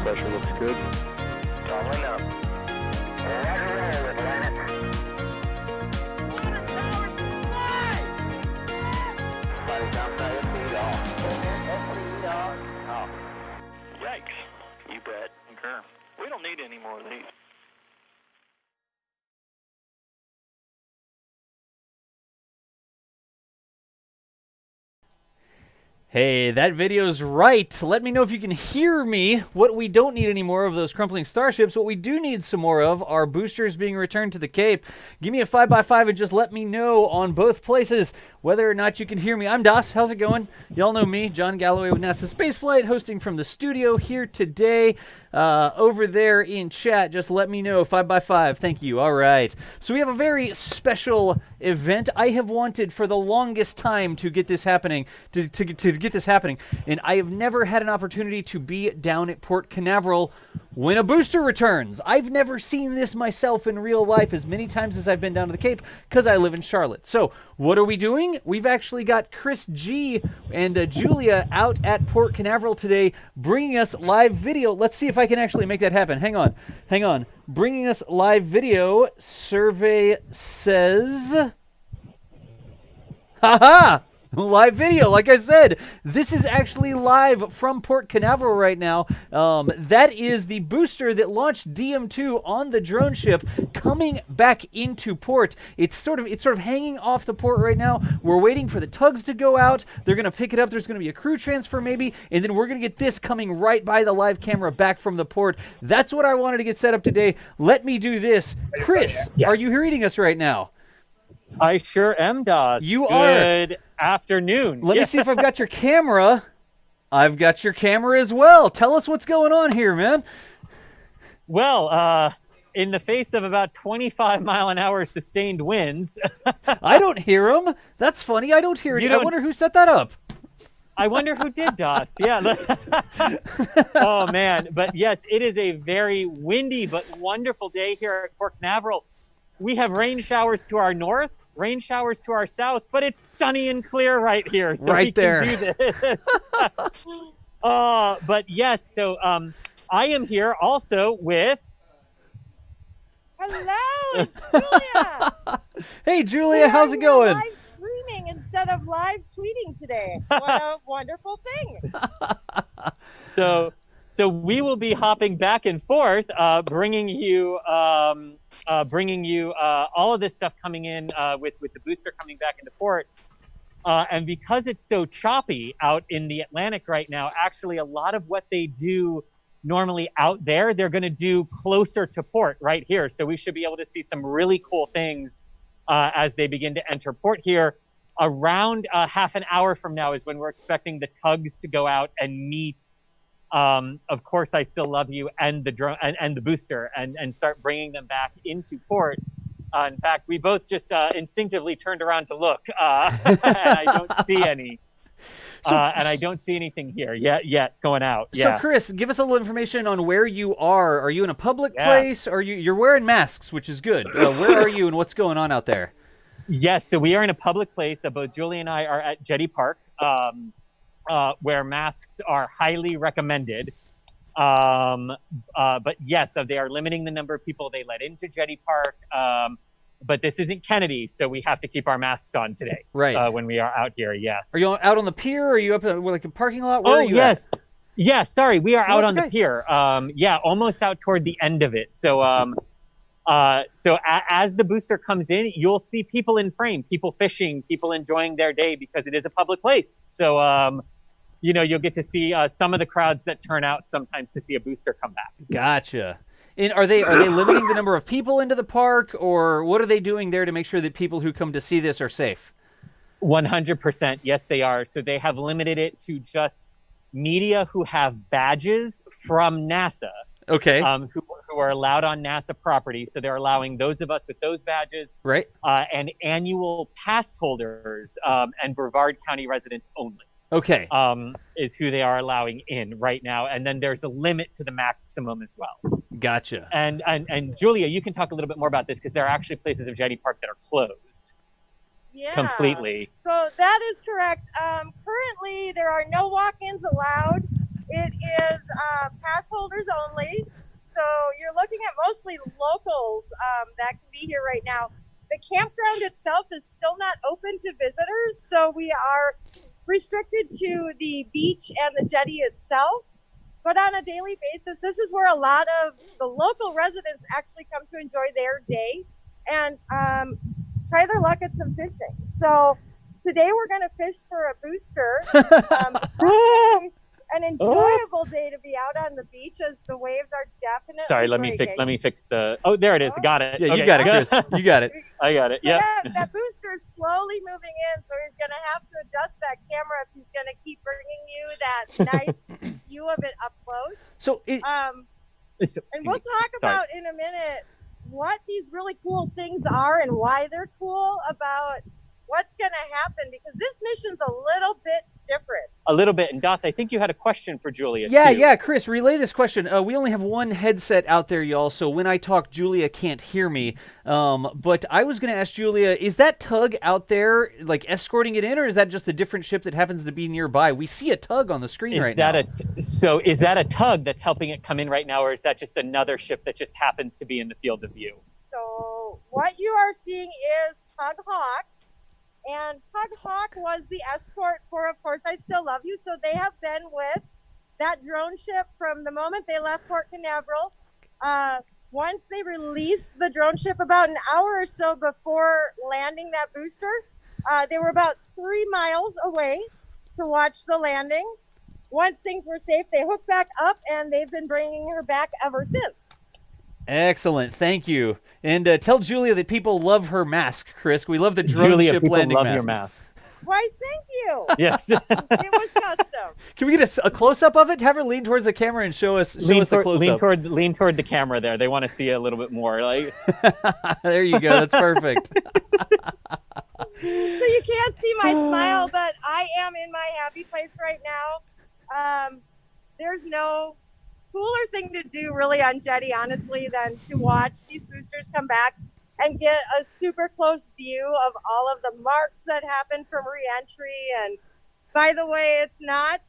pressure looks good. Doubling up. Roger, roll, Atlantic. Flight downside, speed off. Speed off. Yikes. You bet. Okay. We don't need any more of these. Hey, that video's right. Let me know if you can hear me. What we don't need any more of those crumpling starships. What we do need some more of are boosters being returned to the Cape. Give me a 5x5 and just let me know on both places whether or not you can hear me. I'm Das. How's it going? Y'all know me, John Galloway with NASASpaceflight, hosting from the studio here today. Over there in chat, just let me know. 5x5. Thank you. All right. So we have a very special event. I have wanted for the longest time to get this happening, to get this happening, and I have never had an opportunity to be down at Port Canaveral when a booster returns. I've never seen this myself in real life as many times as I've been down to the Cape because I live in Charlotte. So what are we doing? We've actually got Chris G and Julia out at Port Canaveral today bringing us live video. Let's see if I can actually make that happen. Hang on. Bringing us live video. Survey says... Haha! Live video, like I said. This is actually live from Port Canaveral right now. That is the booster that launched DM-2 on the Droneship coming back into port. It's sort of hanging off the port right now. We're waiting for the tugs to go out. They're going to pick it up. There's going to be a crew transfer maybe, and then we're going to get this coming right by the live camera back from the port. That's what I wanted to get set up today. Let me do this. Chris, are you reading us right now? I sure am, Das. You are. Good afternoon. Let me see if I've got your camera. I've got your camera as well. Tell us what's going on here, man. Well, in the face of about 25-mile-an-hour sustained winds. I don't hear them. That's funny. I don't hear it. I wonder who set that up. I wonder who did, Das. Yeah. Oh, man. But yes, it is a very windy but wonderful day here at Port Canaveral. We have rain showers to our north, rain showers to our south, but it's sunny and clear right here, so right we there. can do this. But yes, so I am here also with... Hello, it's Julia. Hey, Julia, how's it going? Live streaming instead of live tweeting today. What a wonderful thing. So we will be hopping back and forth, bringing you all of this stuff coming in with the booster coming back into port. And because it's so choppy out in the Atlantic right now, actually a lot of what they do normally out there, they're going to do closer to port right here. So we should be able to see some really cool things as they begin to enter port here. Around half an hour from now is when we're expecting the tugs to go out and meet Of Course I Still Love You and the drone and the booster and start bringing them back into port. In fact, we both just instinctively turned around to look, and I don't see any. And I don't see anything here yet going out. So, Chris, give us a little information on where you are. Are you in a public place? Are you're wearing masks, which is good. Where are you, and what's going on out there? Yes, so we are in a public place. Both Julie and I are at Jetty Park, where masks are highly recommended. But yes, so they are limiting the number of people they let into Jetty Park. But this isn't Kennedy, so we have to keep our masks on today. Right. When we are out here, yes. Are you out on the pier? Or are you up in like a parking lot? Where are you yes. at? Yeah, sorry. We are out on okay. the pier. Yeah, almost out toward the end of it. So as the booster comes in, you'll see people in frame, people fishing, people enjoying their day because it is a public place. So, you'll get to see some of the crowds that turn out sometimes to see a booster come back. Gotcha. And are they limiting the number of people into the park, or what are they doing there to make sure that people who come to see this are safe? 100%. Yes, they are. So they have limited it to just media who have badges from NASA. Okay. Who are allowed on NASA property. So they're allowing those of us with those badges. Right. And annual pass holders and Brevard County residents only. Okay. Is who they are allowing in right now. And then there's a limit to the maximum as well. Gotcha. And Julia, you can talk a little bit more about this because there are actually places of Jetty Park that are closed. Yeah. Completely. So that is correct. Currently, there are no walk-ins allowed It is pass holders only. So you're looking at mostly locals that can be here right now. The campground itself is still not open to visitors, so we are restricted to the beach and the jetty itself. But on a daily basis, this is where a lot of the local residents actually come to enjoy their day and try their luck at some fishing. So today we're going to fish for a booster. An enjoyable day to be out on the beach as the waves are definitely Sorry, let me fix the. Oh, there it is. Got it. Yeah, Okay. you got it, Chris. You got it. I got it. So Yeah. that booster is slowly moving in, so he's going to have to adjust that camera if he's going to keep bringing you that nice view of it up close. So, And we'll talk about in a minute what these really cool things are and why they're cool about what's going to happen, because this mission's a little bit different. A little bit. And Das, I think you had a question for Julia. yeah, too. yeah, Chris, relay this question. We only have one headset out there, y'all, so when I talk, Julia can't hear me. But I was going to ask Julia, is that tug out there, like, escorting it in, or is that just a different ship that happens to be nearby? We see a tug on the screen right now. So is that a tug that's helping it come in right now, or is that just another ship that just happens to be in the field of view? So what you are seeing is Tug Hawk. And Tug Hawk was the escort for, of course, I Still Love You. So they have been with that drone ship from the moment they left Port Canaveral. Once they released the drone ship about an hour or so before landing that booster, they were about 3 miles away to watch the landing. Once things were safe, they hooked back up, and they've been bringing her back ever since. Excellent, thank you. And tell Julia that people love her mask, Chris. We love the drone Julia, ship people landing love mask. your mask. Why, thank you. Yes. It was custom. Can we get a close-up of it? Have her lean towards the camera and show us the close-up. Lean toward the camera there. They want to see it a little bit more. Like. There you go. That's perfect. So you can't see my smile, but I am in my happy place right now. There's no cooler thing to do really on Jetty, honestly, than to watch these boosters come back and get a super close view of all of the marks that happen from re-entry. And by the way, it's not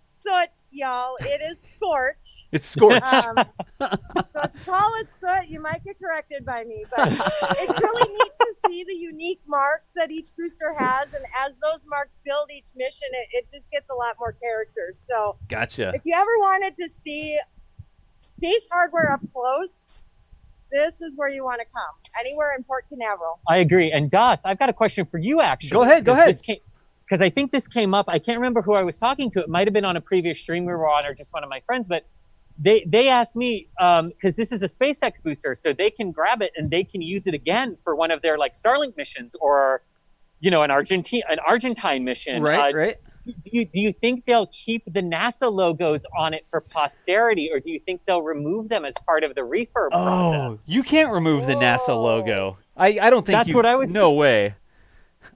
soot, y'all. It is scorch. It's scorch. So to call it soot, you might get corrected by me, but it's really neat to see the unique marks that each booster has, and as those marks build each mission, it just gets a lot more character. So Gotcha. if you ever wanted to see space hardware up close, this is where you want to come, anywhere in Port Canaveral. I agree. And Das, I've got a question for you, actually. Go ahead. Because I think this came up. I can't remember who I was talking to. It might have been on a previous stream we were on, or just one of my friends. But they asked me, because this is a SpaceX booster, so they can grab it and they can use it again for one of their like Starlink missions, or an Argentine mission. Right. Do you think they'll keep the NASA logos on it for posterity, or do you think they'll remove them as part of the refurb process? You can't remove the NASA logo. I don't think That's what I was. No way.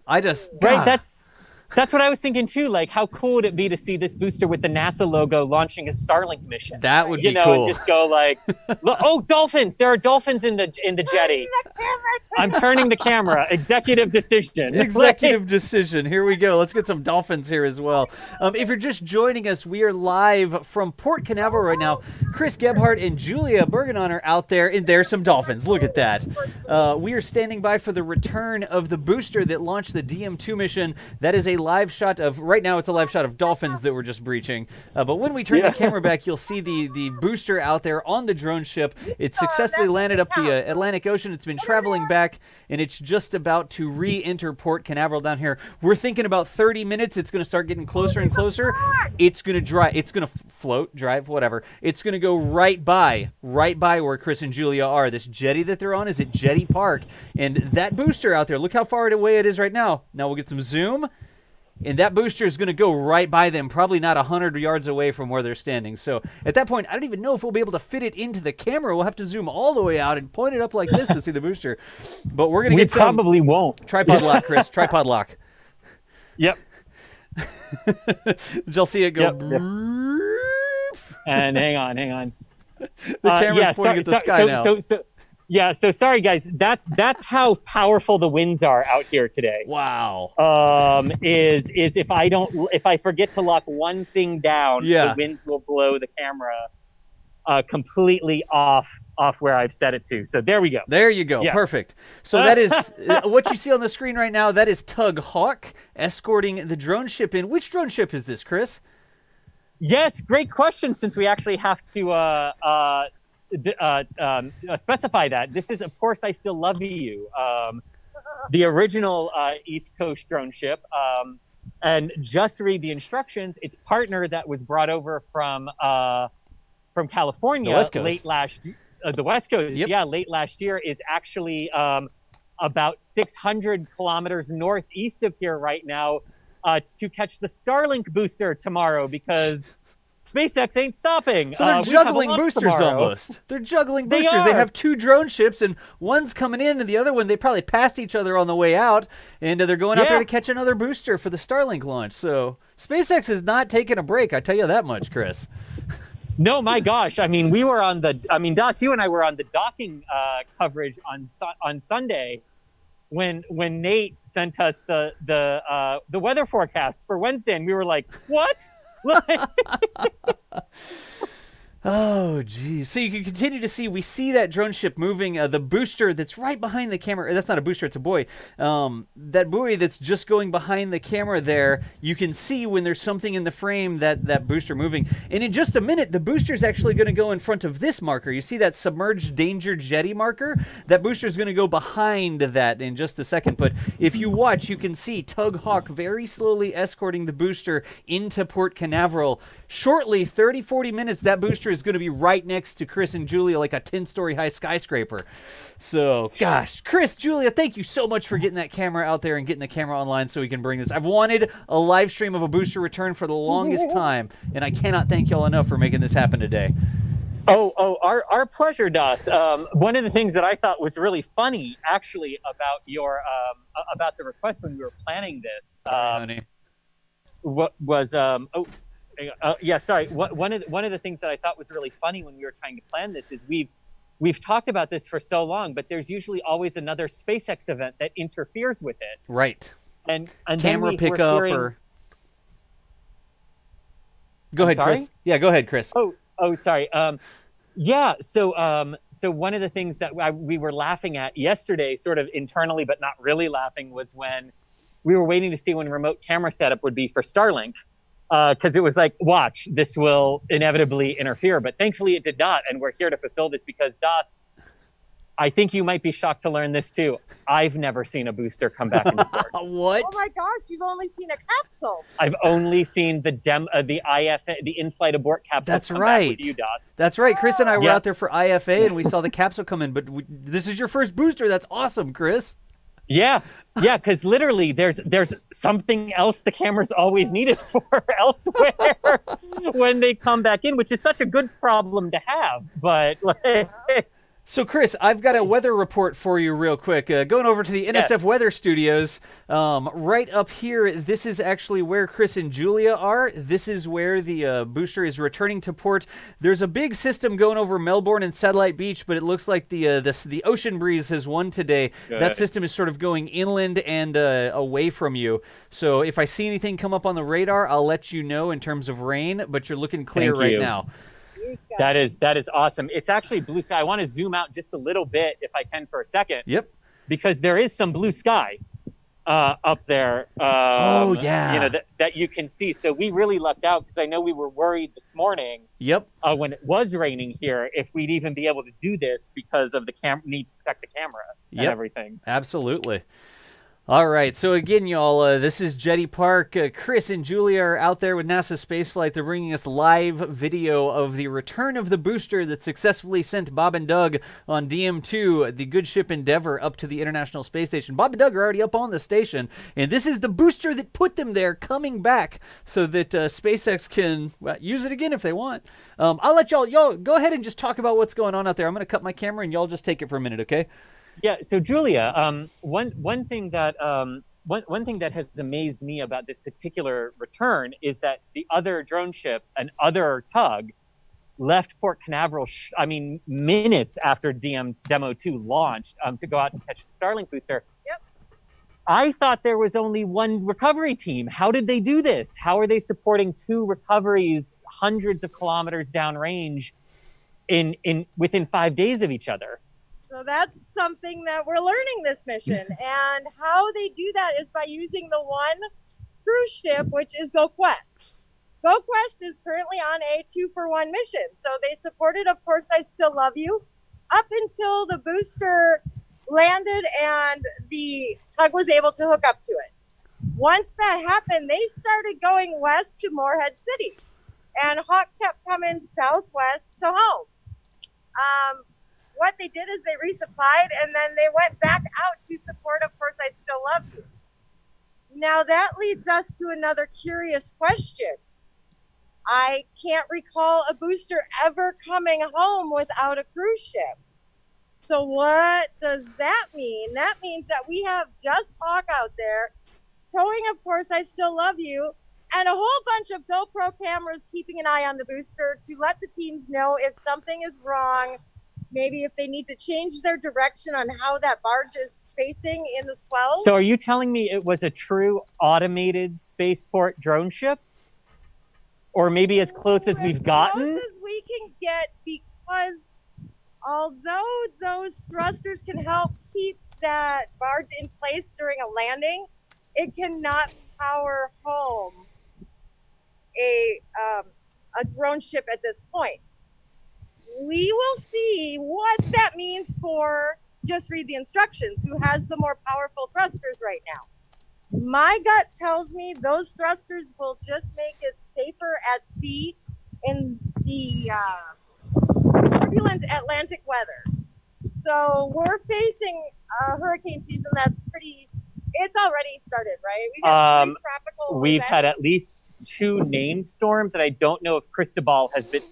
I just Right. That's what I was thinking too. Like, how cool would it be to see this booster with the NASA logo launching a Starlink mission? That would be cool. And just go like, oh, dolphins! There are dolphins in the jetty. I'm turning the camera. Executive decision. Executive decision. Here we go. Let's get some dolphins here as well. If you're just joining us, we are live from Port Canaveral right now. Chris Gebhardt and Julia Bergenon are out there, and there's some dolphins. Look at that. We are standing by for the return of the booster that launched the DM-2 mission. That is a live shot of, right now it's a live shot of dolphins that we're just breaching. But when we turn the camera back, you'll see the booster out there on the drone ship. It successfully landed up the Atlantic Ocean. It's been traveling back, and it's just about to re-enter Port Canaveral down here. We're thinking about 30 minutes. It's going to start getting closer and closer. It's going to drive. It's going to float, drive, whatever. It's going to go right by where Chris and Julia are. This jetty that they're on is at Jetty Park. And that booster out there, look how far away it is right now. Now we'll get some zoom. And that booster is going to go right by them, probably not 100 yards away from where they're standing. So at that point, I don't even know if we'll be able to fit it into the camera. We'll have to zoom all the way out and point it up like this to see the booster. But we're going to get some. We probably won't. Tripod lock, Chris. Tripod lock. Yep. Did y'all see it go? Yep. And hang on. The camera's pointing at the sky now. Yeah, so sorry guys. That's how powerful the winds are out here today. Wow. Is if I forget to lock one thing down, Yeah. the winds will blow the camera completely off where I've set it to. So there we go. There you go. Yes. Perfect. So that is what you see on the screen right now. That is Tug Hawk escorting the drone ship in. Which drone ship is this, Chris? Yes, great question. Since we actually have to specify that this is, of course, I Still Love You, the original East Coast drone ship. And just to read the instructions, its partner that was brought over from California The West Coast. late last the West Coast, Yep. yeah, late last year, is actually about 600 kilometers northeast of here right now to catch the Starlink booster tomorrow because SpaceX ain't stopping. So they're We have a juggling launch boosters tomorrow. almost. They're juggling They boosters. They are. have two drone ships, and one's coming in, and the other one, they probably passed each other on the way out, and they're going out there Yeah. to catch another booster for the Starlink launch. So SpaceX is not taking a break, I tell you that much, Chris. No, my gosh. I mean, Das, you and I were on the docking coverage on Sunday when Nate sent us the weather forecast for Wednesday, and we were like, what? Oh, geez. So you can continue to see, we see that drone ship moving. The booster that's right behind the camera, that's not a booster, it's a buoy. That buoy that's just going behind the camera there, you can see when there's something in the frame that booster moving. And in just a minute, the booster's actually going to go in front of this marker. You see that submerged danger jetty marker? That booster's going to go behind that in just a second. But if you watch, you can see Tug Hawk very slowly escorting the booster into Port Canaveral. Shortly, 30, 40 minutes, that booster is going to be right next to Chris and Julia like a 10-story high skyscraper. So, gosh, Chris, Julia, thank you so much for getting that camera out there and getting the camera online so we can bring this. I've wanted a live stream of a booster return for the longest time, and I cannot thank y'all enough for making this happen today. Our pleasure, Das. One of the things that I thought was really funny, actually, about your about the request when we were planning this, Honey. was yeah, sorry. One of the things that I thought was really funny when we were trying to plan this is we've talked about this for so long, but there's usually always another SpaceX event that interferes with it. Right. And Camera then we're pickup hearing... or... Go I'm ahead, sorry? Chris. Yeah, go ahead, Chris. Oh, sorry. Yeah. So one of the things that we were laughing at yesterday, sort of internally, but not really laughing, was when we were waiting to see when remote camera setup would be for Starlink. Because it was like, watch, this will inevitably interfere. But thankfully it did not. And we're here to fulfill this because, Das, I think you might be shocked to learn this too. I've never seen a booster come back into port. What? Oh my gosh, you've only seen a capsule. I've only seen the IFA, the in-flight abort capsule. That's come right. Back with you, Das. That's right. Chris and I were Yeah. out there for IFA, and we saw the capsule come in. But this is your first booster. That's awesome, Chris. Yeah, because literally there's something else the camera's always needed for elsewhere when they come back in, which is such a good problem to have. But So, Chris, I've got a weather report for you real quick. Going over to the NSF Weather Studios, right up here, this is actually where Chris and Julia are. This is where the booster is returning to port. There's a big system going over Melbourne and Satellite Beach, but it looks like the ocean breeze has won today. Good. That system is sort of going inland and away from you. So if I see anything come up on the radar, I'll let you know in terms of rain, but you're looking clear Thank right you. now. that is awesome. It's actually blue sky. I want to zoom out just a little bit, if I can, for a second. Yep. Because there is some blue sky up there. Oh, yeah. You know, that you can see. So we really lucked out because I know we were worried this morning Yep. when it was raining here if we'd even be able to do this because of the need to protect the camera and Yep. everything. Absolutely. All right, so again, y'all, this is Jetty Park. Chris and Julia are out there with NASA Spaceflight. They're bringing us live video of the return of the booster that successfully sent Bob and Doug on DM-2, the good ship Endeavour, up to the International Space Station. Bob and Doug are already up on the station, and this is the booster that put them there coming back so that SpaceX can use it again if they want. I'll let y'all go ahead and just talk about what's going on out there. I'm going to cut my camera, and y'all just take it for a minute, okay? Yeah. So Julia, one thing that has amazed me about this particular return is that the other drone ship and other tug left Port Canaveral, minutes after Demo-2 launched to go out to catch the Starlink booster. Yep. I thought there was only one recovery team. How did they do this? How are they supporting 2 recoveries hundreds of kilometers downrange within 5 days of each other? So that's something that we're learning this mission. And how they do that is by using the one cruise ship, which is GoQuest. GoQuest is currently on a 2-for-1 mission. So they supported, of course, I Still Love You, up until the booster landed and the tug was able to hook up to it. Once that happened, they started going west to Morehead City. And Hawk kept coming southwest to home. What they did is they resupplied and then they went back out to support, of course, I Still Love You. Now that leads us to another curious question. I can't recall a booster ever coming home without a cruise ship. So what does that mean? That means that we have just Hawk out there towing, of course, I Still Love You, and a whole bunch of GoPro cameras keeping an eye on the booster to let the teams know if something is wrong, maybe if they need to change their direction on how that barge is facing in the swells. So are you telling me it was a true automated spaceport drone ship? Or maybe as close as we've gotten? As close as we can get, because although those thrusters can help keep that barge in place during a landing, it cannot power home a drone ship at this point. We will see what that means for, just read the instructions, who has the more powerful thrusters right now. My gut tells me those thrusters will just make it safer at sea in the turbulent Atlantic weather. So we're facing a hurricane season that's it's already started, right? We've got 3 tropical We've events. had at least 2 named storms, and I don't know if Cristobal has been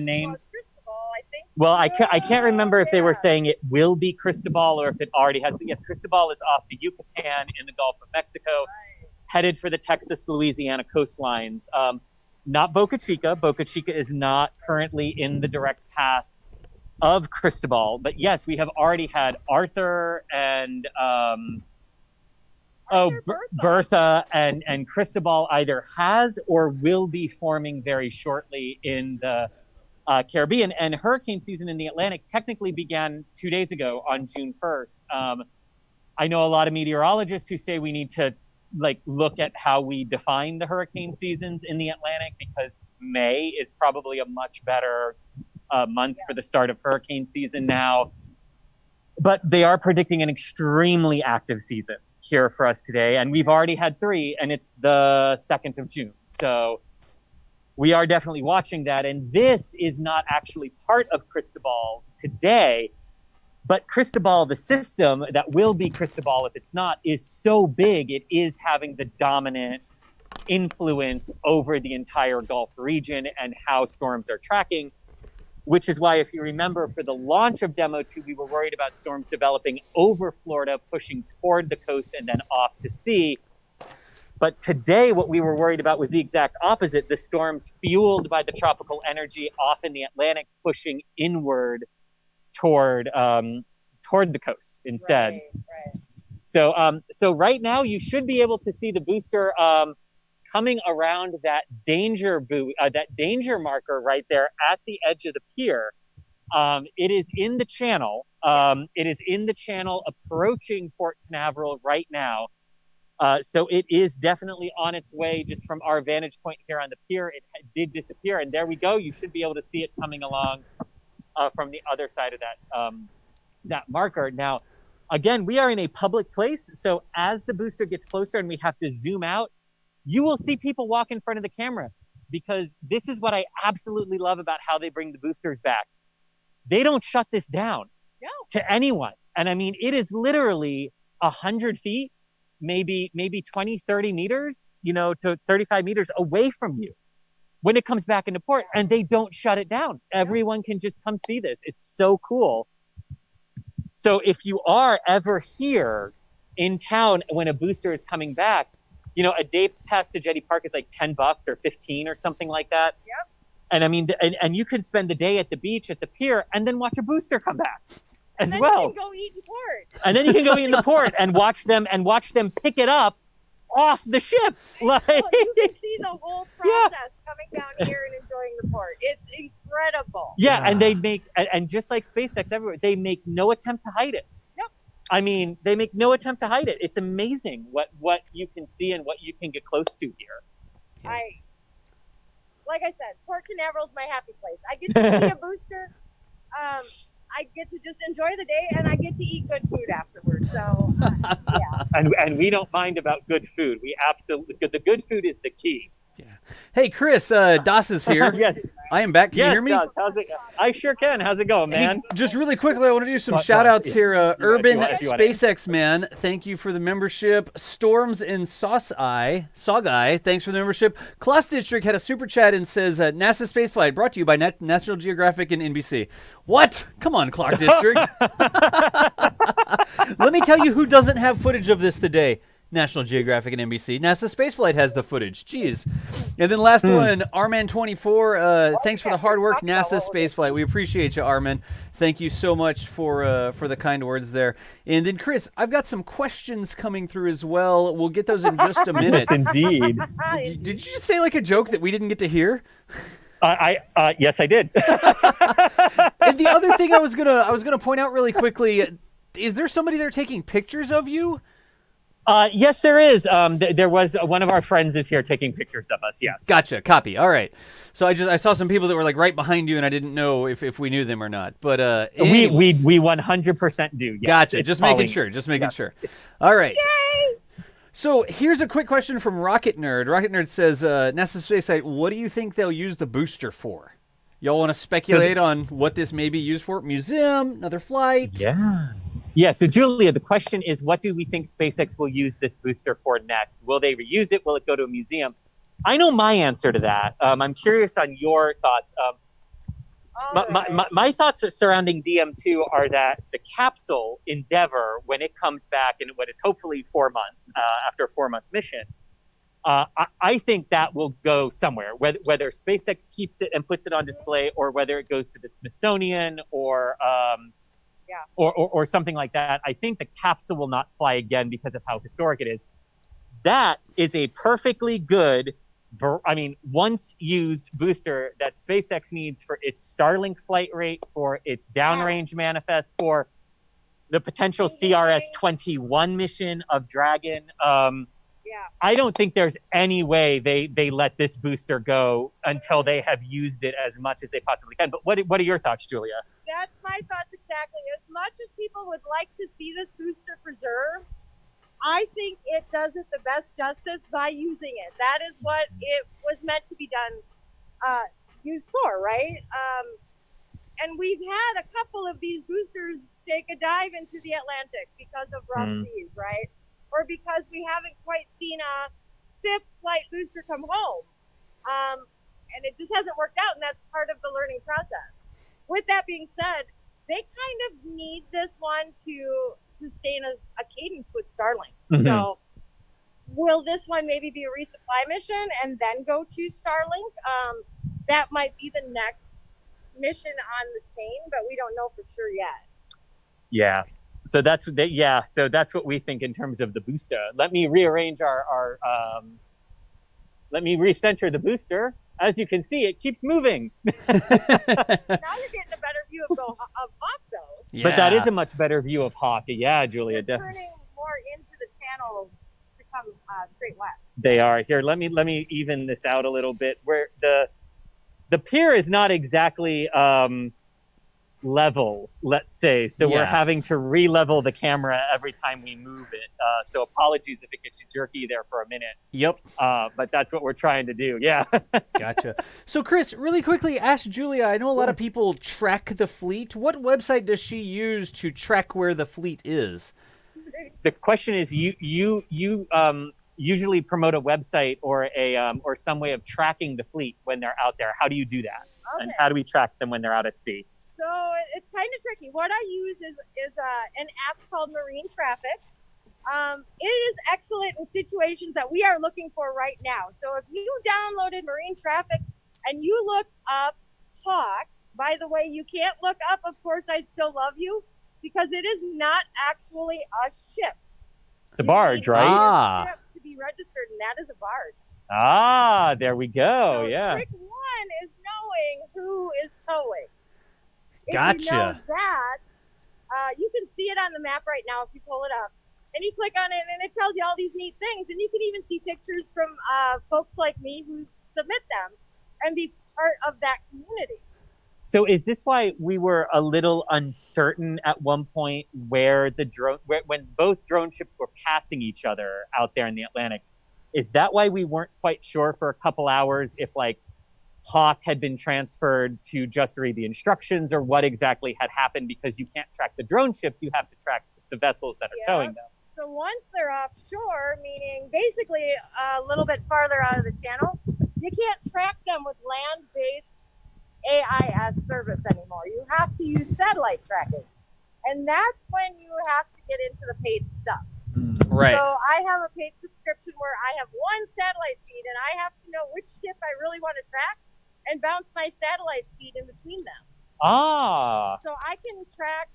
named. Well, it's Cristobal, I think. Well, I can't remember if they were Yeah. saying it will be Cristobal or if it already has. Yes, Cristobal is off the Yucatan in the Gulf of Mexico, Right. headed for the Texas-Louisiana coastlines. Not Boca Chica. Boca Chica is not currently in the direct path of Cristobal. But yes, we have already had Arthur and Bertha and Cristobal either has or will be forming very shortly in the Caribbean. And hurricane season in the Atlantic technically began 2 days ago on June 1st. I know a lot of meteorologists who say we need to look at how we define the hurricane seasons in the Atlantic, because May is probably a much better month for the start of hurricane season now. But they are predicting an extremely active season here for us today. And we've already had 3, and it's the 2nd of June. So we are definitely watching that. And this is not actually part of Cristobal today, but Cristobal, the system that will be Cristobal if it's not, is so big, it is having the dominant influence over the entire Gulf region and how storms are tracking, which is why, if you remember, for the launch of Demo-2, we were worried about storms developing over Florida, pushing toward the coast and then off to sea. But today, what we were worried about was the exact opposite. The storms fueled by the tropical energy off in the Atlantic, pushing inward toward the coast instead. Right. So right now, you should be able to see the booster coming around that danger marker right there at the edge of the pier. It is in the channel. It is in the channel approaching Port Canaveral right now. So it is definitely on its way. Just from our vantage point here on the pier, it did disappear, and there we go. You should be able to see it coming along from the other side of that marker. Now, again, we are in a public place, so as the booster gets closer and we have to zoom out, you will see people walk in front of the camera, because this is what I absolutely love about how they bring the boosters back. They don't shut this down to anyone. And I mean, it is literally 100 feet, maybe 20, 30 meters, to 35 meters away from you when it comes back into port, and they don't shut it down. Everyone can just come see this. It's so cool. So if you are ever here in town when a booster is coming back, a day pass to Jetty Park is like $10 or $15 or something like that. Yep. And I mean, and you can spend the day at the beach, at the pier, and then watch a booster come back as then well. you can go eat in port. And then you can go in the port and watch them pick it up off the ship. Like, you can see the whole process coming down here and enjoying the port. It's incredible. yeah, and they make, and just like SpaceX everywhere, they make no attempt to hide it. Yep. I mean, they make no attempt to hide it. It's amazing what you can see and what you can get close to here. Like I said, Port Canaveral is my happy place. I get to see a booster. I get to just enjoy the day, and I get to eat good food afterwards. So, yeah. And we don't mind about good food. We absolutely, the good food is the key. Yeah. Hey, Chris, Das is here. Yes. I am back. Can you hear me? Doug, how's it? I sure can. How's it going, man? Hey, just really quickly, I want to do some shout-outs here. Urban if you want SpaceX Man, thank you for the membership. Storms in Sawguy, thanks for the membership. Kloss District had a super chat and says, NASA Spaceflight brought to you by National Geographic and NBC. What? Come on, Clark District. Let me tell you who doesn't have footage of this today. National Geographic and NBC. NASA Spaceflight has the footage. Jeez. And then last one, Arman24. Thanks for the hard work, NASA Spaceflight. We appreciate you, Arman. Thank you so much for the kind words there. And then, Chris, I've got some questions coming through as well. We'll get those in just a minute. Yes, indeed. Did you just say like a joke that we didn't get to hear? Yes, I did. And the other thing I was gonna point out really quickly, is there somebody there taking pictures of you? Yes, there is. There was one of our friends is here taking pictures of us. Yes. Gotcha. Copy. All right. So I saw some people that were like right behind you, and I didn't know if we knew them or not. But we 100% do. Yes. Gotcha. Just making sure. All right. Yay! So here's a quick question from Rocket Nerd. Rocket Nerd says, NASA Spaceflight, what do you think they'll use the booster for? Y'all want to speculate on what this may be used for? Museum, another flight? Yeah. Yeah, so Julia, the question is, what do we think SpaceX will use this booster for next? Will they reuse it? Will it go to a museum? I know my answer to that. I'm curious on your thoughts. My thoughts surrounding DM-2 are that the capsule Endeavour, when it comes back in what is hopefully 4 months, after a 4-month mission, I think that will go somewhere, whether SpaceX keeps it and puts it on display, or whether it goes to the Smithsonian or something like that. I think the capsule will not fly again because of how historic it is. That is a perfectly good, once used booster that SpaceX needs for its Starlink flight rate, for its downrange manifest, for the potential CRS-21 mission of Dragon. I don't think there's any way they let this booster go until they have used it as much as they possibly can. But what are your thoughts, Julia? That's my thoughts exactly. As much as people would like to see this booster preserved, I think it does it the best justice by using it. That is what it was meant to be done, used for, right? And we've had a couple of these boosters take a dive into the Atlantic because of rough seas, right? Or because we haven't quite seen a 5th flight booster come home. And it just hasn't worked out, and that's part of the learning process. With that being said, they kind of need this one to sustain a cadence with Starlink. Mm-hmm. So will this one maybe be a resupply mission and then go to Starlink? That might be the next mission on the chain, but we don't know for sure yet. Yeah. So that's what we think in terms of the booster. Let me rearrange let me recenter the booster. As you can see, it keeps moving. Now you're getting a better view of Hawk, though. Yeah. But that is a much better view of Hawk. Yeah, Julia. They're turning more into the channel to come straight west. They are. Here, let me even this out a little bit. Where the pier is not exactly level, let's say. So we're having to re-level the camera every time we move it. So apologies if it gets you jerky there for a minute. Yep. But that's what we're trying to do. Yeah. Gotcha. So Chris, really quickly, ask Julia, I know a lot of people track the fleet. What website does she use to track where the fleet is? The question is, you usually promote a website or or some way of tracking the fleet when they're out there. How do you do that? Okay. And how do we track them when they're out at sea? So it's kind of tricky. What I use is an app called Marine Traffic. It is excellent in situations that we are looking for right now. So if you downloaded Marine Traffic and you look up Hawk, by the way, you can't look up Of Course I Still Love You, because it is not actually a ship. It's a barge, right? Ah. Ship to be registered, and that is a barge. Ah, there we go. So Yeah. trick one is knowing who is towing. If Gotcha. you know that, you can see it on the map right now if you pull it up. And you click on it, and it tells you all these neat things. And you can even see pictures from folks like me who submit them and be part of that community. So is this why we were a little uncertain at one point where the drone, when both drone ships were passing each other out there in the Atlantic? Is that why we weren't quite sure for a couple hours if like Hawk had been transferred to just read the instructions or what exactly had happened? Because you can't track the drone ships, you have to track the vessels that are towing them. So once they're offshore, meaning basically a little bit farther out of the channel, you can't track them with land-based AIS service anymore. You have to use satellite tracking. And that's when you have to get into the paid stuff. Right. So I have a paid subscription where I have one satellite feed, and I have to know which ship I really want to track and bounce my satellite feed in between them. Ah. So I can track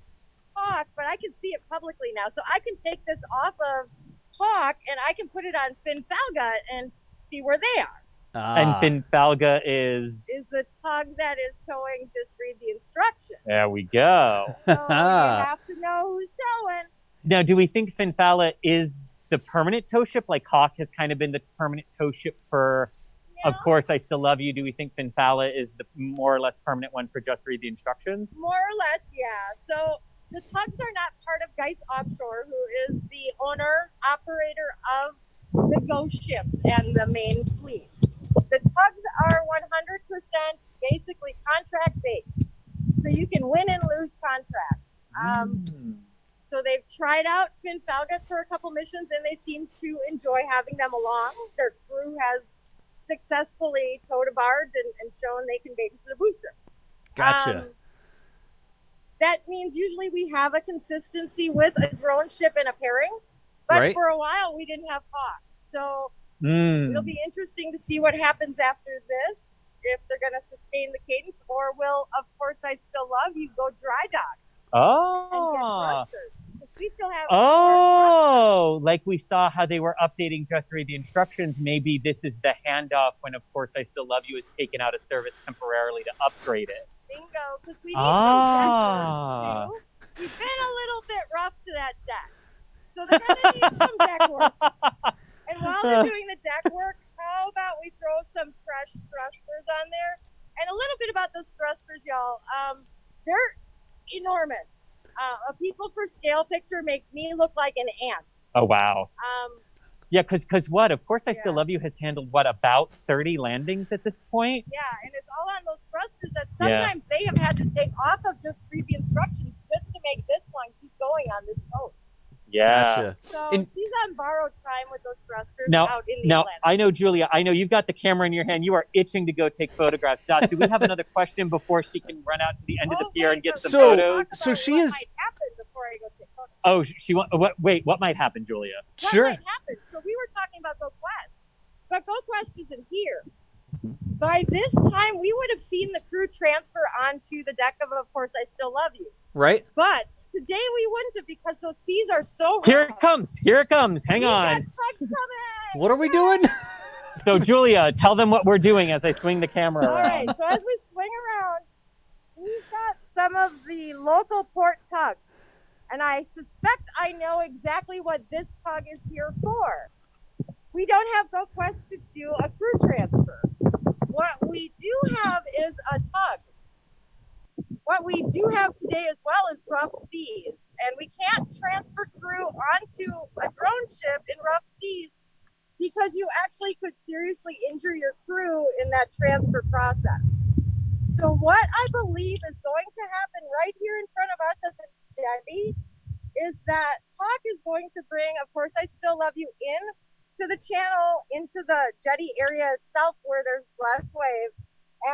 Hawk, but I can see it publicly now. So I can take this off of Hawk and I can put it on Finfalga and see where they are. And Finfalga is the tug that is towing. Just read the instructions. there we go. So you have to know who's towing. Now, do we think Finfalga is the permanent tow ship? Like Hawk has kind of been the permanent tow ship for, Of Course I Still Love You. Do we think Finfalga is the more or less permanent one for Just Read the Instructions? More or less, yeah. So the tugs are not part of Geist Offshore, who is the owner, operator of the Ghost ships and the main fleet. The tugs are 100% basically contract-based. So you can win and lose contracts. So they've tried out Finfalga for a couple missions, and they seem to enjoy having them along. Their crew has successfully towed a barge and shown they can babysit a booster. Gotcha. That means usually we have a consistency with a drone ship and a pairing, but for a while we didn't have Hawk. So it'll be interesting to see what happens after this, if they're going to sustain the cadence, or will Of Course I Still Love You go dry dock. And get thrusters. We still have like we saw how they were updating Just Read the Instructions. Maybe this is the handoff when Of Course I Still Love You is taken out of service temporarily to upgrade it. Bingo, because we need some deck work too. We've been a little bit rough to that deck. So they're going to need some deck work. And while they're doing the deck work, how about we throw some fresh thrusters on there? And a little bit about those thrusters, y'all. They're enormous. A people per scale picture makes me look like an ant. Oh, wow. Yeah, because what? Of Course I Still Love You has handled, what, about 30 landings at this point? Yeah, and it's all on those thrusters that sometimes they have had to take off of Just Read the Instructions just to make this one keep going on this coast. Yeah. Gotcha. So she's on borrowed time with those thrusters Now, out in the Atlantic. I know, Julia, I know you've got the camera in your hand. You are itching to go take photographs. Dot, do we have another question before she can run out to the end of the pier and get some photos? So she is... What might happen before I go take photos? Oh, she want. Wait, what might happen, Julia? What might happen? So we were talking about GoQuest, but GoQuest isn't here. By this time, we would have seen the crew transfer onto the deck of Course I Still Love You. Right. But today we wouldn't have, because those seas are so rough. Here it comes. Here it comes. Hang on. Tugs coming. What are we doing? So, Julia, tell them what we're doing as I swing the camera around. All right. So as we swing around, we've got some of the local port tugs. And I suspect I know exactly what this tug is here for. We don't have GoQuest to do a crew transfer. What we do have is a tug. What we do have today as well is rough seas. And we can't transfer crew onto a drone ship in rough seas because you actually could seriously injure your crew in that transfer process. So what I believe is going to happen right here in front of us at the jetty is that Hawk is going to bring Of Course I Still Love You in to the channel, into the jetty area itself where there's less waves.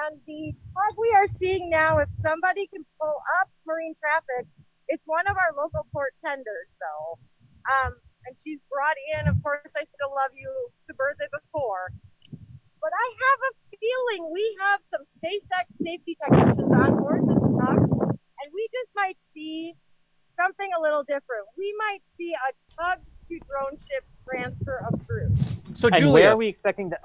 And the tug we are seeing now, if somebody can pull up marine traffic, it's one of our local port tenders though. And she's brought in Of Course I Still Love You to berth it before. But I have a feeling we have some SpaceX safety technicians on board this tug, and we just might see something a little different. We might see a tug to drone ship transfer of crew. So And Julia, where are we expecting that?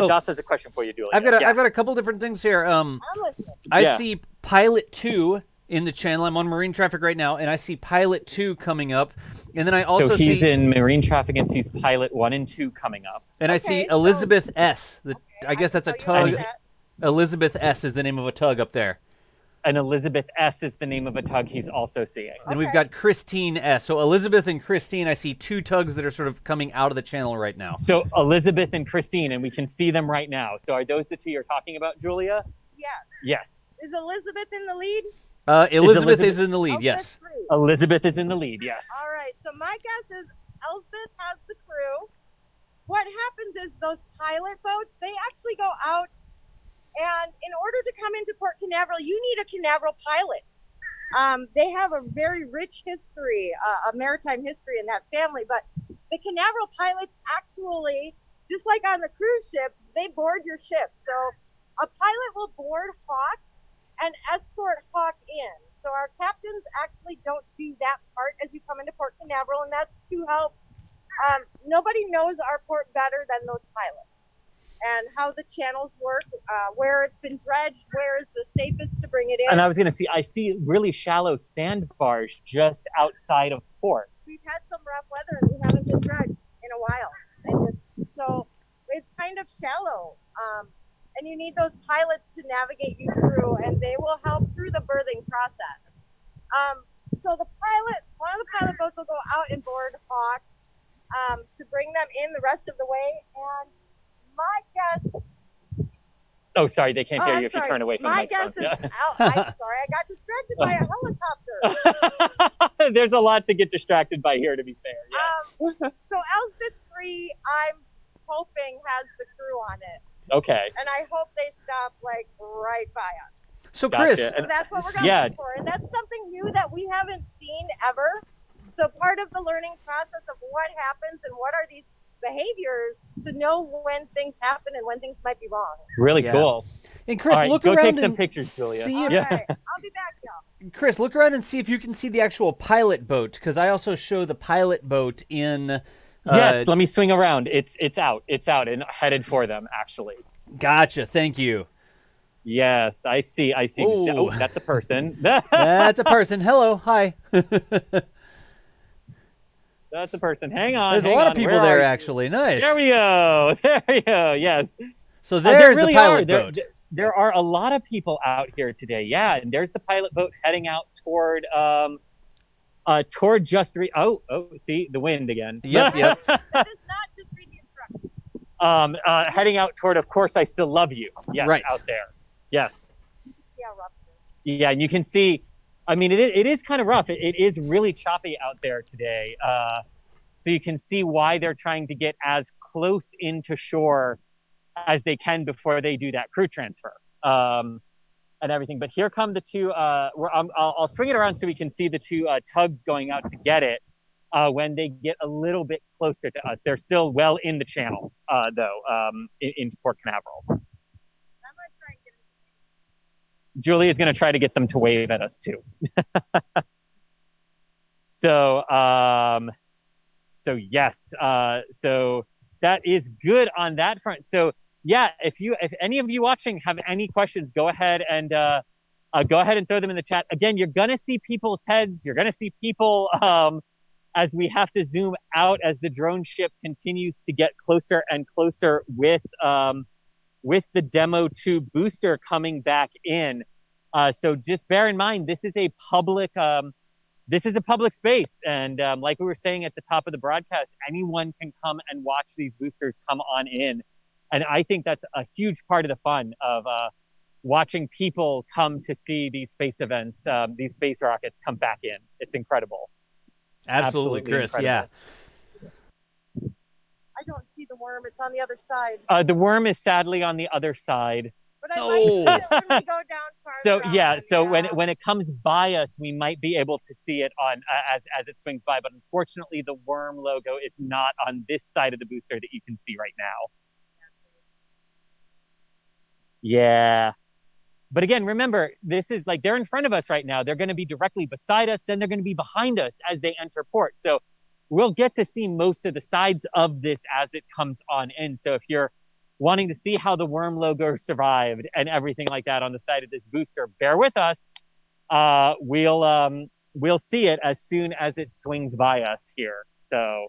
Joss has a question for you, Julia. I've got a couple different things here. I'm listening. I see Pilot 2 in the channel. I'm on marine traffic right now, and I see Pilot 2 coming up. And then I also see... So he's in marine traffic and sees Pilot 1 and 2 coming up. And I see Elizabeth S. I guess that's a tug. Elizabeth S. is the name of a tug up there. And Elizabeth S. is the name of a tug he's also seeing. Then we've got Christine S. So Elizabeth and Christine, I see two tugs that are sort of coming out of the channel right now. So Elizabeth and Christine, and we can see them right now. So are those the two you're talking about, Julia? Yes. Yes. Is Elizabeth in the lead? Elizabeth is in the lead, yes. Elizabeth is in the lead, yes. All right, so my guess is Elizabeth has the crew. What happens is those pilot boats, they actually go out, and in order to come into Port Canaveral, you need a Canaveral pilot. They have a very rich history, a maritime history in that family, but the Canaveral pilots actually, just like on the cruise ship, they board your ship. So a pilot will board Hawk and escort Hawk in. So our captains actually don't do that part as you come into Port Canaveral, and that's to help. Nobody knows our port better than those pilots and how the channels work, where it's been dredged, where is the safest to bring it in. And I was going to see, I see really shallow sandbars just outside of port. We've had some rough weather and we haven't been dredged in a while. So it's kind of shallow. And you need those pilots to navigate you through, and they will help through the berthing process. So the pilot, one of the pilot boats will go out and board Hawk to bring them in the rest of the way. And my guess... Oh, sorry, they can't hear you if you sorry. turn away from my the microphone. guess is... I'm sorry, I got distracted by a helicopter. There's a lot to get distracted by here, to be fair, yes. So Elspeth 3, I'm hoping, has the crew on it. Okay. And I hope they stop like right by us. So Chris, So that's what we're going for. And that's something new that we haven't seen ever. So part of the learning process of what happens and what are these behaviors to know when things happen and when things might be wrong. Really cool. And Chris, right, look go around take and some pictures, Julia. See All if, right. I'll be back, y'all. Chris, look around and see if you can see the actual pilot boat, because I also show the pilot boat in... yes, let me swing around. It's out and headed for them, actually. Gotcha. Thank you. Yes, I see. Ooh. Oh, that's a person. That's a person. Hello. Hi. That's a person. Hang on. There's a lot of people there, actually. Nice. There we go. There we go. Yes. So there's really the pilot boat. There are a lot of people out here today. Yeah, and there's the pilot boat heading out toward see the wind again. Yep. That is not just read the instructions. Heading out toward Of Course I Still Love You. Yes, right out there. Yes. Yeah, rough. Yeah, and you can see, I mean, it is kind of rough. It is really choppy out there today. So you can see why they're trying to get as close into shore as they can before they do that crew transfer and everything. But here come the two, I'll swing it around so we can see the two tugs going out to get it when they get a little bit closer to us. They're still well in the channel, though, into Port Canaveral. Julie is going to try to get them to wave at us too. So yes, so that is good on that front. So yeah, if any of you watching have any questions, go ahead and throw them in the chat. Again, you're going to see people's heads. You're going to see people as we have to zoom out as the drone ship continues to get closer and closer with the DM-2 booster coming back in. So just bear in mind, this is a public space. And like we were saying at the top of the broadcast, anyone can come and watch these boosters come on in. And I think that's a huge part of the fun of watching people come to see these space events, these space rockets come back in. It's incredible. Absolutely, Chris. Incredible. Yeah. I don't see the worm. It's on the other side. The worm is sadly on the other side. But I might see it when we go down farther. So yeah, on, so when it comes by us, we might be able to see it on as it swings by. But unfortunately, the worm logo is not on this side of the booster that you can see right now. Yeah. But again, remember, this is like they're in front of us right now. They're going to be directly beside us. Then they're going to be behind us as they enter port. So we'll get to see most of the sides of this as it comes on in. So if you're wanting to see how the worm logo survived and everything like that on the side of this booster, bear with us. We'll see it as soon as it swings by us here. So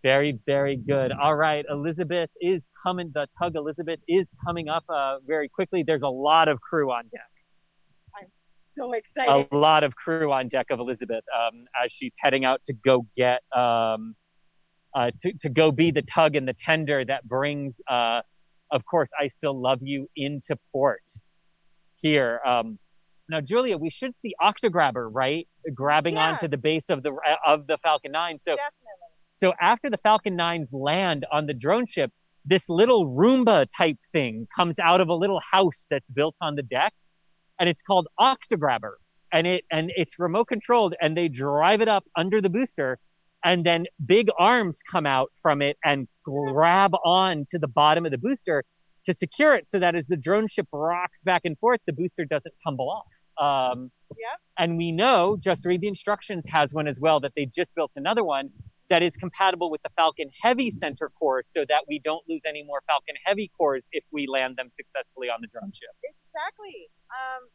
very, very good. All right, Elizabeth is coming. The tug Elizabeth is coming up very quickly. There's a lot of crew on deck. I'm so excited. A lot of crew on deck of Elizabeth as she's heading out to go get, to go be the tug and the tender that brings, of course, I Still Love You into port here. Now, Julia, we should see Octograbber, right? Grabbing onto the base of the Falcon 9. So. Definitely. So after the Falcon 9s land on the drone ship, this little Roomba type thing comes out of a little house that's built on the deck, and it's called Octograbber, and it's remote controlled, and they drive it up under the booster, and then big arms come out from it and grab on to the bottom of the booster to secure it, so that as the drone ship rocks back and forth, the booster doesn't tumble off. And we know, Just Read the Instructions has one as well, that they just built another one that is compatible with the Falcon Heavy center cores, so that we don't lose any more Falcon Heavy cores if we land them successfully on the drone ship. Exactly.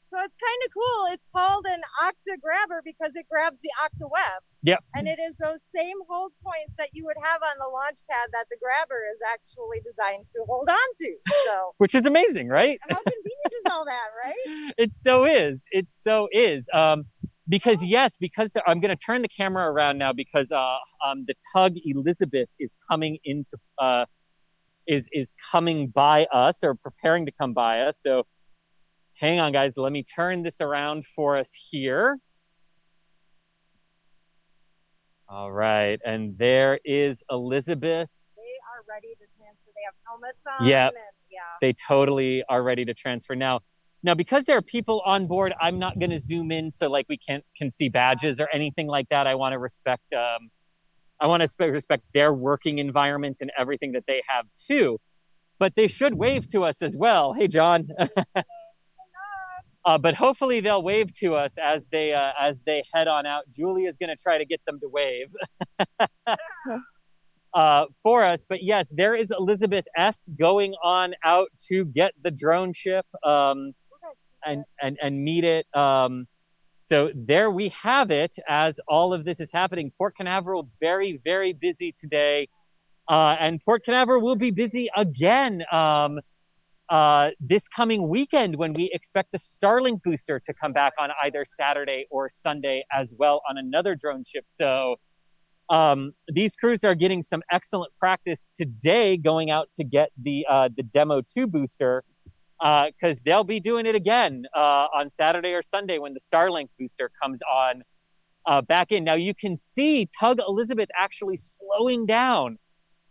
So it's kind of cool. It's called an Octograbber because it grabs the octaweb. Yep. And it is those same hold points that you would have on the launch pad that the grabber is actually designed to hold on to. So Which is amazing, right? how convenient is all that, right? It so is. It so is. Because I'm going to turn the camera around now because the tug Elizabeth is coming into is coming by us, or preparing to come by us. So hang on, guys. Let me turn this around for us here. All right, and there is Elizabeth. They are ready to transfer. They have helmets on. Yep. And They totally are ready to transfer now. Now, because there are people on board, I'm not going to zoom in so like we can see badges or anything like that. I want to respect respect their working environments and everything that they have too. But they should wave to us as well. Hey, John. But hopefully they'll wave to us as they head on out. Julia's going to try to get them to wave for us. But yes, there is Elizabeth S. going on out to get the drone ship. And meet it. So there we have it as all of this is happening. Port Canaveral, very, very busy today. And Port Canaveral will be busy again this coming weekend when we expect the Starlink booster to come back on either Saturday or Sunday as well on another drone ship. So these crews are getting some excellent practice today going out to get the Demo-2 booster. Because they'll be doing it again on Saturday or Sunday when the Starlink booster comes on back in. Now you can see Tug Elizabeth actually slowing down,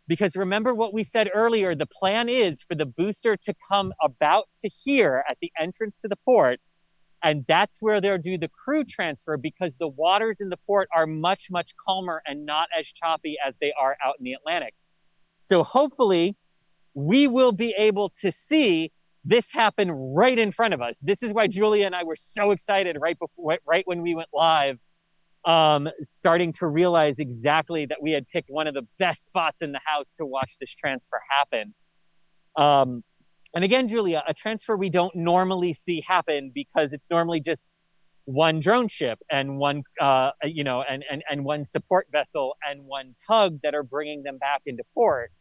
because remember what we said earlier, the plan is for the booster to come about to here at the entrance to the port, and that's where they'll do the crew transfer, because the waters in the port are much, much calmer and not as choppy as they are out in the Atlantic. So hopefully we will be able to see this happened right in front of us. This is why Julia and I were so excited right when we went live, starting to realize exactly that we had picked one of the best spots in the house to watch this transfer happen. And again, Julia, a transfer we don't normally see happen because it's normally just one drone ship and one, and one support vessel and one tug that are bringing them back into port.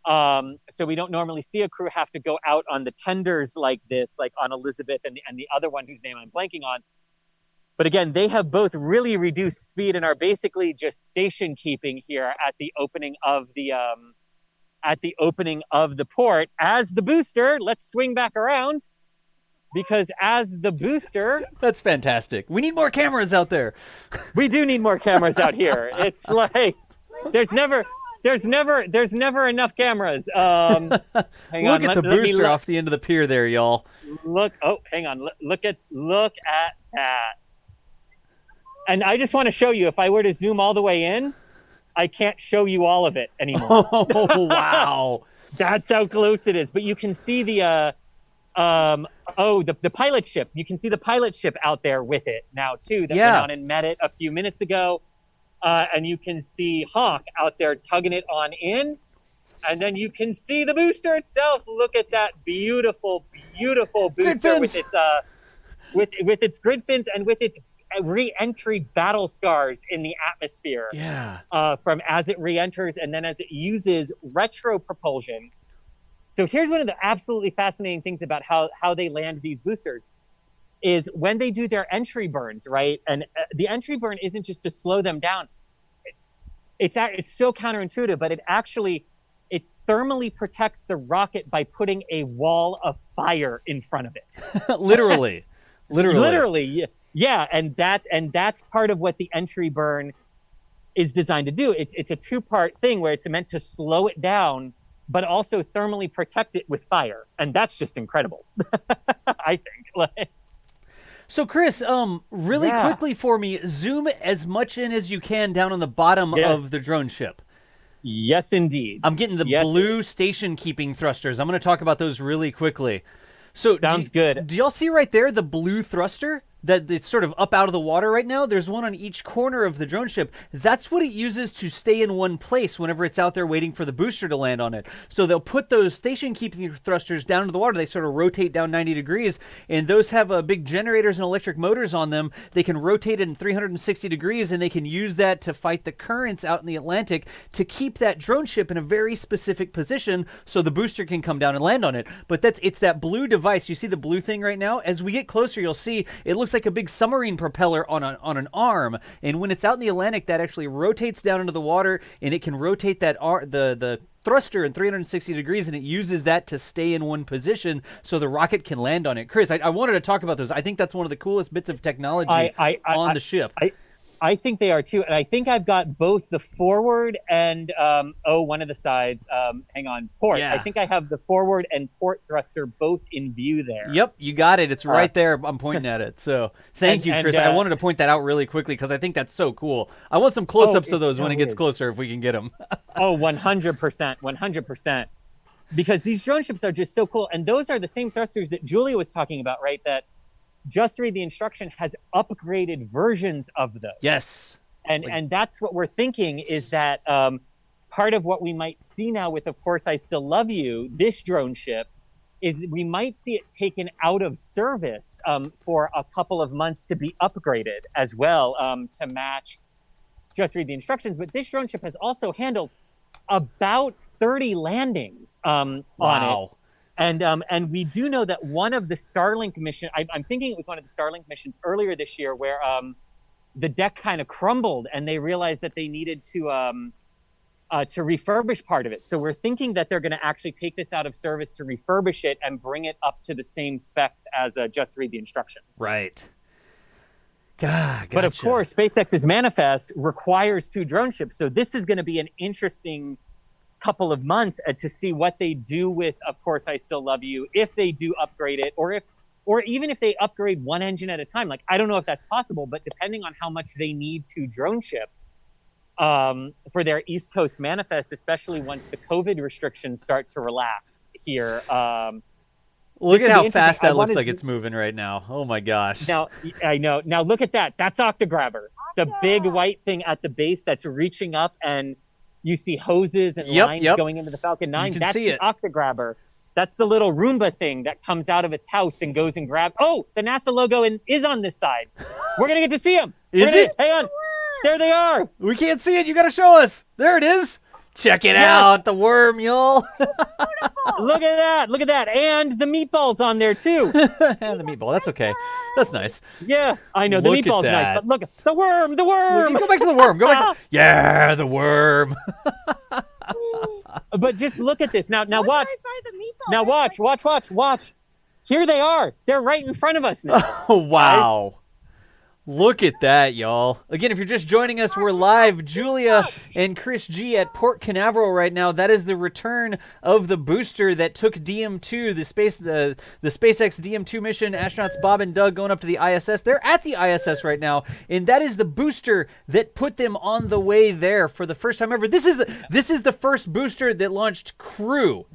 So we don't normally see a crew have to go out on the tenders like this, like on Elizabeth and the other one whose name I'm blanking on. But again, they have both really reduced speed and are basically just station keeping here at the opening of the port as the booster. Let's swing back around, because as the booster, That's fantastic. We need more cameras out there. we do need more cameras out here. It's like there's never enough cameras. Hang Look on, at the booster off the end of the pier there, y'all. Look! Oh, hang on. Look at that. And I just want to show you. If I were to zoom all the way in, I can't show you all of it anymore. Oh, wow. That's how close it is. But you can see the pilot ship. You can see the pilot ship out there with it now too. That went out and met it a few minutes ago. And you can see Hawk out there tugging it on in. And then you can see the booster itself. Look at that beautiful, beautiful booster with its with its grid fins and with its re-entry battle scars in the atmosphere. Yeah. From as it re-enters and then as it uses retro propulsion. So here's one of the absolutely fascinating things about how they land these boosters is when they do their entry burns, right? And the entry burn isn't just to slow them down. It's so counterintuitive, but it thermally protects the rocket by putting a wall of fire in front of it. Literally. Yeah, and that's part of what the entry burn is designed to do. It's a two-part thing where it's meant to slow it down, but also thermally protect it with fire, and that's just incredible. I think. So, Chris, really quickly for me, zoom as much in as you can down on the bottom of the drone ship. Yes, indeed. I'm getting the blue station keeping thrusters. I'm going to talk about those really quickly. So, sounds good. Do y'all see right there the blue thruster? That it's sort of up out of the water right now. There's one on each corner of the drone ship. That's what it uses to stay in one place whenever it's out there waiting for the booster to land on it. So they'll put those station keeping thrusters down into the water. They sort of rotate down 90 degrees, and those have big generators and electric motors on them. They can rotate it in 360 degrees, and they can use that to fight the currents out in the Atlantic to keep that drone ship in a very specific position so the booster can come down and land on it. But it's that blue device. You see the blue thing right now? As we get closer, you'll see it looks like a big submarine propeller on an arm, and when it's out in the Atlantic, that actually rotates down into the water, and it can rotate that the thruster in 360 degrees, and it uses that to stay in one position so the rocket can land on it. Chris, I wanted to talk about those. I think that's one of the coolest bits of technology on the ship. I think they are too, and I think I've got both the forward and one of the sides. Hang on, port. Yeah. I think I have the forward and port thruster both in view there. Yep, you got it. It's right there. I'm pointing at it. So thank you, Chris. I wanted to point that out really quickly because I think that's so cool. I want some close-ups of those when it gets closer if we can get them. 100%, 100%. Because these drone ships are just so cool, and those are the same thrusters that Julia was talking about, right? That Just Read the Instruction has upgraded versions of those. Yes. And that's what we're thinking is that part of what we might see now with, of course, I Still Love You, this drone ship, is we might see it taken out of service for a couple of months to be upgraded as well to match Just Read the Instructions. But this drone ship has also handled about 30 landings on it. And we do know that one of the Starlink mission, I'm thinking it was one of the Starlink missions earlier this year where the deck kind of crumbled and they realized that they needed to refurbish part of it. So we're thinking that they're going to actually take this out of service to refurbish it and bring it up to the same specs as Just Read the Instructions. Right. Gotcha. But of course, SpaceX's manifest requires 2 drone ships. So this is going to be an interesting couple of months to see what they do with, of course, I Still Love You, if they do upgrade it, or even if they upgrade one engine at a time. Like, I don't know if that's possible, but depending on how much they need 2 drone ships for their East Coast manifest, especially once the COVID restrictions start to relax here. Look at how fast that looks like it's moving right now. Oh my gosh. Now, I know. Now look at that. That's Octograbber, the big white thing at the base that's reaching up, and you see hoses and lines going into the Falcon 9. That's the Octograbber. That's the little Roomba thing that comes out of its house and goes and grabs. Oh, the NASA logo is on this side. We're going to get to see them. Is it? Hang on. There they are. We can't see it. You got to show us. There it is. Check it out. The worm, y'all. Look at that. Look at that. And the meatball's on there, too. And the meatball. That's okay. That's nice. Yeah, I know. The meatball's nice. But look, the worm. The worm. Go back to the worm. Go back. Yeah, the worm. But just look at this. Now watch. Now watch. Here they are. They're right in front of us now. Oh, wow. Guys. Look at that, y'all. Again, if you're just joining us, we're live. Julia and Chris G at Port Canaveral right now. That is the return of the booster that took DM-2, the SpaceX DM-2 mission. Astronauts Bob and Doug going up to the ISS. They're at the ISS right now, and that is the booster that put them on the way there for the first time ever. This is the first booster that launched crew.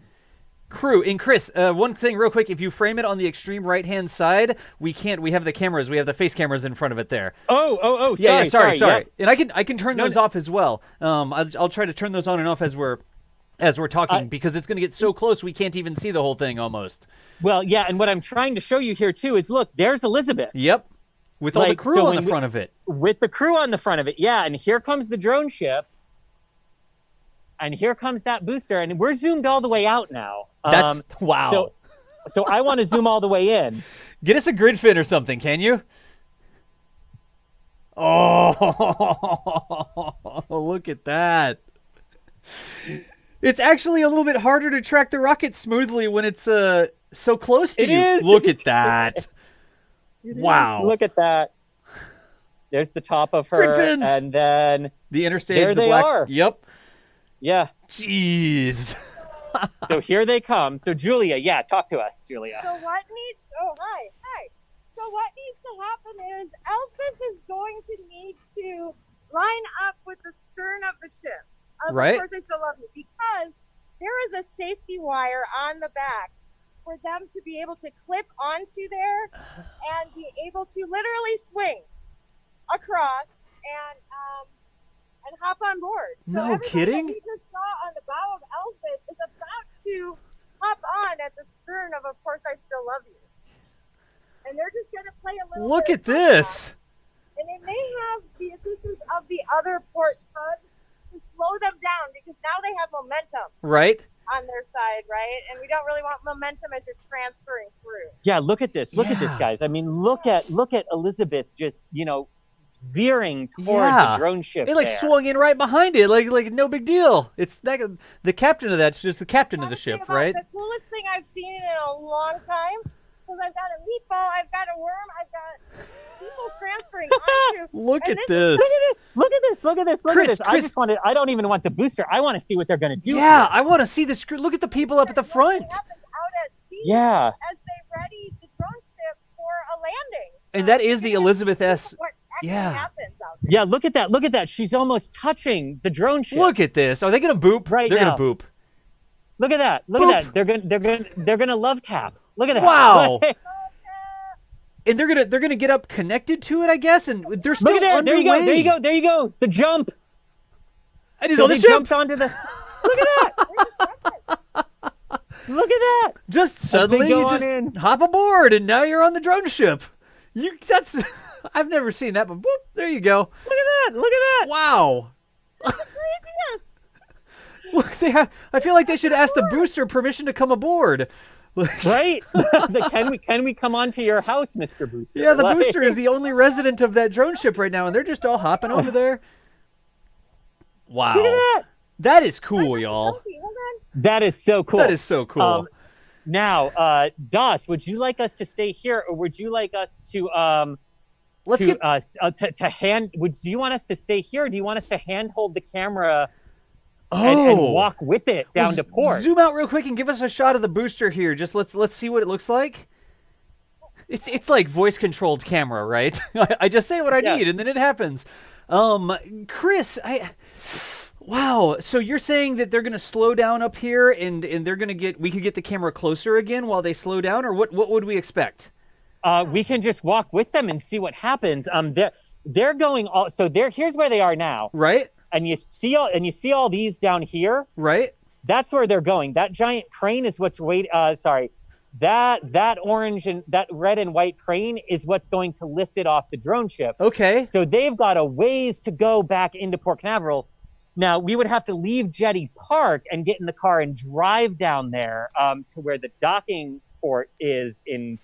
Crew. And Chris, one thing real quick. If you frame it on the extreme right-hand side, we can't. We have the cameras. We have the face cameras in front of it there. Oh. Sorry. Yep. And I can turn those off as well. I'll try to turn those on and off as we're talking because it's going to get so close we can't even see the whole thing almost. Well, yeah, and what I'm trying to show you here too is look, there's Elizabeth. Yep. With all the crew on the front of it. With the crew on the front of it, yeah. And here comes the drone ship. And here comes that booster. And we're zoomed all the way out now. That's wow. So I want to zoom all the way in. Get us a grid fin or something, can you? Oh, look at that. It's actually a little bit harder to track the rocket smoothly when it's so close to you. Is. Look at that. Wow. Look at that. There's the top of her. Grid fins. And then The interstage, there the they black. are. Yep. Yeah. Jeez. So here they come. So Julia, yeah, talk to us, Julia. So what needs? Oh, hi. So what needs to happen is Elspeth is going to need to line up with the stern of the ship. Right. Of course, I still love you because there is a safety wire on the back for them to be able to clip onto there and be able to literally swing across and hop on board. So No everybody kidding? that we just saw on the bow of Elspeth is about to hop on at the stern of Course I Still Love You. And they're just going to play a little Look bit at of this. and they may have the assistance of the other port tugs to slow them down because now they have momentum Right. on their side, right? And we don't really want momentum as you're transferring through. Yeah, look at this. Look at this, Yeah. guys. I mean, look at Elizabeth just, veering toward Yeah. the drone ship. It like there. swung in right behind it, like no big deal. It's that the captain of that's just the captain of the Honestly, ship, about right? The coolest thing I've seen in a long time because I've got a meatball, I've got a worm, I've got people transferring onto. Look and at this this. Look at this. Look at this. Look Chris, at this. Chris- I don't even want the booster. I want to see what they're going to do. Yeah, here. I want to see the screw. Look at the people up at the front. What happens out at sea Yeah. as they ready the drone ship for a landing. And that is So the you're Elizabeth gonna S. see what actually Yeah. happens out there. Yeah, look at that. Look at that. She's almost touching the drone ship. Look at this. Are they gonna boop? Right They're now. gonna boop. Look at that. Look Boop. at that. They're gonna love tap. Look at that. Wow. And they're gonna get up connected to it, I guess. And they're still Look at that. underway. There you go. There you go. The jump. And he's So on the they ship. jumped onto the. Look at that. Look at that. Just suddenly go you on just in. hop aboard, and now you're on the drone ship. That's I've never seen that, but boop, there you go. Look at that. Look at that. Wow. Craziness. Look, I feel like they should ask the booster permission to come aboard. Right? Can we come onto your house, Mr. Booster? Yeah, the Like- booster is the only resident of that drone ship right now, and they're just all hopping over there. Wow. Look at that. That is cool, y'all. Hold on. That is so cool. That is so cool. Now, Das, would you like us to stay here, or would you like us to Let's to get. to hand? Do you want us to stay here? Or do you want us to hand hold the camera Oh. and walk with it down to port? Zoom out real quick and give us a shot of the booster here. Just let's see what it looks like. It's like voice controlled camera, right? I just say what I Yes. need and then it happens. Chris, wow. So you're saying that they're gonna slow down up here and they're gonna we could get the camera closer again while they slow down, or what would we expect? We can just walk with them and see what happens. They're going all. So here's where they are now, Right? and you see all these down here. Right? That's where they're going. That giant crane is what's that orange and that red and white crane is what's going to lift it off the drone ship. Okay. So they've got a ways to go back into Port Canaveral. Now, we would have to leave Jetty Park and get in the car and drive down there to where the docking port is in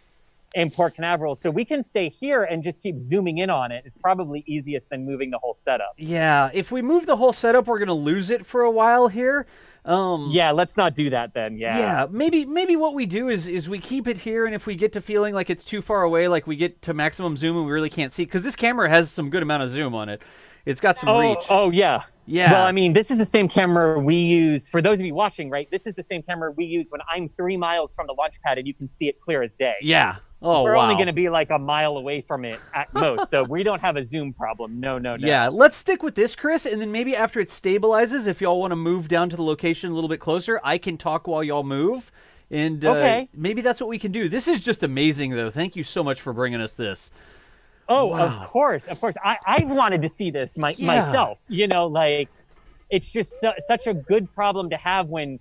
Port Canaveral. So we can stay here and just keep zooming in on it. It's probably easiest than moving the whole setup. Yeah. If we move the whole setup, we're gonna lose it for a while here. Yeah, let's not do that then. Yeah, maybe what we do is we keep it here, and if we get to feeling like it's too far away, like we get to maximum zoom and we really can't see, because this camera has some good amount of zoom on it. It's got some reach. Oh, yeah. Yeah. Well, I mean, this is the same camera we use, for those of you watching, right? This is the same camera we use when I'm 3 miles from the launch pad and you can see it clear as day. Yeah. Oh, We're wow. only going to be like a mile away from it at most, so we don't have a zoom problem. No. Yeah, let's stick with this, Chris, and then maybe after it stabilizes, if y'all want to move down to the location a little bit closer, I can talk while y'all move, And Okay. maybe that's what we can do. This is just amazing, though. Thank you so much for bringing us this. Oh, Wow. of course. I wanted to see this myself. You know, like, it's just such a good problem to have when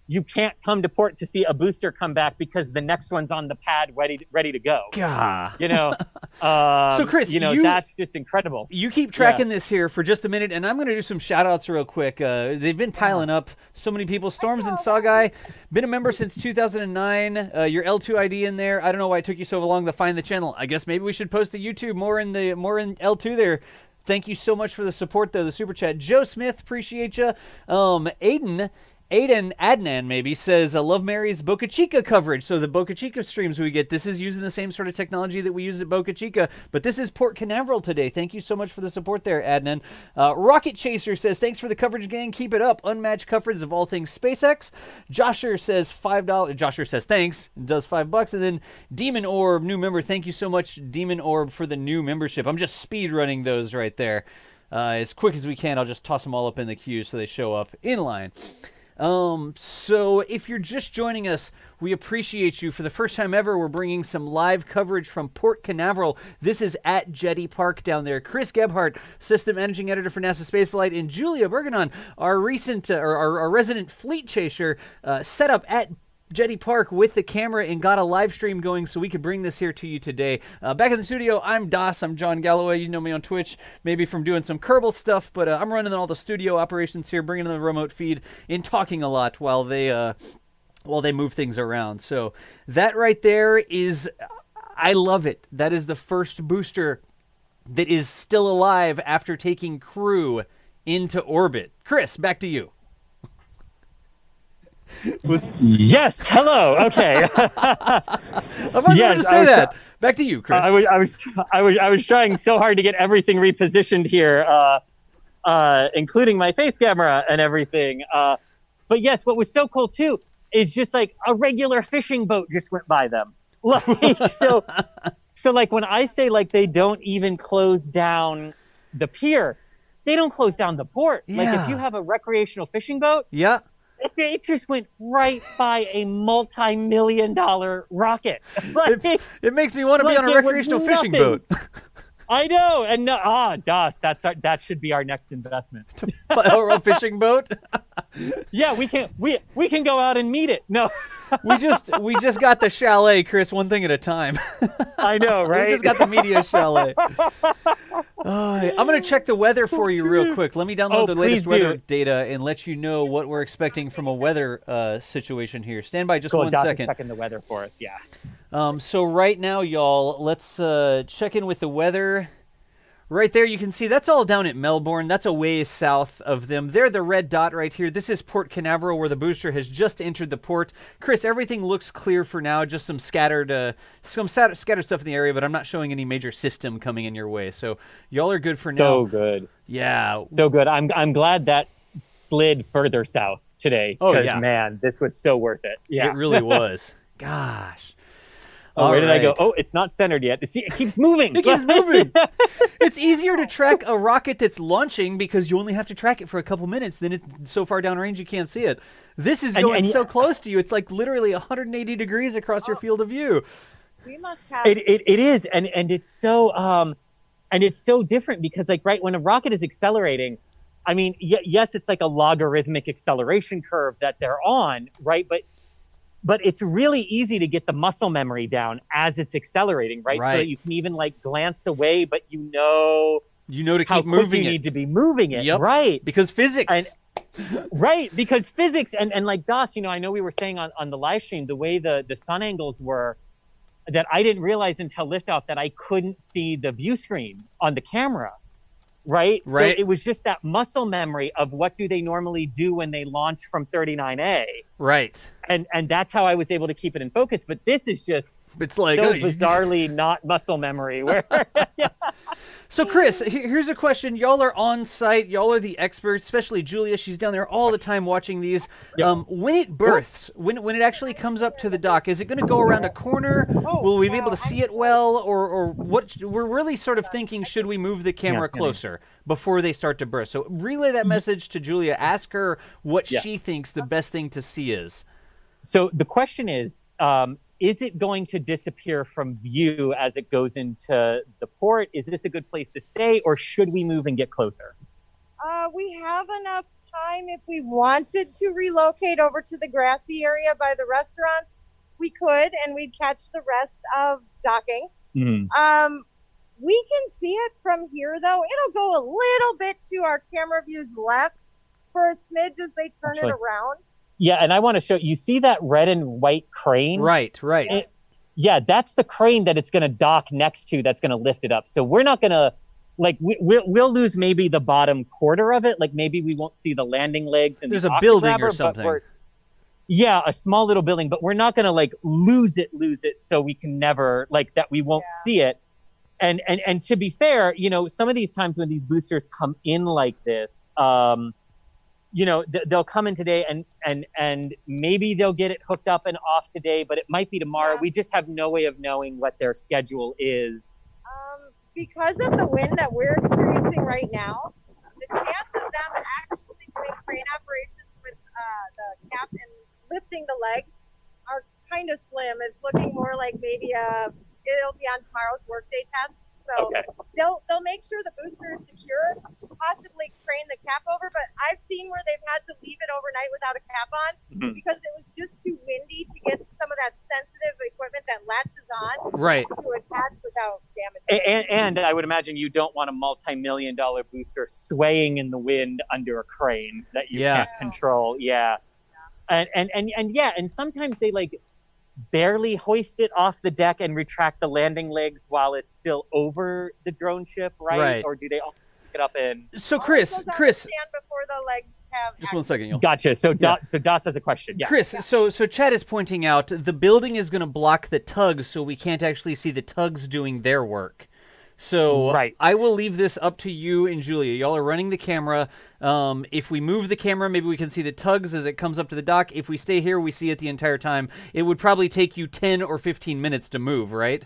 you can't come to port to see a booster come back because the next one's on the pad ready to go. Gah. You know, So, Chris, you know, that's just incredible. You keep tracking this here for just a minute, and I'm going to do some shout-outs real quick. They've been piling up. So many people. Storms and Sawguy, been a member since 2009. Your L2 ID in there. I don't know why it took you so long to find the channel. I guess maybe we should post to YouTube more in L2 there. Thank you so much for the support, though, the super chat. Joe Smith, appreciate you. Aiden Adnan maybe says, I love Mary's Boca Chica coverage. So the Boca Chica streams we get, this is using the same sort of technology that we use at Boca Chica, but this is Port Canaveral today. Thank you so much for the support there, Adnan. Rocket Chaser says, thanks for the coverage, gang. Keep it up. Unmatched coverage of all things SpaceX. Josher says $5. Josher says thanks. Does $5. And then Demon Orb, new member. Thank you so much, Demon Orb, for the new membership. I'm just speed running those right there. As quick as we can, I'll just toss them all up in the queue so they show up in line. So if you're just joining us, we appreciate you. For the first time ever, we're bringing some live coverage from Port Canaveral. This is at Jetty Park down there. Chris Gebhardt, System Managing Editor for NASASpaceflight, and Julia Bergenon, our recent, our resident fleet chaser, set up at Jetty Park with the camera and got a live stream going so we could bring this here to you today. Back in the studio, I'm Das. I'm John Galloway. You know me on Twitch, maybe from doing some Kerbal stuff, but I'm running all the studio operations here, bringing in the remote feed and talking a lot while they move things around. So that right there is, I love it. That is the first booster that is still alive after taking crew into orbit. Chris, back to you. Yes. Hello. Okay. I wasn't going to say that. Back to you, Chris. I was trying so hard to get everything repositioned here, including my face camera and everything. But yes, what was so cool too is just like a regular fishing boat just went by them. Like, so like when I say like they don't even close down the pier, they don't close down the port. Yeah. Like if you have a recreational fishing boat, Yeah. it just went right by a multi-million-dollar rocket. Like, It makes me want to be like on a it was recreational fishing nothing. boat. I know, and Das, that should be our next investment. Or a fishing boat. Yeah, we can go out and meet it. No, we just got the chalet, Chris. One thing at a time. I know, right? We just got the media chalet. I'm gonna check the weather for you real quick. Let me download the latest weather data and let you know what we're expecting from a weather situation here. Stand by just Cool, one Das second. is checking the weather for us. Yeah. So right now, y'all, let's check in with the weather. Right there, you can see that's all down at Melbourne. That's a ways south of them. They're the red dot right here. This is Port Canaveral, where the booster has just entered the port. Chris, everything looks clear for now. Just some scattered stuff in the area, but I'm not showing any major system coming in your way. So y'all are good for now. So good. Yeah. So good. I'm glad that slid further south today. Oh, because yeah. Man, this was so worth it. Yeah. It really was. Gosh. Oh, where did I go? Right. Oh, it's not centered yet. It keeps moving. It keeps moving. It's easier to track a rocket that's launching because you only have to track it for a couple minutes. Then it's so far downrange you can't see it. This is going so close to you. It's like literally 180 degrees across your field of view. We must have. It is, and it's so different because like right when a rocket is accelerating, I mean, yes, it's like a logarithmic acceleration curve that they're on, right? But it's really easy to get the muscle memory down as it's accelerating, right? So that you can even like glance away, but you know to how keep moving you it. need to be moving it, Yep. right? Because physics. Right, because physics and like Das, I know we were saying on the live stream the way the sun angles were, that I didn't realize until liftoff that I couldn't see the view screen on the camera. Right. So it was just that muscle memory of what do they normally do when they launch from 39A. Right. And that's how I was able to keep it in focus. But this is just it's like so bizarrely not muscle memory. Where So Chris, here's a question. Y'all are on site. Y'all are the experts, especially Julia. She's down there all the time watching these. Yep. When it berths, when it actually comes up to the dock, is it going to go around a corner? Will we be able to see it well? Or what? We're really sort of thinking, should we move the camera closer before they start to berth? So relay that message to Julia. Ask her what she thinks the best thing to see is. So the question is it going to disappear from view as it goes into the port? Is this a good place to stay, or should we move and get closer? We have enough time if we wanted to relocate over to the grassy area by the restaurants. We could, and we'd catch the rest of docking. Mm-hmm. We can see it from here, though. It'll go a little bit to our camera views left for a smidge as they turn it around. Yeah, and I want to show you. See that red and white crane? Right. Yeah, that's the crane that it's going to dock next to. That's going to lift it up. So we're not going to, like, we'll lose maybe the bottom quarter of it. Like maybe we won't see the landing legs and there's the a building octograbber, or something. Yeah, a small little building, but we're not going to like lose it so we can never like that. We won't see it. And to be fair, you know, some of these times when these boosters come in like this, you know, they'll come in today and maybe they'll get it hooked up and off today, but it might be tomorrow. Yeah. We just have no way of knowing what their schedule is. Because of the wind that we're experiencing right now, the chance of them actually doing crane operations with the cap and lifting the legs are kind of slim. It's looking more like maybe it'll be on tomorrow's workday tasks. So they'll make sure the booster is secure, possibly crane the cap over. But I've seen where they've had to leave it overnight without a cap on because it was just too windy to get some of that sensitive equipment that latches on to attach without damage. And I would imagine you don't want a multi-million-dollar booster swaying in the wind under a crane that you can't control. Yeah. And sometimes they like barely hoist it off the deck and retract the landing legs while it's still over the drone ship, right? Or do they all pick it up in? So Chris, stand before the legs have just 1 second, y'all. Gotcha. So Das has a question. Yeah. Chris, so Chad is pointing out the building is going to block the tugs, so we can't actually see the tugs doing their work. So I will leave this up to you and Julia. Y'all are running the camera. If we move the camera, maybe we can see the tugs as it comes up to the dock. If we stay here, we see it the entire time. It would probably take you 10 or 15 minutes to move, right?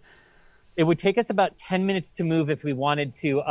It would take us about 10 minutes to move if we wanted to.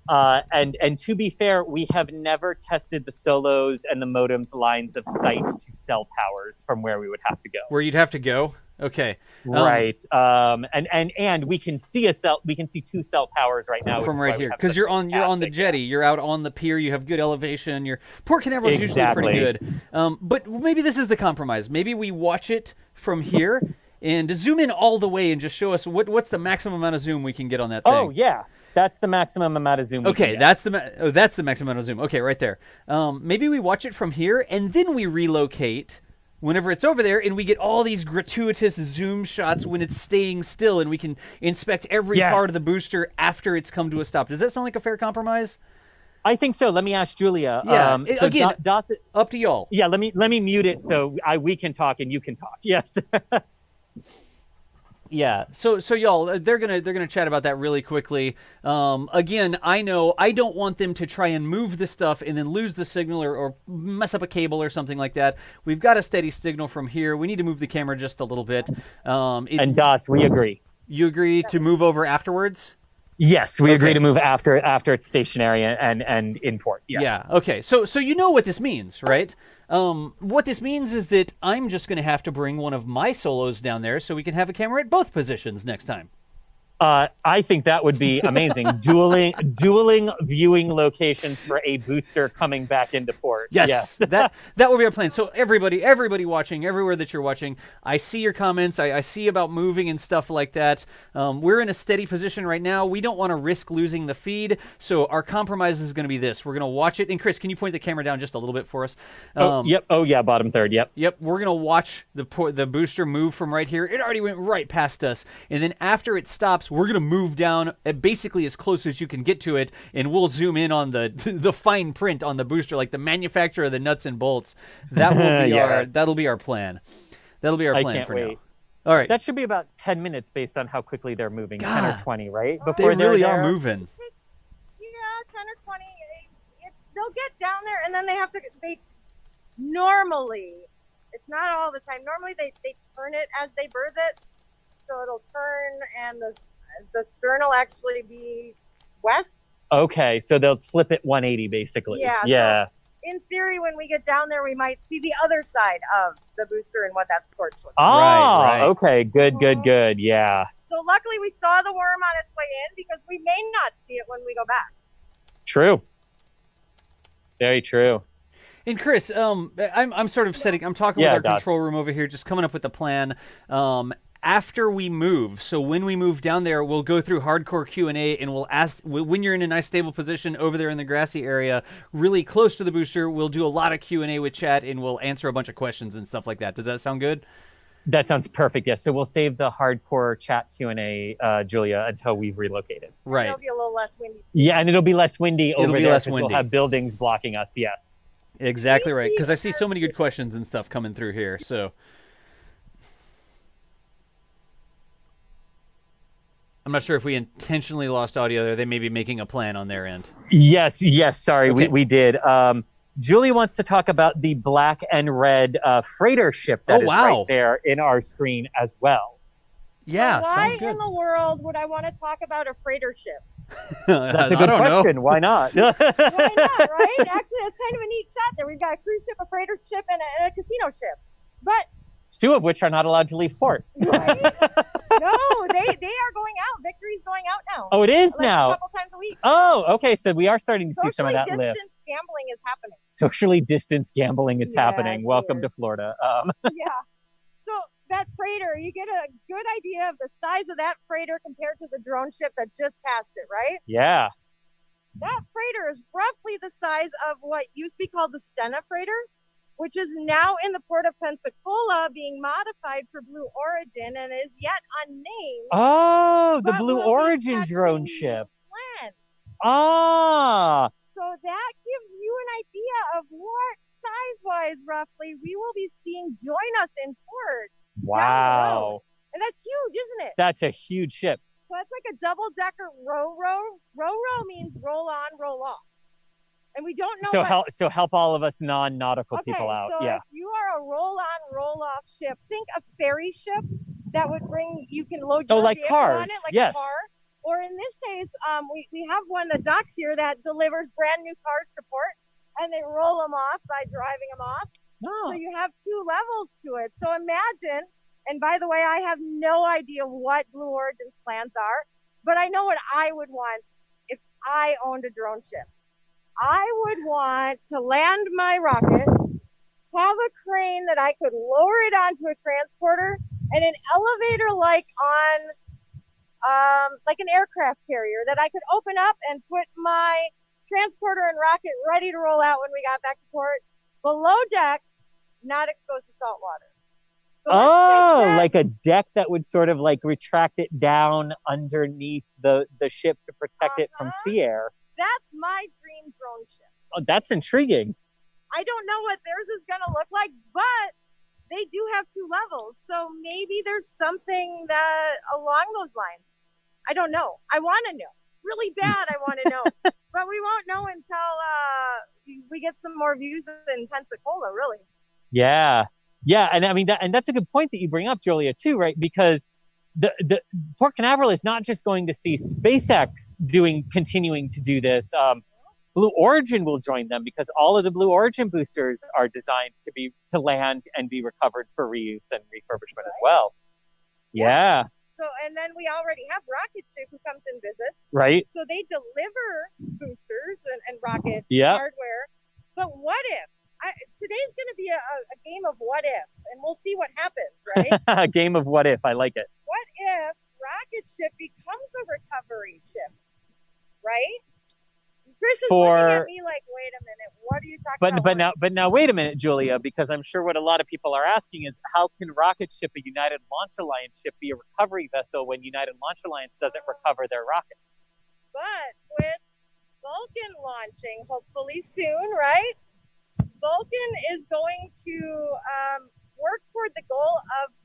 And to be fair, we have never tested the Solos and the modems lines of sight to cell towers from where we would have to go. Where you'd have to go? Okay. Right. And we can see we can see 2 cell towers right now from right here because you're on the jetty. You're out on the pier. You have good elevation. Your Port Canaveral is usually pretty good. But maybe this is the compromise. Maybe we watch it from here and zoom in all the way and just show us what's the maximum amount of zoom we can get on that thing. Oh yeah. That's the maximum amount of zoom. Okay, that's the maximum amount of zoom. Okay, right there. Maybe we watch it from here and then we relocate whenever it's over there, and we get all these gratuitous zoom shots when it's staying still, and we can inspect every part of the booster after it's come to a stop. Does that sound like a fair compromise? I think so. Let me ask Julia. Yeah. So again, Das, up to y'all. Yeah. Let me mute it so we can talk and you can talk. Yes. Yeah, so y'all, they're gonna chat about that really quickly. Again, I know I don't want them to try and move the stuff and then lose the signal or mess up a cable or something like that. We've got a steady signal from here. We need to move the camera just a little bit. And Das, we agree. You agree to move over afterwards? Yes, we agree to move after it's stationary and in port. Yes. Yeah. Okay. So you know what this means, right? What this means is that I'm just going to have to bring one of my Solos down there so we can have a camera at both positions next time. I think that would be amazing. dueling viewing locations for a booster coming back into port. Yes. that will be our plan. So everybody watching, everywhere that you're watching, I see your comments. I see about moving and stuff like that. We're in a steady position right now. We don't want to risk losing the feed. So our compromise is going to be this. We're going to watch it. And Chris, can you point the camera down just a little bit for us? Yep. Oh yeah, bottom third. Yep. Yep. We're going to watch the booster move from right here. It already went right past us. And then after it stops, we're going to move down basically as close as you can get to it, and we'll zoom in on the fine print on the booster, like the manufacturer of the nuts and bolts. That will be that'll be our plan. That'll be our plan for now. All right. That should be about 10 minutes based on how quickly they're moving. God, 10 or 20, right? Before they really are moving. Yeah, 10 or 20. They'll get down there, and then they normally, it's not all the time, normally they turn it as they berth it. So it'll turn, and the stern will actually be west. Okay, so they'll flip it 180 basically. Yeah. Yeah. So in theory, when we get down there, we might see the other side of the booster and what that scorch looks like. Ah, Right. okay, good, yeah. So luckily we saw the worm on its way in because we may not see it when we go back. True. Very true. And Chris, I'm sort of setting. I'm talking Yeah, with our Doc. control room over here, just coming up with the plan. After we move, so when we move down there, we'll go through hardcore Q&A, and we'll ask when you're in a nice stable position over there in the grassy area, really close to the booster. We'll do a lot of Q&A with chat, and we'll answer a bunch of questions and stuff like that. Does that sound good? That sounds perfect. Yes. So we'll save the hardcore chat Q&A, Julia, until we've relocated. Right. It'll be a little less windy. Yeah, and it'll be less windy It'll over be there less because we'll windy. have buildings blocking us. Yes. Exactly right. see Because I see so many good questions and stuff coming through here. So I'm not sure if we intentionally lost audio there. They may be making a plan on their end. Yes. Sorry, Okay. we did. Julie wants to talk about the black and red freighter ship that is wow. right there in our screen as well. Yeah, But why sounds good. in the world would I want to talk about a freighter ship? That's a I good don't know. question. Why not? Why not, right? Actually, that's kind of a neat shot there. We've got a cruise ship, a freighter ship, and a casino ship. But, Two of which are not allowed to leave port. right? No, they are going out. Victory's going out now. Oh, it is like now. A couple times a week. Oh, okay. So we are starting to see some of Socially that lift. distanced gambling is happening. Socially distanced gambling is Yeah, happening. it's Welcome weird. to Florida. Yeah. So that freighter, you get a good idea of the size of that freighter compared to the drone ship that just passed it, right? Yeah. That freighter is roughly the size of what used to be called the Stena freighter, which is now in the port of Pensacola being modified for Blue Origin and is yet unnamed. Oh, the but Blue will be Origin catching drone the ship. plan. Ah. So that gives you an idea of what size-wise, roughly, we will be seeing join us in port. Wow. And that's huge, isn't it? That's a huge ship. So it's like a double-decker row-row. Row-row means roll on, roll off. And we don't know So help all of us non-nautical people out. So Yeah. if you are a roll-on, roll-off ship, think a ferry ship that would bring, you can load your like vehicle on cars. it, like Yes. a car. Or in this case, we have one that docks here that delivers brand new cars to port, and they roll them off by driving them off. Oh. So you have two levels to it. So imagine, and by the way, I have no idea what Blue Origin's plans are, but I know what I would want if I owned a drone ship. I would want to land my rocket, have a crane that I could lower it onto a transporter, and an elevator like on like an aircraft carrier that I could open up and put my transporter and rocket ready to roll out when we got back to port. Below deck, not exposed to salt water. So let's take that. Like a deck that would sort of like retract it down underneath the ship to protect it from sea air. That's my dream drone ship. Oh, that's intriguing. I don't know what theirs is going to look like, but they do have two levels. So maybe there's something that along those lines. I don't know. I want to know. Really bad, I want to know. But we won't know until we get some more views in Pensacola, really. Yeah. Yeah. And I mean, that's a good point that you bring up, Julia, too, right? Because the Port Canaveral is not just going to see SpaceX continuing to do this. Blue Origin will join them because all of the Blue Origin boosters are designed to land and be recovered for reuse and refurbishment as well. Yeah. So, and then we already have Rocket Ship who comes and visits. Right. So they deliver boosters and rocket Yeah. hardware. But what if? Today's going to be a game of what if, and we'll see what happens, right? A game of what if. I like it. What if Rocket Ship becomes a recovery ship, right? Chris is looking at me like, wait a minute, what are you talking about? But now wait a minute, Julia, because I'm sure what a lot of people are asking is how can Rocket Ship, a United Launch Alliance ship, be a recovery vessel when United Launch Alliance doesn't recover their rockets? But with Vulcan launching, hopefully soon, right? Vulcan is going to work toward the goal of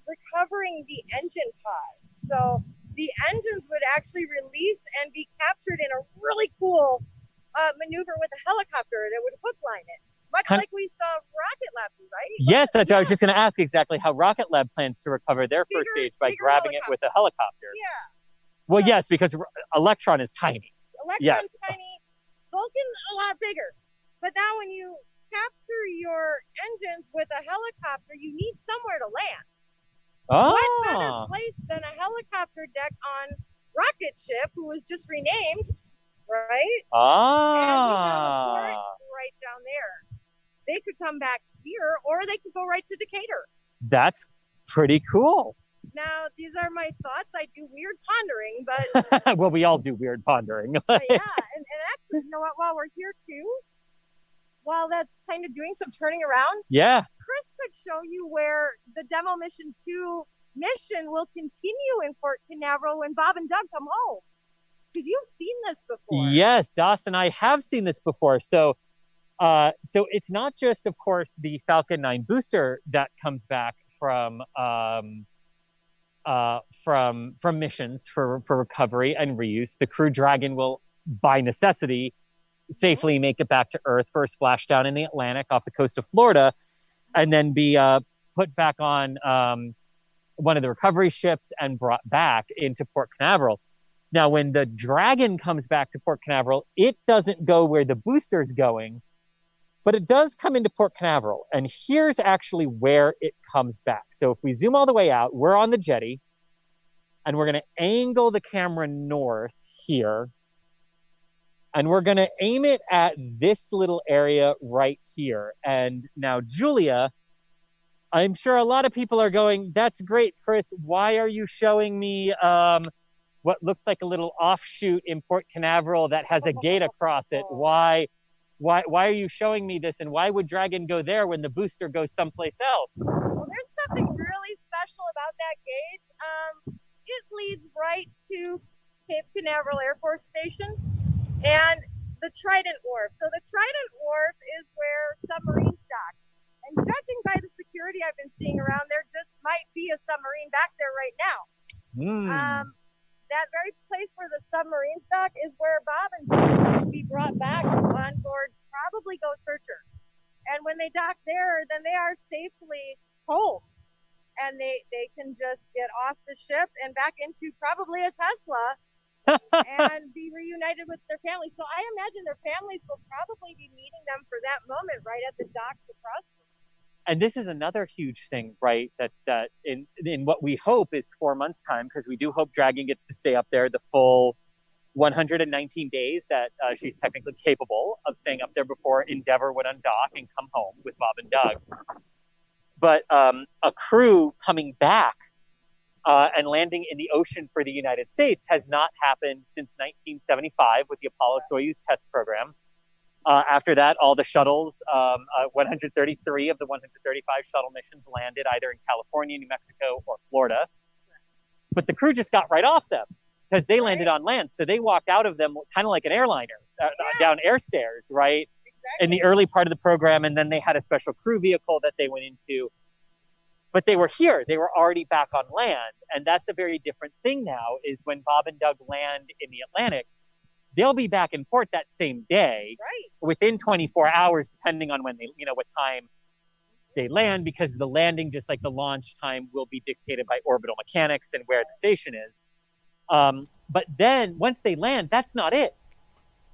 recovering the engine pods. So the engines would actually release and be captured in a really cool maneuver with a helicopter that would hook line it, much like we saw Rocket Lab do, right? Yes, that's what I was just going to ask exactly how Rocket Lab plans to recover their first stage by bigger grabbing it with a helicopter. Yeah. Well, yes, because Electron is tiny. Electron's Yes. tiny, Vulcan a lot bigger. But now when you capture your engines with a helicopter, you need somewhere to land. What better Oh, place than a helicopter deck on Rocket Ship, who was just renamed, right? And we have a port right down there. They could come back here, or they could go right to Decatur. that's pretty cool. Now, these are my thoughts. I do weird pondering, but Well, we all do weird pondering. but yeah, and actually, you know what? While we're here too, while that's kind of doing some turning around, Yeah. Chris could show you where the Demo Mission 2 mission will continue in Port Canaveral when Bob and Doug come home. Because you've seen this before. Yes, Das and I have seen this before. So it's not just, of course, the Falcon 9 booster that comes back from missions for recovery and reuse. The Crew Dragon will, by necessity, safely make it back to Earth for a splashdown in the Atlantic off the coast of Florida, and then be put back on one of the recovery ships and brought back into Port Canaveral. Now, when the Dragon comes back to Port Canaveral, it doesn't go where the booster's going, but it does come into Port Canaveral. And here's actually where it comes back. So if we zoom all the way out, we're on the jetty, and we're going to angle the camera north here. And we're going to aim it at this little area right here. And now, Julia, I'm sure a lot of people are going, that's great, Chris. Why are you showing me what looks like a little offshoot in Port Canaveral that has a gate across it? Why are you showing me this? And why would Dragon go there when the booster goes someplace else? Well, there's something really special about that gate. It leads right to Cape Canaveral Air Force Station and the Trident Wharf. So the Trident Wharf is where submarines dock. And judging by the security I've been seeing around, there just might be a submarine back there right now. That very place where the submarine dock is where Bob and Doug will be brought back on board, probably Go Searcher. And when they dock there, then they are safely home. And they can just get off the ship and back into probably a Tesla and be reunited with their families. So I imagine their families will probably be meeting them for that moment right at the docks across from us. And this is another huge thing, right? That in what we hope is 4 months' time, because we do hope Dragon gets to stay up there the full 119 days that she's technically capable of staying up there before Endeavour would undock and come home with Bob and Doug. But a crew coming back and landing in the ocean for the United States has not happened since 1975 with the Apollo-Soyuz test program. After that, all the shuttles, 133 of the 135 shuttle missions landed either in California, New Mexico, or Florida. But the crew just got right off them because they landed on land. So they walked out of them kind of like an airliner down air stairs, right? In the early part of the program, and then they had a special crew vehicle that they went into. But they were here. They were already back on land. And that's a very different thing now, is when Bob and Doug land in the Atlantic, they'll be back in port that same day, within 24 hours, depending on when they, what time they land, because the landing, just like the launch time, will be dictated by orbital mechanics and where the station is. But then once they land, that's not it.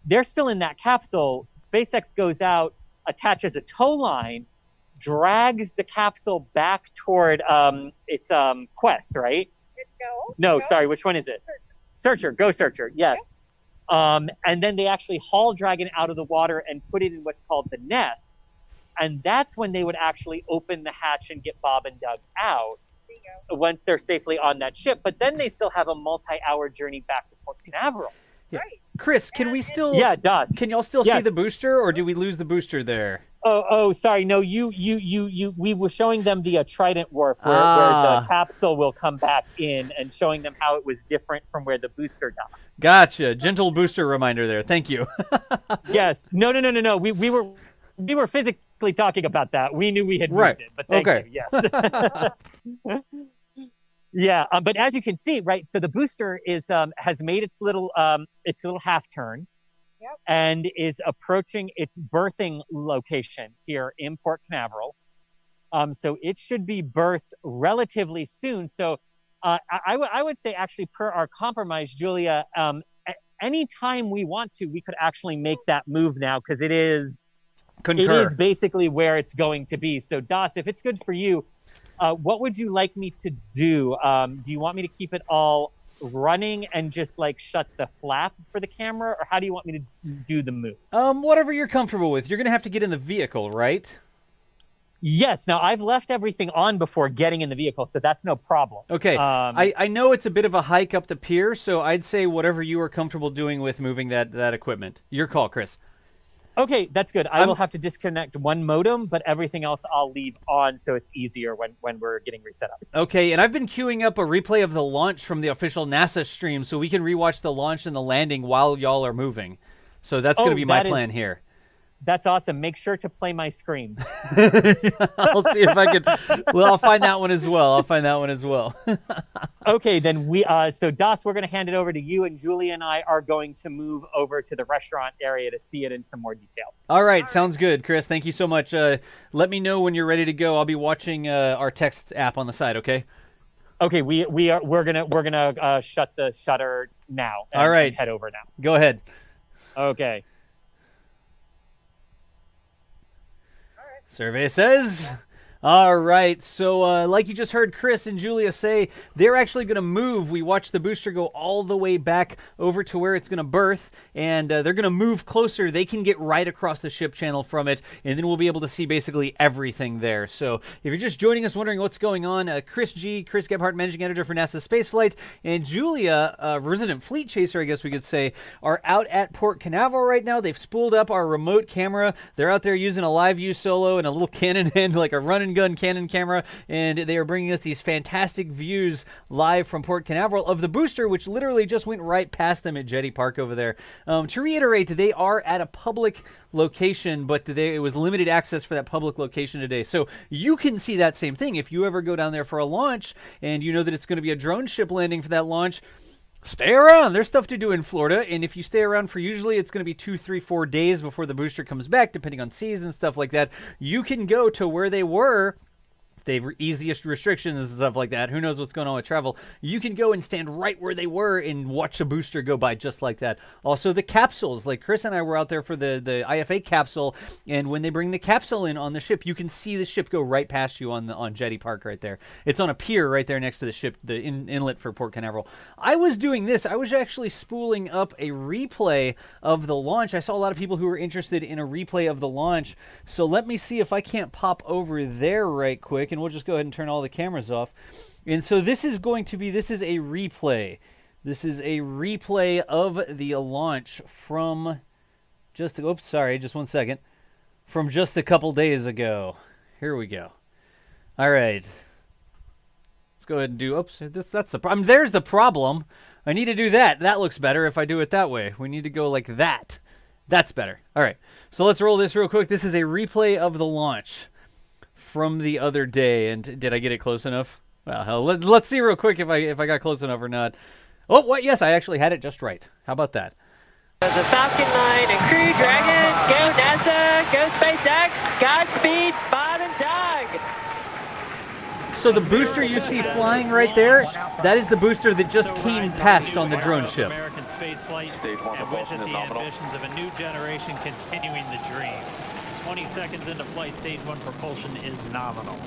They're still in that capsule. SpaceX goes out, attaches a tow line, drags the capsule back toward its quest, right? It's Go? No, Go? sorry, which one is it? Searcher, Go Searcher, yes. Okay. And then they actually haul Dragon out of the water and put it in what's called the nest. And that's when they would actually open the hatch and get Bob and Doug out once they're safely on that ship. But then they still have a multi-hour journey back to Port Canaveral. Yeah. Chris, can we still? Yeah, it does. Can y'all still see the booster, or do we lose the booster there? Oh, sorry. No, we were showing them the Trident Wharf where the capsule will come back in, and showing them how it was different from where the booster docks. Gotcha. Gentle booster reminder there. Thank you. Yes. No. We were physically talking about that. We knew we had moved it, but thank you. Yes. Yeah, but as you can see, right, so the booster is has made its little half turn, and is approaching its berthing location here in Port Canaveral. So it should be berthed relatively soon. So I would say, actually, per our compromise, Julia, anytime we want to, we could actually make that move now, because it is Concur. It is basically where it's going to be. So Das, if it's good for you, what would you like me to do? Do you want me to keep it all running and just like shut the flap for the camera, or how do you want me to do the move? Whatever you're comfortable with. You're gonna have to get in the vehicle, right? Yes. Now I've left everything on before getting in the vehicle, so that's no problem. Okay. I know it's a bit of a hike up the pier, so I'd say whatever you are comfortable doing with moving that equipment. Your call, Chris. Okay, that's good. I will have to disconnect one modem, but everything else I'll leave on so it's easier when we're getting reset up. Okay, and I've been queuing up a replay of the launch from the official NASA stream so we can rewatch the launch and the landing while y'all are moving. So that's going to be my plan here. That's awesome. Make sure to play my scream. I'll see if I can. Well, I'll find that one as well. Okay, then so Das, we're going to hand it over to you, and Julie and I are going to move over to the restaurant area to see it in some more detail. All right, sounds good, Chris. Thank you so much. Let me know when you're ready to go. I'll be watching our text app on the side. Okay. Okay, we're gonna shut the shutter now. All right, and head over now. Go ahead. Okay. Survey says, all right, so like you just heard Chris and Julia say, they're actually going to move. We watched the booster go all the way back over to where it's going to berth, and they're going to move closer. They can get right across the ship channel from it, and then we'll be able to see basically everything there. So if you're just joining us wondering what's going on, Chris Gebhardt, Managing Editor for NASASpaceflight, and Julia, Resident Fleet Chaser, I guess we could say, are out at Port Canaveral right now. They've spooled up our remote camera. They're out there using a live view solo and a little Canon hand, like a run-and-gun Canon camera, and they are bringing us these fantastic views live from Port Canaveral of the booster, which literally just went right past them at Jetty Park over there. To reiterate, they are at a public location, but it was limited access for that public location today. So you can see that same thing. If you ever go down there for a launch and you know that it's going to be a drone ship landing for that launch, stay around. There's stuff to do in Florida, and if you stay around for usually it's going to be 2, 3, 4 days before the booster comes back, depending on season, stuff like that. You can go to where they were. They've eased the restrictions and stuff like that. Who knows what's going on with travel? You can go and stand right where they were and watch a booster go by just like that. Also, the capsules. Like Chris and I were out there for the IFA capsule, and when they bring the capsule in on the ship, you can see the ship go right past you on Jetty Park right there. It's on a pier right there next to the ship, the inlet for Port Canaveral. I was doing this. I was actually spooling up a replay of the launch. I saw a lot of people who were interested in a replay of the launch. So let me see if I can't pop over there right quick, and we'll just go ahead and turn all the cameras off. And so this is a replay. This is a replay of the launch from just one second. From just a couple days ago. Here we go. All right. Let's go ahead and do, that's the problem. There's the problem. I need to do that. That looks better if I do it that way. We need to go like that. That's better. All right. So let's roll this real quick. This is a replay of the launch from the other day. And did I get it close enough? Well, hell, let's see real quick if I got close enough or not. Oh, what? Yes, I actually had it just right. How about that? The Falcon 9 and Crew Dragon, go NASA, go SpaceX, Godspeed, Spot and Tug. So the booster you see flying right there, that is the booster that just came past on the drone ship. American spaceflight, and with it the ambitions of a new generation continuing the dream. 20 seconds into flight, stage 1 propulsion is nominal.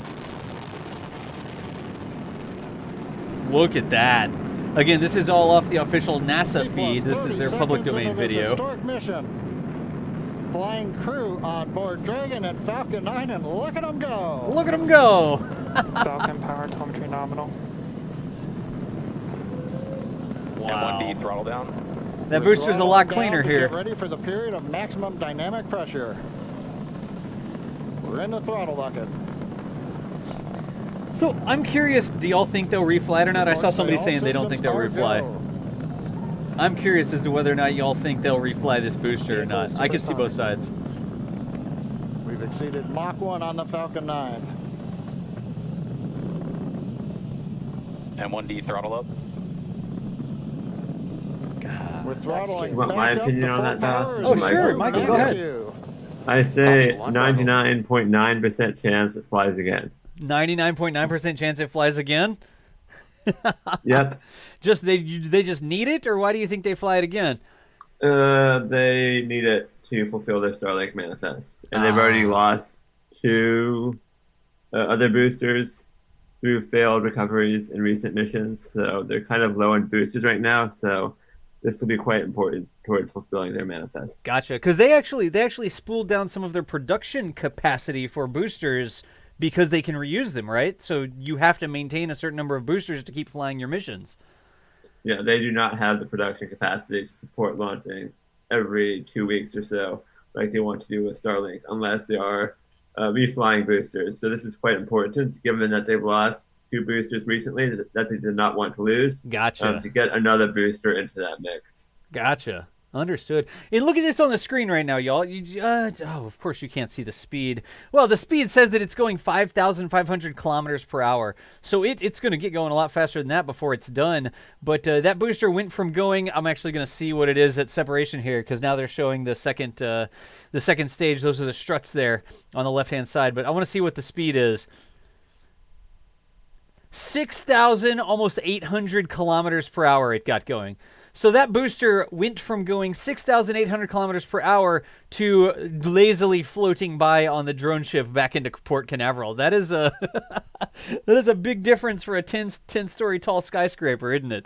Look at that. Again, this is all off the official NASA feed. This is their public domain video. Historic mission. Flying crew on board Dragon and Falcon 9, and look at them go. Look at them go. Falcon power telemetry nominal. Wow. And 1D throttle down. That booster's a lot cleaner here. Get ready for the period of maximum dynamic pressure. We're in the throttle bucket. So I'm curious, do y'all think they'll refly it or not? I saw somebody saying they don't think they'll refly. I'm curious as to whether or not y'all think they'll refly this booster or not. I can see both sides. We've exceeded Mach 1 on the Falcon 9. And 1D throttle up. God. We're throttling. You want my opinion on that, Doss? Oh, sure, Michael, go ahead. I say 99.9% chance it flies again. 99.9% chance it flies again? Yep. They just need it, or why do you think they fly it again? They need it to fulfill their Starlink manifest. And they've already lost 2 other boosters through failed recoveries in recent missions. So they're kind of low on boosters right now. So this will be quite important towards fulfilling their manifest. Gotcha. Because they actually spooled down some of their production capacity for boosters because they can reuse them, right? So you have to maintain a certain number of boosters to keep flying your missions. Yeah, they do not have the production capacity to support launching every 2 weeks or so like they want to do with Starlink, unless they are reflying boosters. So this is quite important, given that they've lost 2 boosters recently that they did not want to lose. Gotcha. To get another booster into that mix. Gotcha. Understood. And look at this on the screen right now, y'all. Oh, of course you can't see the speed. Well, the speed says that it's going 5,500 kilometers per hour. So it's going to get going a lot faster than that before it's done. But that booster went from going, I'm actually going to see what it is at separation here, because now they're showing the second stage. Those are the struts there on the left-hand side. But I want to see what the speed is. 6,000, almost 800 kilometers per hour it got going. So that booster went from going 6,800 kilometers per hour to lazily floating by on the drone ship back into Port Canaveral. That is a that is a big difference for a 10-story tall skyscraper, isn't it?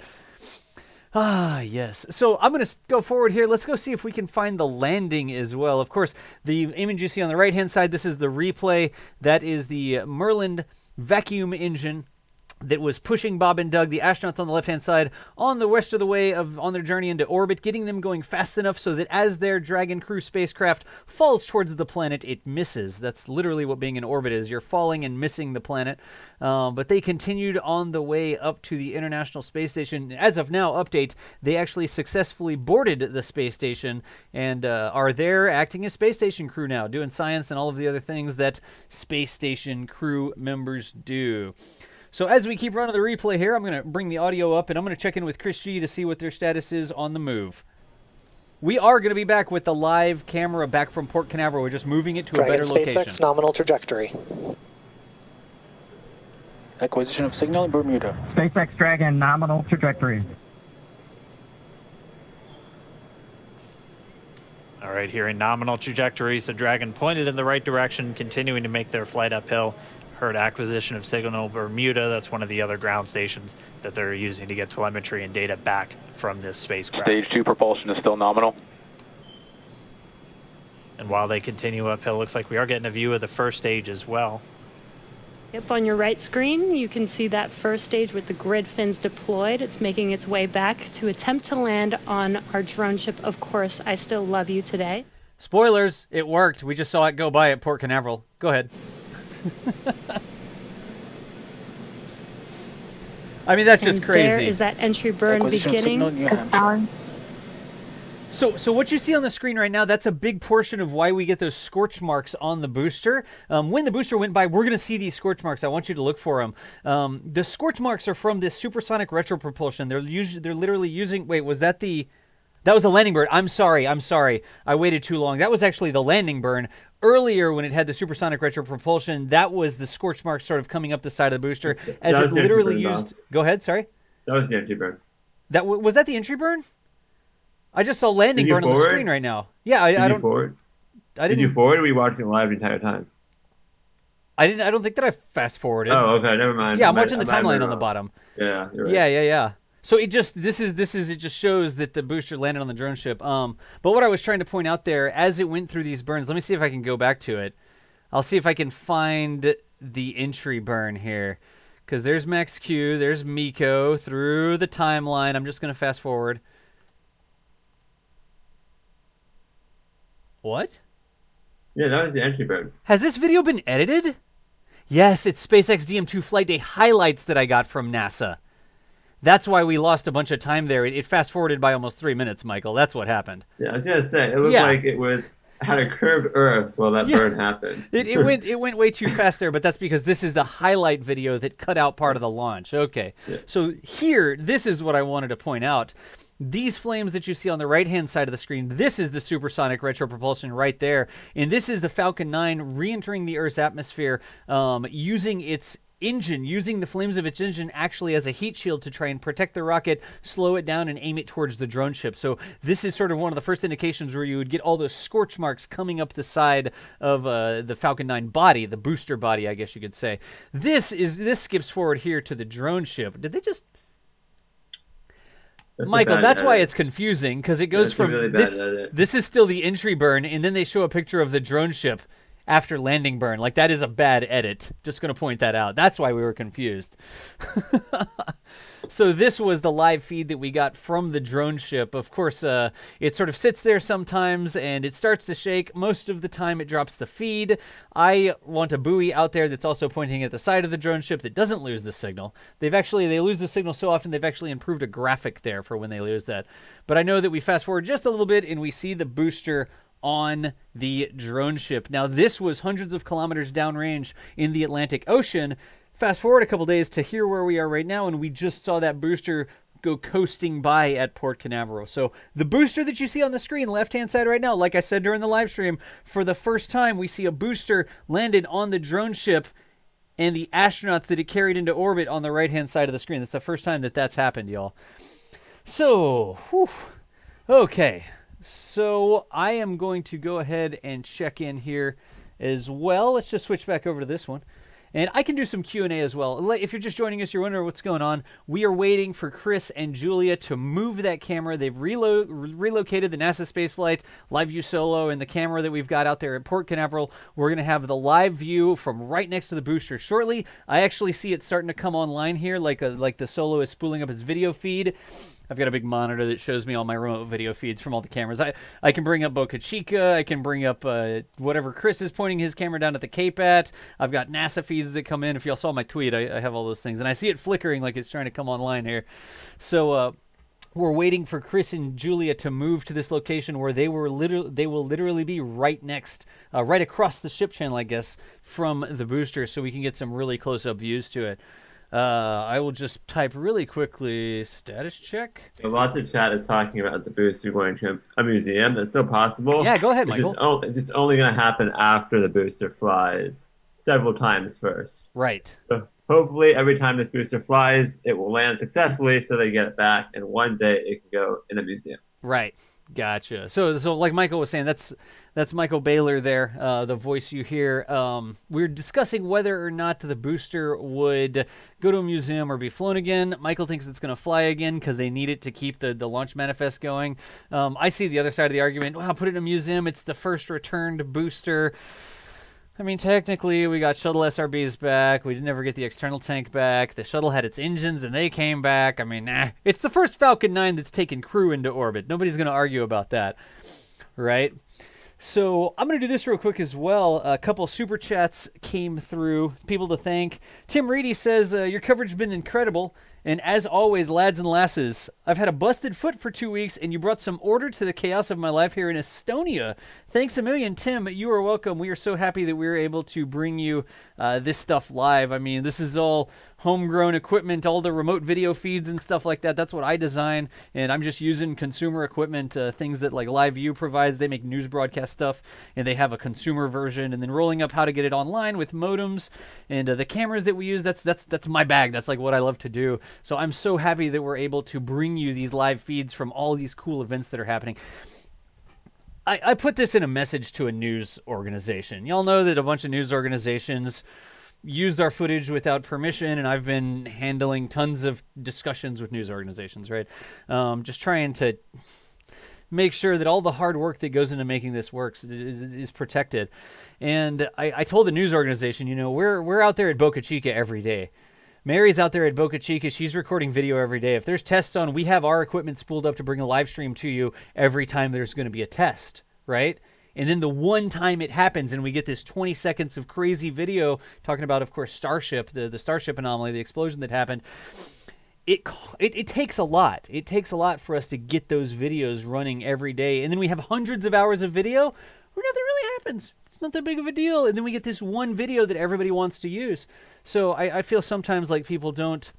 Ah, yes. So I'm going to go forward here. Let's go see if we can find the landing as well. Of course, the image you see on the right-hand side, this is the replay. That is the Merlin vacuum engine that was pushing Bob and Doug, the astronauts on the left-hand side, on the rest of the way on their journey into orbit, getting them going fast enough so that as their Dragon crew spacecraft falls towards the planet, it misses. That's literally what being in orbit is. You're falling and missing the planet. But they continued on the way up to the International Space Station. As of now, update, they actually successfully boarded the space station and are there acting as space station crew now, doing science and all of the other things that space station crew members do. So as we keep running the replay here, I'm going to bring the audio up, and I'm going to check in with Chris G to see what their status is on the move. We are going to be back with the live camera back from Port Canaveral. We're just moving it to a better location. SpaceX nominal trajectory. Acquisition of signal in Bermuda. SpaceX Dragon nominal trajectory. All right, here in nominal trajectory, so Dragon pointed in the right direction, continuing to make their flight uphill. Heard acquisition of signal Bermuda. That's one of the other ground stations that they're using to get telemetry and data back from this spacecraft. Stage 2 propulsion is still nominal. And while they continue uphill, looks like we are getting a view of the first stage as well. Yep, on your right screen, you can see that first stage with the grid fins deployed. It's making its way back to attempt to land on our drone ship. Of course, I Still Love You Today. Spoilers, it worked. We just saw it go by at Port Canaveral. Go ahead. I mean, that's just crazy. There is that entry burn beginning. So what you see on the screen right now, that's a big portion of why we get those scorch marks on the booster. When the booster went by, we're going to see these scorch marks. I want you to look for them. The scorch marks are from this supersonic retropropulsion. They're literally using... Wait, was that the... That was the landing burn. I'm sorry. I waited too long. That was actually the landing burn. Earlier, when it had the supersonic retropropulsion, that was the scorch mark sort of coming up the side of the booster as it literally used... Go ahead, sorry? That was the entry burn. Was that the entry burn? I just saw landing burn on the screen right now. Yeah, I don't... Forward? Did you forward, or were you watching it live the entire time? I don't think that I fast forwarded. Oh, okay, never mind. Yeah, I'm watching the timeline on the bottom. Yeah, you're right. Yeah. So it just it just shows that the booster landed on the drone ship. But what I was trying to point out there, as it went through these burns, let me see if I can go back to it. I'll see if I can find the entry burn here, because there's Max Q, there's Miko through the timeline. I'm just gonna fast forward. What? Yeah, that was the entry burn. Has this video been edited? Yes, it's SpaceX DM-2 Flight Day highlights that I got from NASA. That's why we lost a bunch of time there. It fast-forwarded by almost 3 minutes, Michael. That's what happened. Yeah, I was going to say, it looked like it had a curved Earth while that burn happened. It went way too fast there, but that's because this is the highlight video that cut out part of the launch. Okay, So here, this is what I wanted to point out. These flames that you see on the right-hand side of the screen, this is the supersonic retropropulsion right there. And this is the Falcon 9 re-entering the Earth's atmosphere using its engine, using the flames of its engine actually as a heat shield to try and protect the rocket, slow it down, and aim it towards the drone ship. So this is sort of one of the first indications where you would get all those scorch marks coming up the side of the Falcon 9 body, the booster body, I guess you could say. This skips forward here to the drone ship. Did they just... Michael, that's why it's confusing, because it goes from really this is still the entry burn, and then they show a picture of the drone ship after landing burn. Like, that is a bad edit. Just going to point that out. That's why we were confused. So this was the live feed that we got from the drone ship. Of course, it sort of sits there sometimes, and it starts to shake. Most of the time, it drops the feed. I want a buoy out there that's also pointing at the side of the drone ship that doesn't lose the signal. They lose the signal so often, they've actually improved a graphic there for when they lose that. But I know that we fast forward just a little bit, and we see the booster on the drone ship. Now, this was hundreds of kilometers downrange in the Atlantic Ocean. Fast forward a couple days to here where we are right now, and we just saw that booster go coasting by at Port Canaveral. So the booster that you see on the screen, left-hand side right now, like I said during the live stream, for the first time we see a booster landed on the drone ship and the astronauts that it carried into orbit on the right-hand side of the screen. That's the first time that that's happened, y'all. So, okay. So I am going to go ahead and check in here as well. Let's just switch back over to this one. And I can do some Q&A as well. If you're just joining us, you're wondering what's going on. We are waiting for Chris and Julia to move that camera. They've relocated the NASASpaceflight live view solo, and the camera that we've got out there at Port Canaveral. We're going to have the live view from right next to the booster shortly. I actually see it starting to come online here, like the solo is spooling up its video feed. I've got a big monitor that shows me all my remote video feeds from all the cameras. I can bring up Boca Chica. I can bring up whatever Chris is pointing his camera down at the Cape at. I've got NASA feeds that come in. If y'all saw my tweet, I have all those things. And I see it flickering like it's trying to come online here. So we're waiting for Chris and Julia to move to this location where they will literally be right next, right across the ship channel, I guess, from the booster, so we can get some really close-up views to it. I will just type really quickly, status check. Lots of chat is talking about the booster going to a museum. That's still possible. Yeah, go ahead, Michael. It's just only going to happen after the booster flies several times first. Right. So hopefully every time this booster flies, it will land successfully so they get it back, and one day it can go in a museum. Right. Gotcha. So like Michael was saying, that's Michael Baylor there, the voice you hear. We're discussing whether or not the booster would go to a museum or be flown again. Michael thinks it's going to fly again because they need it to keep the launch manifest going. I see the other side of the argument. Wow, put it in a museum. It's the first returned booster. I mean, technically, we got shuttle SRBs back. We didn't ever get the external tank back. The shuttle had its engines, and they came back. I mean, it's the first Falcon 9 that's taken crew into orbit. Nobody's going to argue about that, right? So I'm going to do this real quick as well. A couple super chats came through. People to thank. Tim Reedy says, your coverage has been incredible. And as always, lads and lasses, I've had a busted foot for 2 weeks, and you brought some order to the chaos of my life here in Estonia. Thanks a million, Tim. You are welcome. We are so happy that we were able to bring you this stuff live. I mean, this is all homegrown equipment, all the remote video feeds and stuff like that. That's what I design, and I'm just using consumer equipment, things that like LiveView provides. They make news broadcast stuff, and they have a consumer version, and then rolling up how to get it online with modems and the cameras that we use. That's my bag. That's like what I love to do. So I'm so happy that we're able to bring you these live feeds from all these cool events that are happening. I put this in a message to a news organization. Y'all know that a bunch of news organizations used our footage without permission, and I've been handling tons of discussions with news organizations, right? Just trying to make sure that all the hard work that goes into making this works is protected. And I told the news organization, you know, we're out there at Boca Chica every day. Mary's out there at Boca Chica. She's recording video every day. If there's tests on, we have our equipment spooled up to bring a live stream to you every time there's going to be a test, right? And then the one time it happens and we get this 20 seconds of crazy video talking about, of course, Starship, the Starship anomaly, the explosion that happened, it takes a lot. It takes a lot for us to get those videos running every day. And then we have hundreds of hours of video where nothing really happens. It's not that big of a deal. And then we get this one video that everybody wants to use. So I feel sometimes like people don't,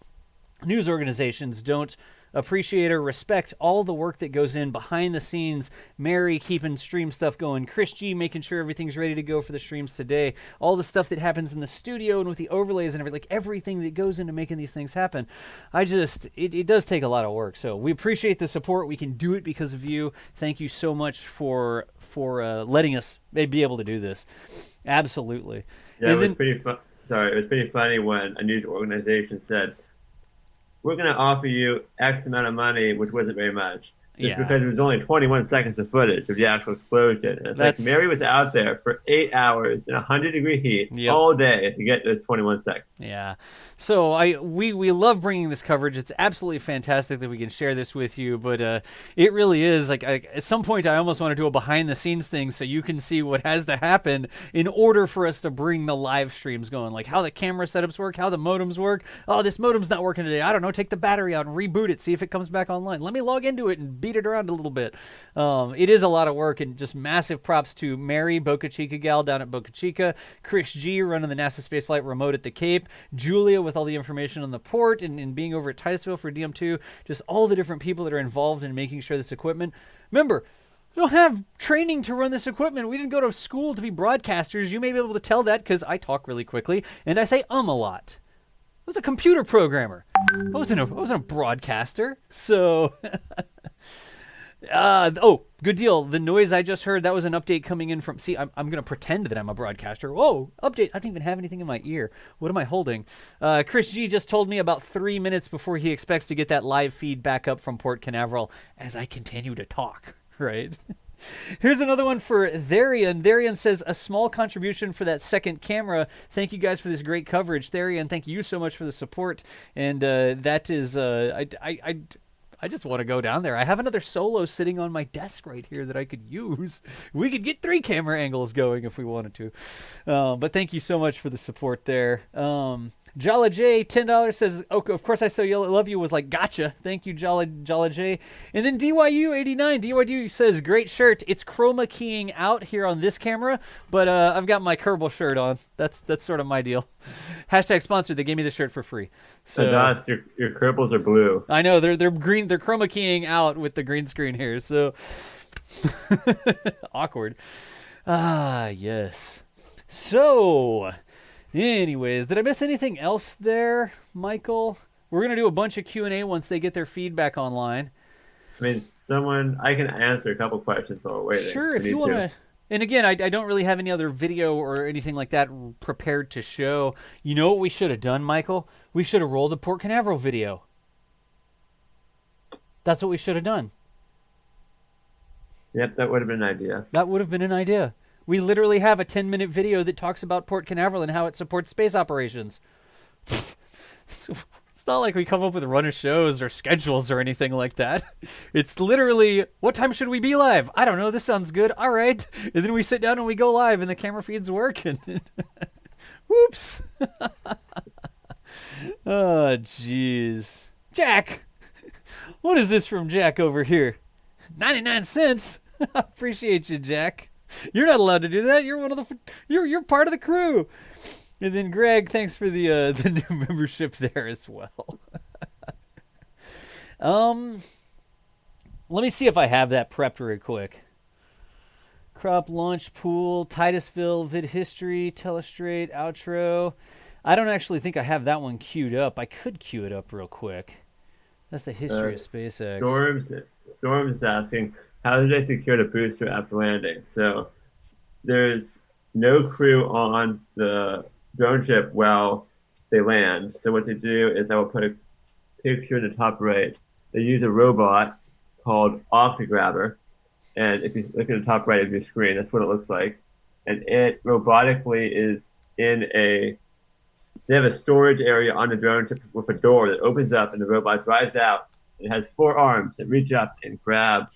news organizations don't appreciate or respect all the work that goes in behind the scenes. Mary keeping stream stuff going. Chris G making sure everything's ready to go for the streams today. All the stuff that happens in the studio and with the overlays and everything, like everything that goes into making these things happen. It does take a lot of work. So we appreciate the support. We can do it because of you. Thank you so much for letting us be able to do this. Absolutely. Yeah, it was pretty fun. Sorry, it was pretty funny when a news organization said, "We're going to offer you X amount of money," which wasn't very much. Just because it was only 21 seconds of footage of the actual explosion. And it's like Mary was out there for 8 hours in 100-degree heat all day to get those 21 seconds. Yeah. So we love bringing this coverage. It's absolutely fantastic that we can share this with you, but it really is like at some point I almost want to do a behind the scenes thing so you can see what has to happen in order for us to bring the live streams going, like how the camera setups work, how the modems work. Oh, this modem's not working today. I don't know, take the battery out and reboot it, see if it comes back online. Let me log into it and beat it around a little bit. It is a lot of work, and just massive props to Mary, Boca Chica gal down at Boca Chica, Chris G running the NASA Spaceflight remote at the Cape, Julia with all the information on the port and being over at Titusville for DM-2, just all the different people that are involved in making sure this equipment. Remember, we don't have training to run this equipment. We didn't go to school to be broadcasters. You may be able to tell that because I talk really quickly and I say a lot. I was a computer programmer. I wasn't a broadcaster. So oh, good deal. The noise I just heard, that was an update coming in from... See, I'm going to pretend that I'm a broadcaster. Whoa, update. I don't even have anything in my ear. What am I holding? Chris G just told me about 3 minutes before he expects to get that live feed back up from Port Canaveral as I continue to talk, right? Here's another one for Therian. Therian says, a small contribution for that second camera. Thank you guys for this great coverage. Therian, thank you so much for the support. And that is... I just want to go down there. I have another Solo sitting on my desk right here that I could use. We could get 3 camera angles going if we wanted to. But thank you so much for the support there. Jala J, $10 says, oh, of course I so love you, was like, gotcha. Thank you, Jala J. And then DYU89, DYU says, great shirt. It's chroma keying out here on this camera, but I've got my Kerbal shirt on. That's sort of my deal. Hashtag sponsored. They gave me the shirt for free. So Das, your Kerbals are blue. I know they're green. They're chroma keying out with the green screen here. So awkward. Ah, yes. So, anyways, did I miss anything else there, Michael? We're gonna do a bunch of Q&A once they get their feedback online. I mean, I can answer a couple questions while we're waiting. Sure, if you want to. And again, I don't really have any other video or anything like that prepared to show. You know what we should have done, Michael? We should have rolled a Port Canaveral video. That's what we should have done. Yep, that would have been an idea. That would have been an idea. We literally have a 10-minute video that talks about Port Canaveral and how it supports space operations. It's not like we come up with run of shows or schedules or anything like that. It's literally, what time should we be live? I don't know. This sounds good. All right. And then we sit down and we go live and the camera feeds work. And whoops. Oh, jeez. Jack. What is this from Jack over here? 99 cents. Appreciate you, Jack. You're not allowed to do that. You're one of the. You're part of the crew. And then Greg, thanks for the new membership there as well. Let me see if I have that prepped real quick. Crop launch pool, Titusville, vid history, telestrate, outro. I don't actually think I have that one queued up. I could queue it up real quick. That's the history of SpaceX. Storms is asking, how did they secure the booster after landing? So there's no crew on the drone ship while they land. So what they do is I will put a picture in the top right. They use a robot called Octograbber. And if you look at the top right of your screen, that's what it looks like. And it robotically is they have a storage area on the drone ship with a door that opens up and the robot drives out. It has 4 arms that reach up and grab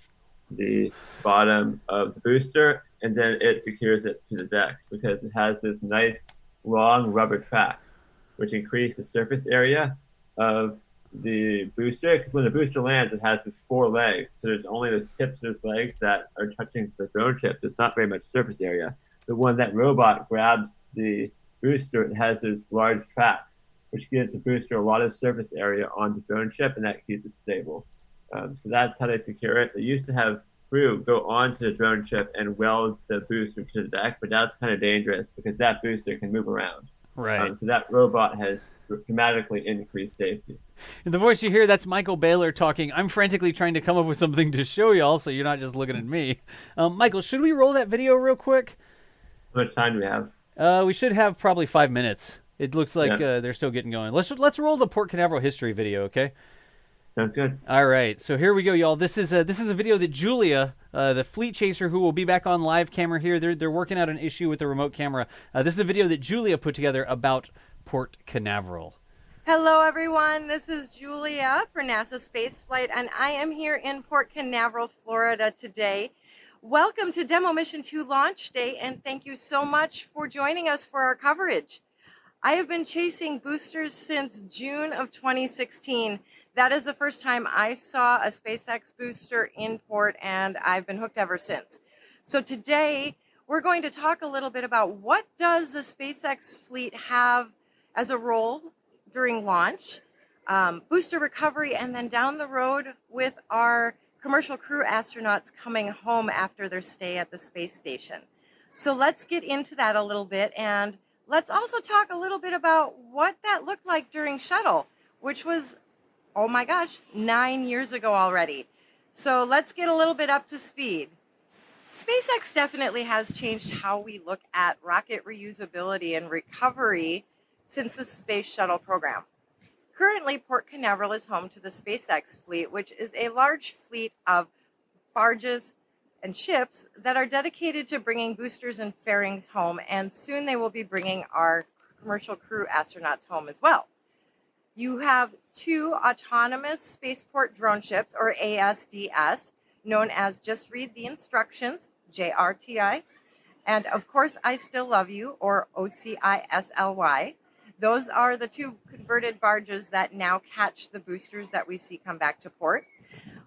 the bottom of the booster, and then it secures it to the deck because it has this nice long rubber tracks, which increase the surface area of the booster. Because when the booster lands, it has these 4 legs. So there's only those tips of those legs that are touching the drone ship. There's not very much surface area. But when that robot grabs the booster, it has those large tracks, which gives the booster a lot of surface area on the drone ship, and that keeps it stable. So that's how they secure it. They used to have crew go onto the drone ship and weld the booster to the deck, but that's kind of dangerous because that booster can move around. Right. So that robot has dramatically increased safety. And the voice you hear, that's Michael Baylor talking. I'm frantically trying to come up with something to show y'all, so you're not just looking at me. Michael, should we roll that video real quick? How much time do we have? We should have probably 5 minutes. It looks like they're still getting going. Let's roll the Port Canaveral history video, okay? Sounds good. All right, so here we go, y'all. This is a video that Julia, the fleet chaser, who will be back on live camera here. They're working out an issue with the remote camera. This is a video that Julia put together about Port Canaveral. Hello, everyone. This is Julia for NASASpaceflight, and I am here in Port Canaveral, Florida today. Welcome to Demo Mission 2 Launch Day, and thank you so much for joining us for our coverage. I have been chasing boosters since June of 2016. That is the first time I saw a SpaceX booster in port, and I've been hooked ever since. So today, we're going to talk a little bit about what does the SpaceX fleet have as a role during launch, booster recovery, and then down the road with our commercial crew astronauts coming home after their stay at the space station. So let's get into that a little bit, and let's also talk a little bit about what that looked like during Shuttle, which was, oh my gosh, 9 years ago already. So let's get a little bit up to speed. SpaceX definitely has changed how we look at rocket reusability and recovery since the Space Shuttle program. Currently, Port Canaveral is home to the SpaceX fleet, which is a large fleet of barges and ships that are dedicated to bringing boosters and fairings home, and soon they will be bringing our commercial crew astronauts home as well. You have 2 autonomous spaceport drone ships, or ASDS, known as Just Read the Instructions, JRTI, and of course, I Still Love You, or OCISLY. Those are the 2 converted barges that now catch the boosters that we see come back to port.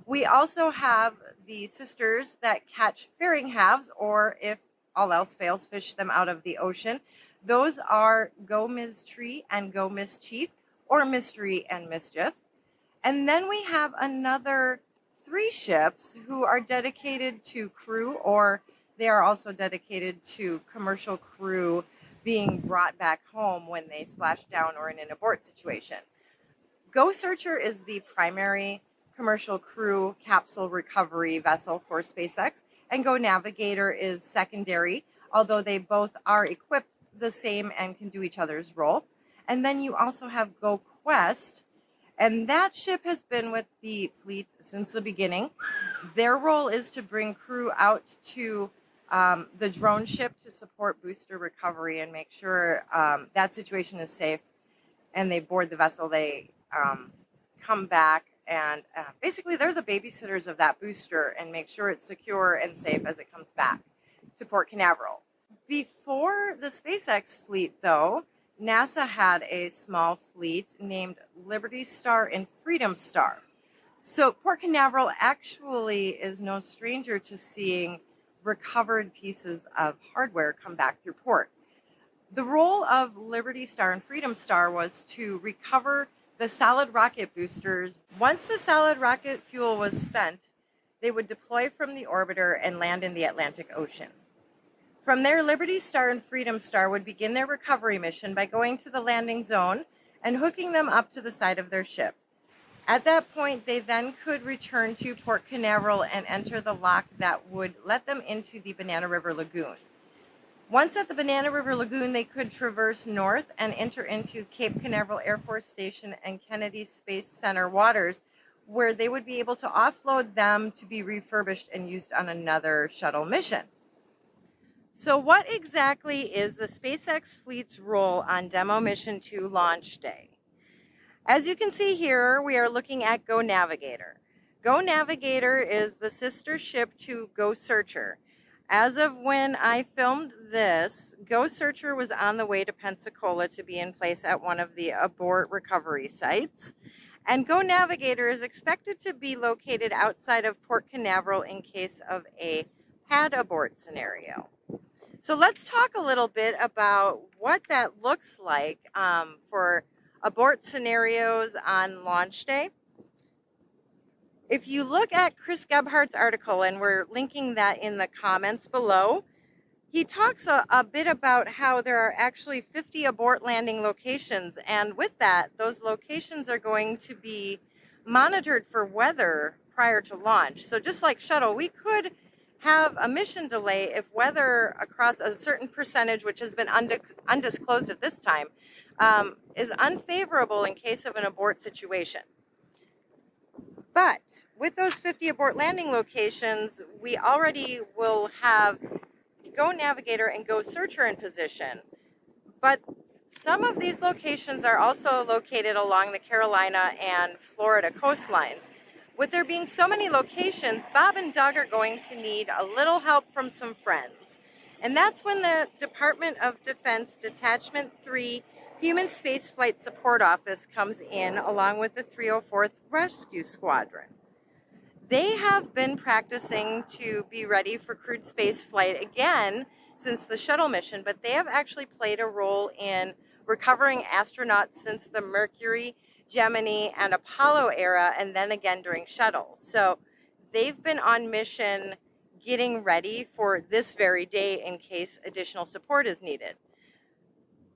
We also have the sisters that catch fairing halves, or if all else fails, fish them out of the ocean. Those are Go Ms. Tree and Go Mischief, or Mystery and Mischief. And then we have another 3 ships who are dedicated to crew, or they are also dedicated to commercial crew being brought back home when they splash down or in an abort situation. Go Searcher is the primary commercial crew capsule recovery vessel for SpaceX, and Go Navigator is secondary, although they both are equipped the same and can do each other's role. And then you also have Go Quest, and that ship has been with the fleet since the beginning. Their role is to bring crew out to the drone ship to support booster recovery and make sure that situation is safe, and they board the vessel, they come back, and basically they're the babysitters of that booster and make sure it's secure and safe as it comes back to Port Canaveral. Before the SpaceX fleet, though, NASA had a small fleet named Liberty Star and Freedom Star. So Port Canaveral actually is no stranger to seeing recovered pieces of hardware come back through port. The role of Liberty Star and Freedom Star was to recover the solid rocket boosters. Once the solid rocket fuel was spent, they would deploy from the orbiter and land in the Atlantic Ocean. From there, Liberty Star and Freedom Star would begin their recovery mission by going to the landing zone and hooking them up to the side of their ship. At that point, they then could return to Port Canaveral and enter the lock that would let them into the Banana River Lagoon. Once at the Banana River Lagoon, they could traverse north and enter into Cape Canaveral Air Force Station and Kennedy Space Center waters, where they would be able to offload them to be refurbished and used on another shuttle mission. So what exactly is the SpaceX fleet's role on Demo Mission 2 Launch Day? As you can see here, we are looking at Go Navigator. Go Navigator is the sister ship to Go Searcher. As of when I filmed this, Go Searcher was on the way to Pensacola to be in place at one of the abort recovery sites. And Go Navigator is expected to be located outside of Port Canaveral in case of a pad abort scenario. So let's talk a little bit about what that looks like for abort scenarios on launch day. If you look at Chris Gebhardt's article, and we're linking that in the comments below, he talks a bit about how there are actually 50 abort landing locations, and with that, those locations are going to be monitored for weather prior to launch. So just like Shuttle, we could have a mission delay if weather across a certain percentage, which has been undisclosed at this time, is unfavorable in case of an abort situation. But with those 50 abort landing locations, we already will have Go Navigator and Go Searcher in position. But some of these locations are also located along the Carolina and Florida coastlines. With there being so many locations, Bob and Doug are going to need a little help from some friends. And that's when the Department of Defense Detachment 3 Human Spaceflight Support Office comes in, along with the 304th Rescue Squadron. They have been practicing to be ready for crewed spaceflight again since the Shuttle mission, but they have actually played a role in recovering astronauts since the Mercury, Gemini, and Apollo era, and then again during Shuttle. So they've been on mission getting ready for this very day in case additional support is needed.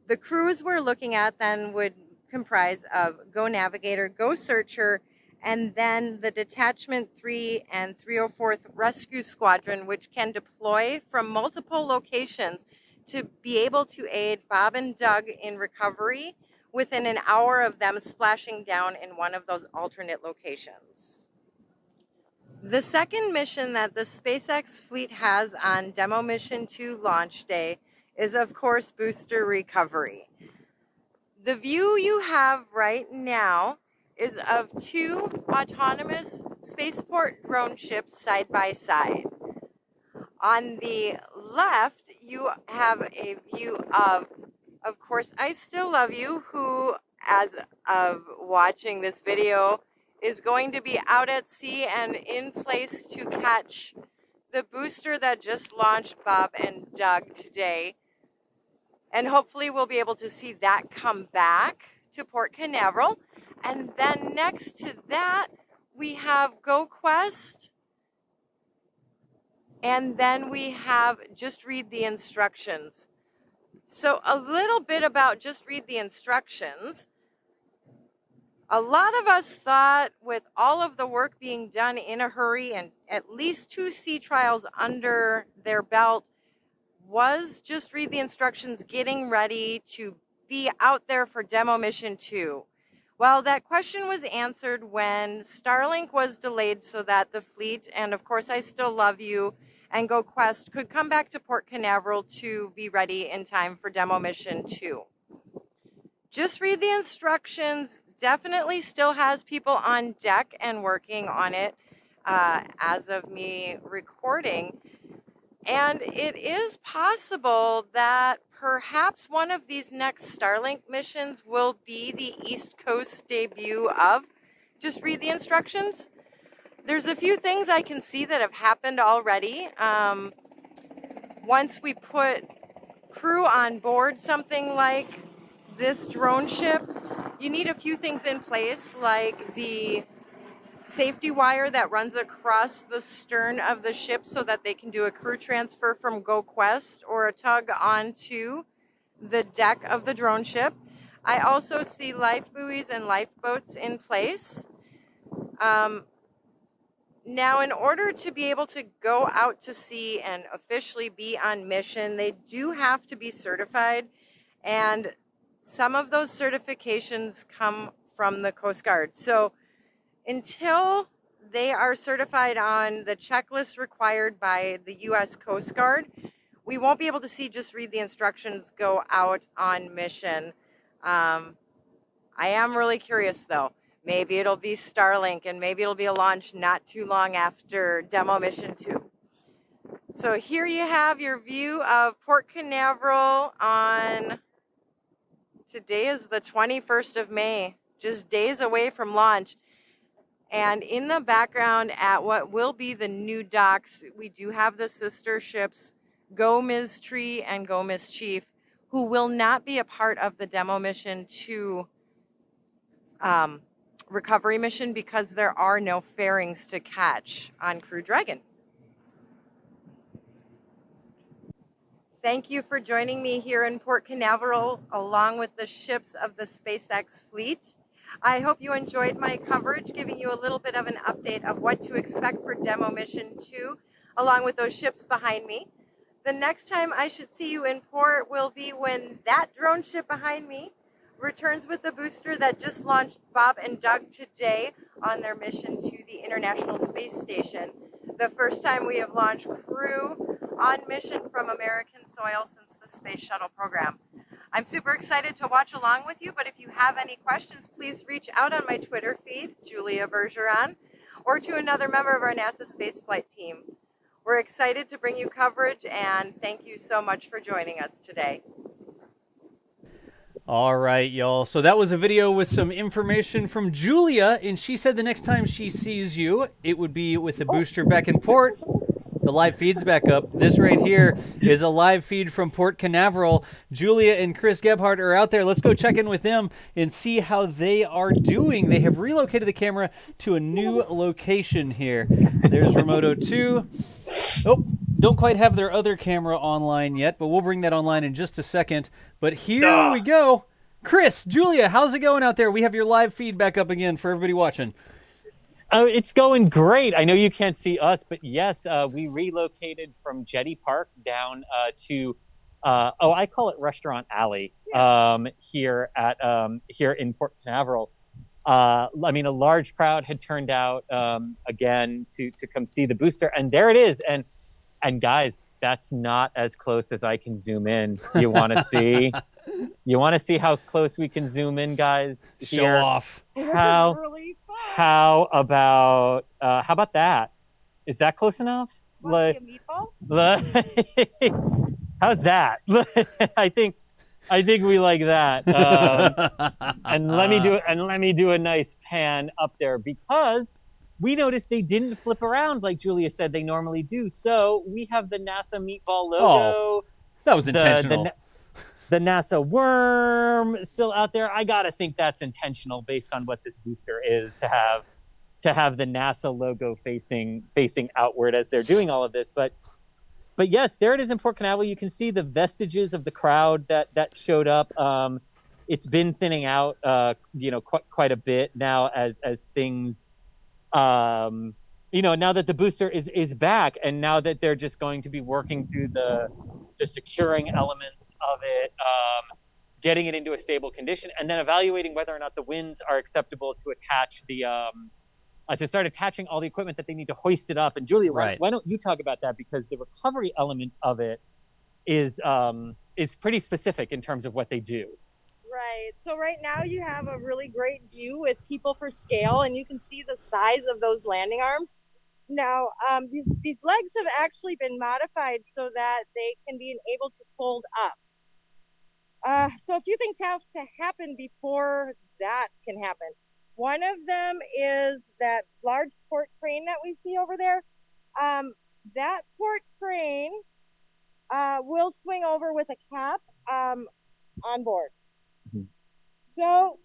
The crews we're looking at then would comprise of Go Navigator, Go Searcher, and then the Detachment 3 and 304th Rescue Squadron, which can deploy from multiple locations to be able to aid Bob and Doug in recovery within an hour of them splashing down in one of those alternate locations. The second mission that the SpaceX fleet has on Demo Mission 2 launch day is, of course, booster recovery. The view you have right now is of two autonomous spaceport drone ships side by side. On the left, you have a view of course, I Still Love You, who, as of watching this video, is going to be out at sea and in place to catch the booster that just launched Bob and Doug today. And hopefully we'll be able to see that come back to Port Canaveral. And then next to that, we have GoQuest. And then we have Just Read the Instructions. So a little bit about Just Read the Instructions. A lot of us thought, with all of the work being done in a hurry and at least 2 sea trials under their belt, was Just Read the Instructions getting ready to be out there for Demo Mission 2? Well, that question was answered when Starlink was delayed so that the fleet, and of course I Still Love You, and GoQuest could come back to Port Canaveral to be ready in time for Demo Mission 2. Just Read the Instructions definitely still has people on deck and working on it as of me recording. And it is possible that perhaps one of these next Starlink missions will be the East Coast debut of Just Read the Instructions. There's a few things I can see that have happened already. Once we put crew on board something like this drone ship, you need a few things in place, like the safety wire that runs across the stern of the ship so that they can do a crew transfer from GoQuest or a tug onto the deck of the drone ship. I also see life buoys and lifeboats in place. Now, in order to be able to go out to sea and officially be on mission, they do have to be certified, and some of those certifications come from the Coast Guard. So until they are certified on the checklist required by the U.S. Coast Guard, we won't be able to see Just Read the Instructions go out on mission. I am really curious, though. Maybe it'll be Starlink, and maybe it'll be a launch not too long after Demo Mission 2. So here you have your view of Port Canaveral on, today is the 21st of May, just days away from launch. And in the background at what will be the new docks, we do have the sister ships, Go Ms. Tree and Go Ms. Chief, who will not be a part of the Demo Mission 2 recovery mission because there are no fairings to catch on Crew Dragon. Thank you for joining me here in Port Canaveral along with the ships of the SpaceX fleet. I hope you enjoyed my coverage, giving you a little bit of an update of what to expect for Demo Mission 2, along with those ships behind me. The next time I should see you in port will be when that drone ship behind me returns with the booster that just launched Bob and Doug today on their mission to the International Space Station. The first time we have launched crew on mission from American soil since the Space Shuttle program. I'm super excited to watch along with you, but if you have any questions, please reach out on my Twitter feed, Julia Bergeron, or to another member of our NASA spaceflight team. We're excited to bring you coverage, and thank you so much for joining us today. All right, y'all. So that was a video with some information from Julia, and she said the next time she sees you, it would be with the booster back in port. The live feed's back up. This right here is a live feed from Port Canaveral. Julia and Chris Gebhardt are out there. Let's go check in with them and see how they are doing. They have relocated the camera to a new location here. There's Remoto 2. Oh, don't quite have their other camera online yet, but we'll bring that online in just a second. But here we go. Chris, Julia, how's it going out there? We have your live feed back up again for everybody watching. Oh, it's going great. I know you can't see us, but yes, we relocated from Jetty Park down to, I call it Restaurant Alley, here in Port Canaveral. I mean, a large crowd had turned out again to come see the booster, and there it is. And guys, that's not as close as I can zoom in. You want to see? You want to see how close we can zoom in, guys? Show off. How about that? Is that close enough? Want to see a meatball? How's that? I think we like that. And let me do a nice pan up there because we noticed they didn't flip around like Julia said they normally do. So we have the NASA meatball logo. Oh, that was intentional. The NASA worm still out there. I gotta think that's intentional based on what this booster is to have the NASA logo facing outward as they're doing all of this. But yes, there it is in Port Canaveral. You can see the vestiges of the crowd that showed up. It's been thinning out, quite a bit now as things, now that the booster is back, and now that they're just going to be working through the securing elements of it, getting it into a stable condition, and then evaluating whether or not the winds are acceptable to attach the to start attaching all the equipment that they need to hoist it up. And Julia, why don't you talk about that, because the recovery element of it is pretty specific in terms of what they do. Right. So right now you have a really great view with people for scale, and you can see the size of those landing arms. Now, these legs have actually been modified so that they can be able to fold up. So a few things have to happen before that can happen. One of them is that large port crane that we see over there. That port crane will swing over with a cap on board. Mm-hmm. So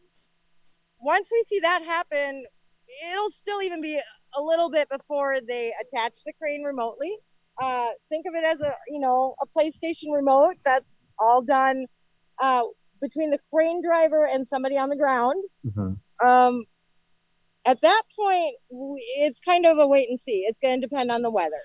once we see that happen, it'll still even be a little bit before they attach the crane remotely. Think of it as a PlayStation remote that's all done between the crane driver and somebody on the ground. Mm-hmm. At that point, it's kind of a wait and see. It's going to depend on the weather.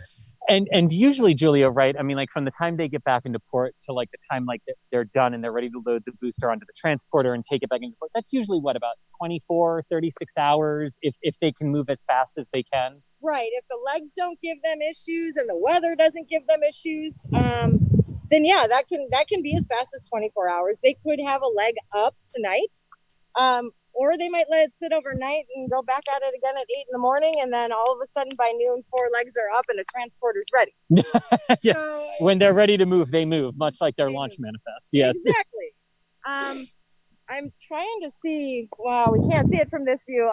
And usually, Julia, right? I mean, like from the time they get back into port to like the time like they're done and they're ready to load the booster onto the transporter and take it back into port, that's usually what, about 24, 36 hours if they can move as fast as they can. Right. If the legs don't give them issues and the weather doesn't give them issues, then yeah, that can be as fast as 24 hours. They could have a leg up tonight. Or they might let it sit overnight and go back at it again at 8 in the morning, and then all of a sudden by noon, 4 legs are up and the transporter's ready. Yeah. So, when they're ready to move, they move, much like their launch manifest. Yes. Exactly. I'm trying to see. Well, we can't see it from this view.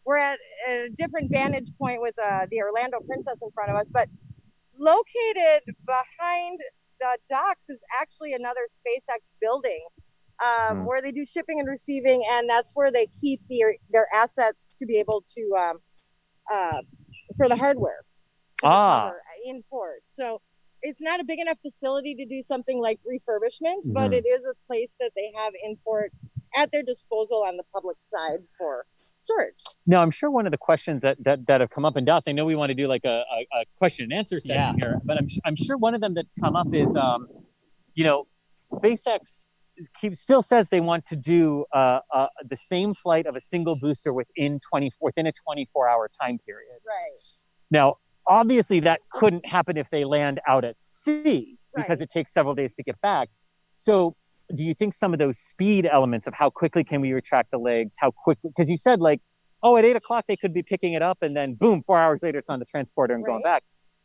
We're at a different vantage point with the Orlando Princess in front of us, but located behind the docks is actually another SpaceX building. where they do shipping and receiving, and that's where they keep their assets to be able to for the hardware to recover in port. So it's not a big enough facility to do something like refurbishment, but it is a place that they have in port at their disposal on the public side for storage. Now, I'm sure one of the questions that have come up, and Das, I know we want to do like a question and answer session here, but I'm sure one of them that's come up is, you know, SpaceX still says they want to do the same flight of a single booster within a 24-hour time period. Right. Now, obviously, that couldn't happen if they land out at sea because it takes several days to get back. So do you think some of those speed elements of how quickly can we retract the legs, how quickly, because you said like, oh, at 8 o'clock, they could be picking it up and then boom, 4 hours later, it's on the transporter and going back.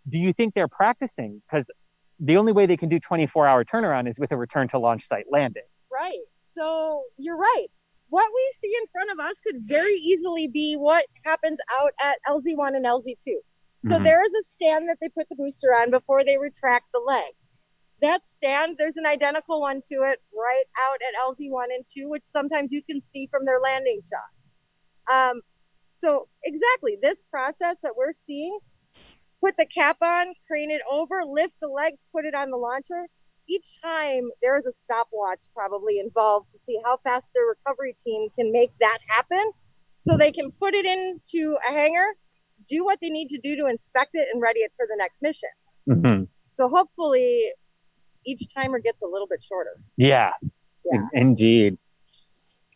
Do you think they're practicing? Because the only way they can do 24-hour turnaround is with a return to launch site landing. Right. So you're right. What we see in front of us could very easily be what happens out at LZ1 and LZ2. So there is a stand that they put the booster on before they retract the legs. That stand, there's an identical one to it right out at LZ1 and 2, which sometimes you can see from their landing shots. So exactly, this process that we're seeing, put the cap on, crane it over, lift the legs, put it on the launcher. Each time there is a stopwatch probably involved to see how fast their recovery team can make that happen so they can put it into a hangar, do what they need to do to inspect it and ready it for the next mission. So hopefully each timer gets a little bit shorter. Yeah. Indeed.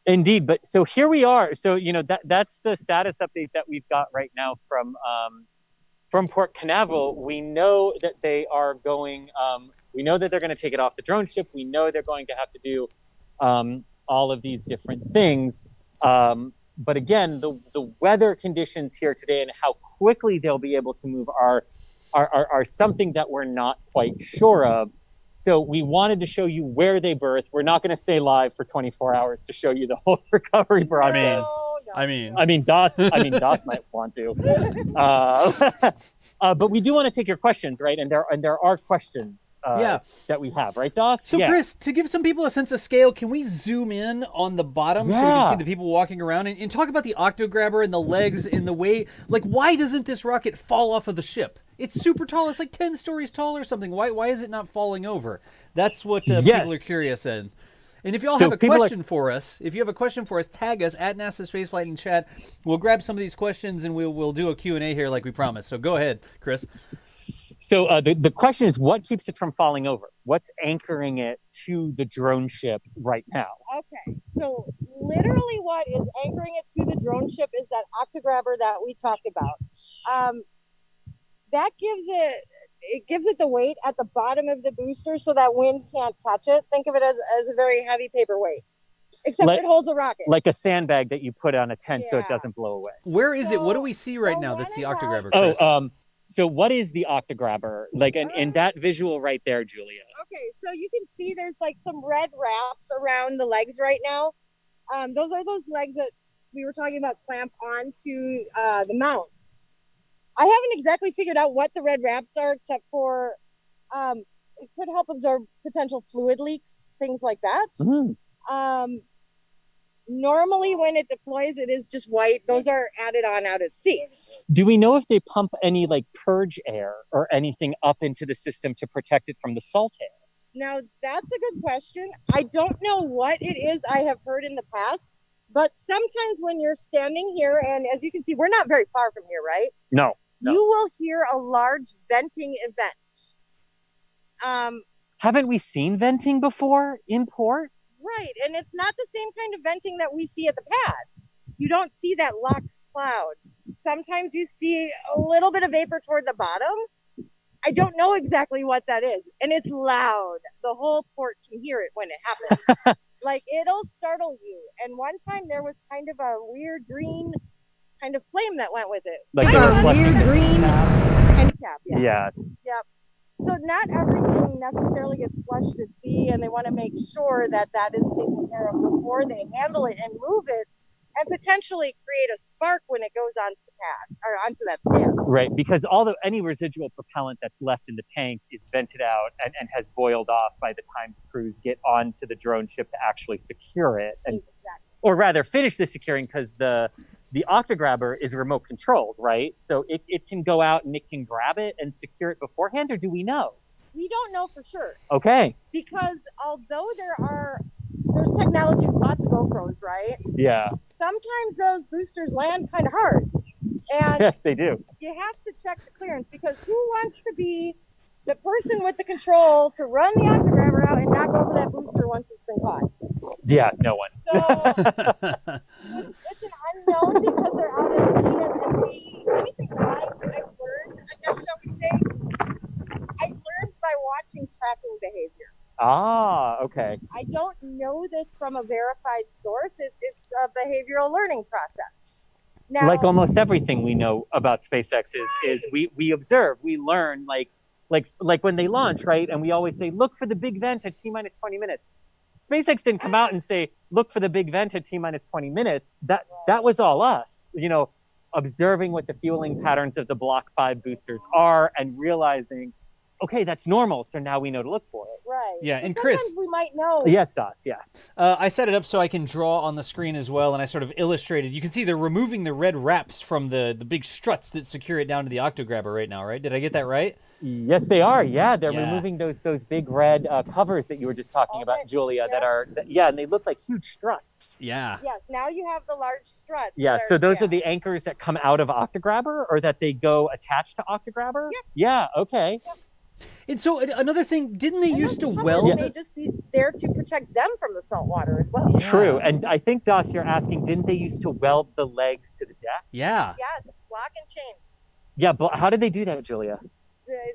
But so here we are. So, you know, that's the status update that we've got right now from Port Canaveral. We know that they are going, we know that they're going to take it off the drone ship. We know they're going to have to do all of these different things. But again, the weather conditions here today and how quickly they'll be able to move are something that we're not quite sure of. So we wanted to show you where they berth. We're not going to stay live for 24 hours to show you the whole recovery process. I mean, Das might want to. But we do want to take your questions, right? And there are questions that we have, right, Das? So, Chris, to give some people a sense of scale, can we zoom in on the bottom so we can see the people walking around and talk about the octograbber and the legs and the way, like, why doesn't this rocket fall off of the ship? It's super tall. It's like 10 stories tall or something. Why is it not falling over? That's what people are curious in. And if you all have a question for us, tag us at NASASpaceflight in chat. We'll grab some of these questions and we'll do a Q&A here like we promised. So go ahead, Chris. So the question is, what keeps it from falling over? What's anchoring it to the drone ship right now? Okay, so literally what is anchoring it to the drone ship is that octograbber that we talked about. That gives it the weight at the bottom of the booster so that wind can't touch it. Think of it as a very heavy paperweight, except it holds a rocket. Like a sandbag that you put on a tent so it doesn't blow away. Where is it? What do we see right now that's the octograbber, Chris? So what is the octograbber? Like in that visual right there, Julia? Okay, so you can see there's like some red wraps around the legs right now. Those are those legs that we were talking about clamp onto the mount. I haven't exactly figured out what the red wraps are, except for it could help absorb potential fluid leaks, things like that. Normally when it deploys, it is just white. Those are added on out at sea. Do we know if they pump any like purge air or anything up into the system to protect it from the salt air? Now, that's a good question. I don't know what it is I have heard in the past, but sometimes when you're standing here, and as you can see, we're not very far from here, right? No. You will hear a large venting event. Haven't we seen venting before in port? Right, and it's not the same kind of venting that we see at the pad. You don't see that LOX cloud. Sometimes you see a little bit of vapor toward the bottom. I don't know exactly what that is, and it's loud. The whole port can hear it when it happens. Like, it'll startle you. And one time there was kind of a weird green kind of flame that went with it. Like a weird green kind of tap. Yeah. Yep. So not everything necessarily gets flushed at sea, and they want to make sure that that is taken care of before they handle it and move it and potentially create a spark when it goes onto the pad or onto that stand. Right, because any residual propellant that's left in the tank is vented out and has boiled off by the time the crews get onto the drone ship to actually secure it, or rather finish the securing, because the octograbber is remote controlled, right? So it can go out and it can grab it and secure it beforehand, or do we know? We don't know for sure. Okay. Because although there's technology with lots of GoPros, right? Yeah. Sometimes those boosters land kind of hard. And yes, they do. You have to check the clearance, because who wants to be the person with the control to run the octograbber out and knock over that booster once it's been caught? Yeah, no one. So it's an unknown, because they're out at sea, and anything that I've learned, I guess, shall we say, I learned by watching tracking behavior. Ah, okay. I don't know this from a verified source. It's a behavioral learning process. Now, like almost everything we know about SpaceX is we observe, we learn, like when they launch, right? And we always say, look for the big vent at T-minus 20 minutes. SpaceX didn't come out and say, look for the big vent at T-minus 20 minutes. That was all us, observing what the fueling patterns of the Block 5 boosters are and realizing, okay, that's normal. So now we know to look for it. Right. Yeah, so and Chris. Sometimes we might know. Yes, Das, yeah. I set it up so I can draw on the screen as well, and I sort of illustrated. You can see they're removing the red wraps from the big struts that secure it down to the octograbber right now, right? Did I get that right? Yes, they are. Yeah, they're removing those big red covers that you were just talking about, Julia, and they look like huge struts. Yeah. Yes, now you have the large struts. Yeah, so those are the anchors that come out of octograbber, or that they go attached to octograbber? Yeah, okay. Yep. And so another thing, didn't they used to weld? They may just be there to protect them from the salt water as well. Yeah. True, and I think, Das, you're asking, didn't they used to weld the legs to the deck? Yeah. Yes, lock and chain. Yeah, but how did they do that, Julia?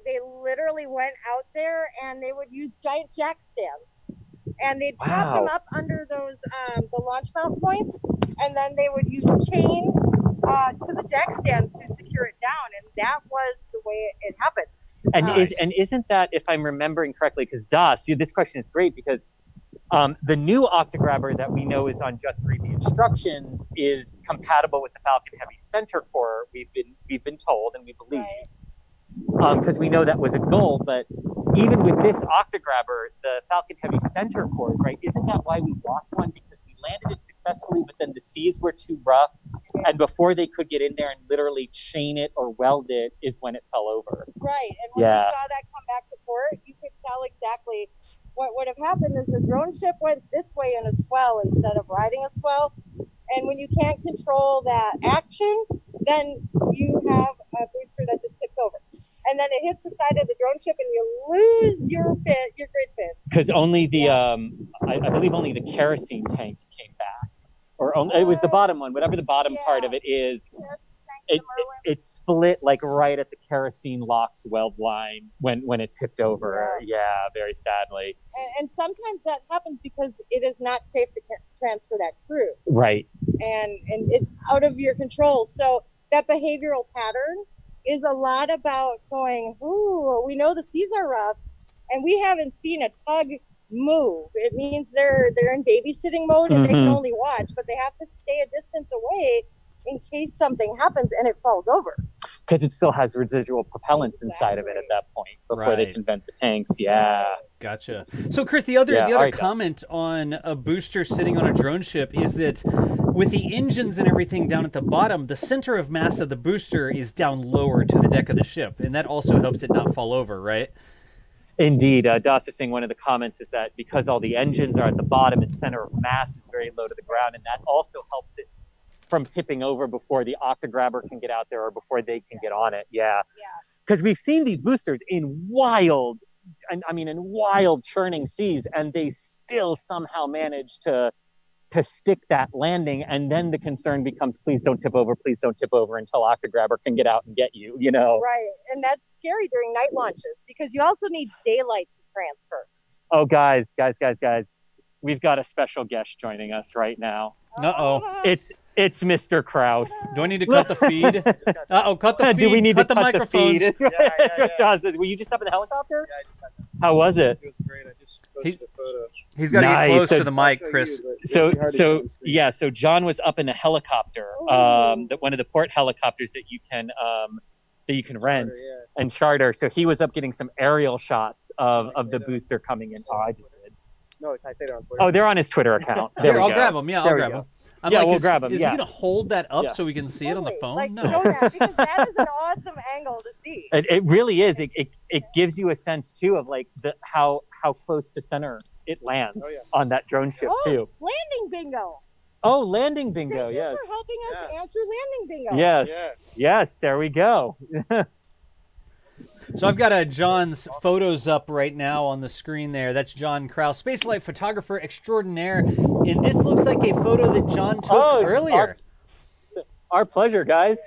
They literally went out there and they would use giant jack stands. And they'd prop them up under those the launch mount points, and then they would use chain to the jack stand to secure it down, and that was the way it happened. And isn't that, if I'm remembering correctly, because Das, this question is great, because the new octograbber that we know is on Just Read the Instructions is compatible with the Falcon Heavy center core. We've been told, and we believe, because we know that was a goal. But even with this octograbber, the Falcon Heavy center cores, right? Isn't that why we lost one? Because we landed it successfully, but then the seas were too rough, and before they could get in there and literally chain it or weld it is when it fell over. Right, and when you saw that come back to port, you could tell exactly what would have happened is the drone ship went this way in a swell instead of riding a swell. And when you can't control that action, then you have a booster that just tips over. And then it hits the side of the drone ship and you lose your grid fin. Because only the, I believe only the kerosene tank came back. Or it was the bottom one, whatever the bottom part of it is. It split like right at the kerosene locks weld line when it tipped over. Yeah, very sadly. And sometimes that happens because it is not safe to transfer that crew. Right. And it's out of your control. So that behavioral pattern is a lot about going, ooh, we know the seas are rough, and we haven't seen a tug move. It means they're in babysitting mode and they can only watch, but they have to stay a distance away in case something happens and it falls over. Because it still has residual propellants inside of it at that point before they can vent the tanks. Yeah. Gotcha. So, Chris, the other comment on a booster sitting on a drone ship is that with the engines and everything down at the bottom, the center of mass of the booster is down lower to the deck of the ship, and that also helps it not fall over, right? Indeed. Das is saying one of the comments is that because all the engines are at the bottom, its center of mass is very low to the ground, and that also helps it from tipping over before the octograbber can get out there or before they can get on it. Yeah. Because we've seen these boosters in wild churning seas, and they still somehow manage to stick that landing. And then the concern becomes, please don't tip over until octograbber can get out and get you, Right. And that's scary during night launches because you also need daylight to transfer. Oh, guys, we've got a special guest joining us right now. Uh-oh. It's Mr. Kraus. Do I need to cut the feed? Uh-oh, cut the feed. Do we need cut to the cut microphones? The feed? It's what it does. Were you just up in the helicopter? Yeah, I just got that. How was it? It was great. I just posted a photo. He's got to get close to the mic, Chris. So John was up in a helicopter, one of the port helicopters that you can rent and charter. So he was up getting some aerial shots of the booster coming in. Oh, I just did. No, I say they're on Twitter. Oh, they're on his Twitter account. There I'll grab him. Yeah, I'll grab him. We'll grab him. Is he going to hold that up so we can see it on the phone? Like, No. know that, because that is an awesome angle to see. It really is. It gives you a sense too of like how close to center it lands on that drone ship too. Landing bingo. Oh, landing bingo. Thank Yes. you for helping us answer landing bingo. Yes. There we go. So I've got John's photos up right now on the screen there. That's John Kraus, spaceflight photographer extraordinaire. And this looks like a photo that John took earlier. Our pleasure, guys.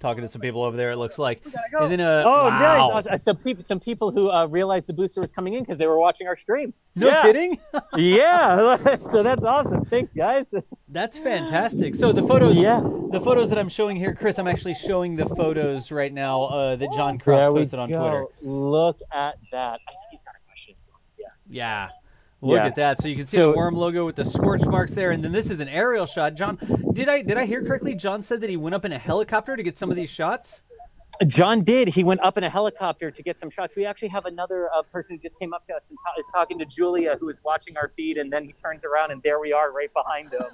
Talking to some people over there, it looks like. And then, wow. nice. Some people who realized the booster was coming in because they were watching our stream. No kidding? Yeah. So that's awesome. Thanks, guys. That's fantastic. So the photos that I'm showing here, Chris, I'm actually showing the photos right now that John Kraus posted on Twitter. Look at that. I think he's got a question. Yeah. Look at that. So you can see the worm logo with the scorch marks there. And then this is an aerial shot. John, did I hear correctly? John said that he went up in a helicopter to get some of these shots? John did. He went up in a helicopter to get some shots. We actually have another person who just came up to us and is talking to Julia, who is watching our feed, and then he turns around and there we are right behind him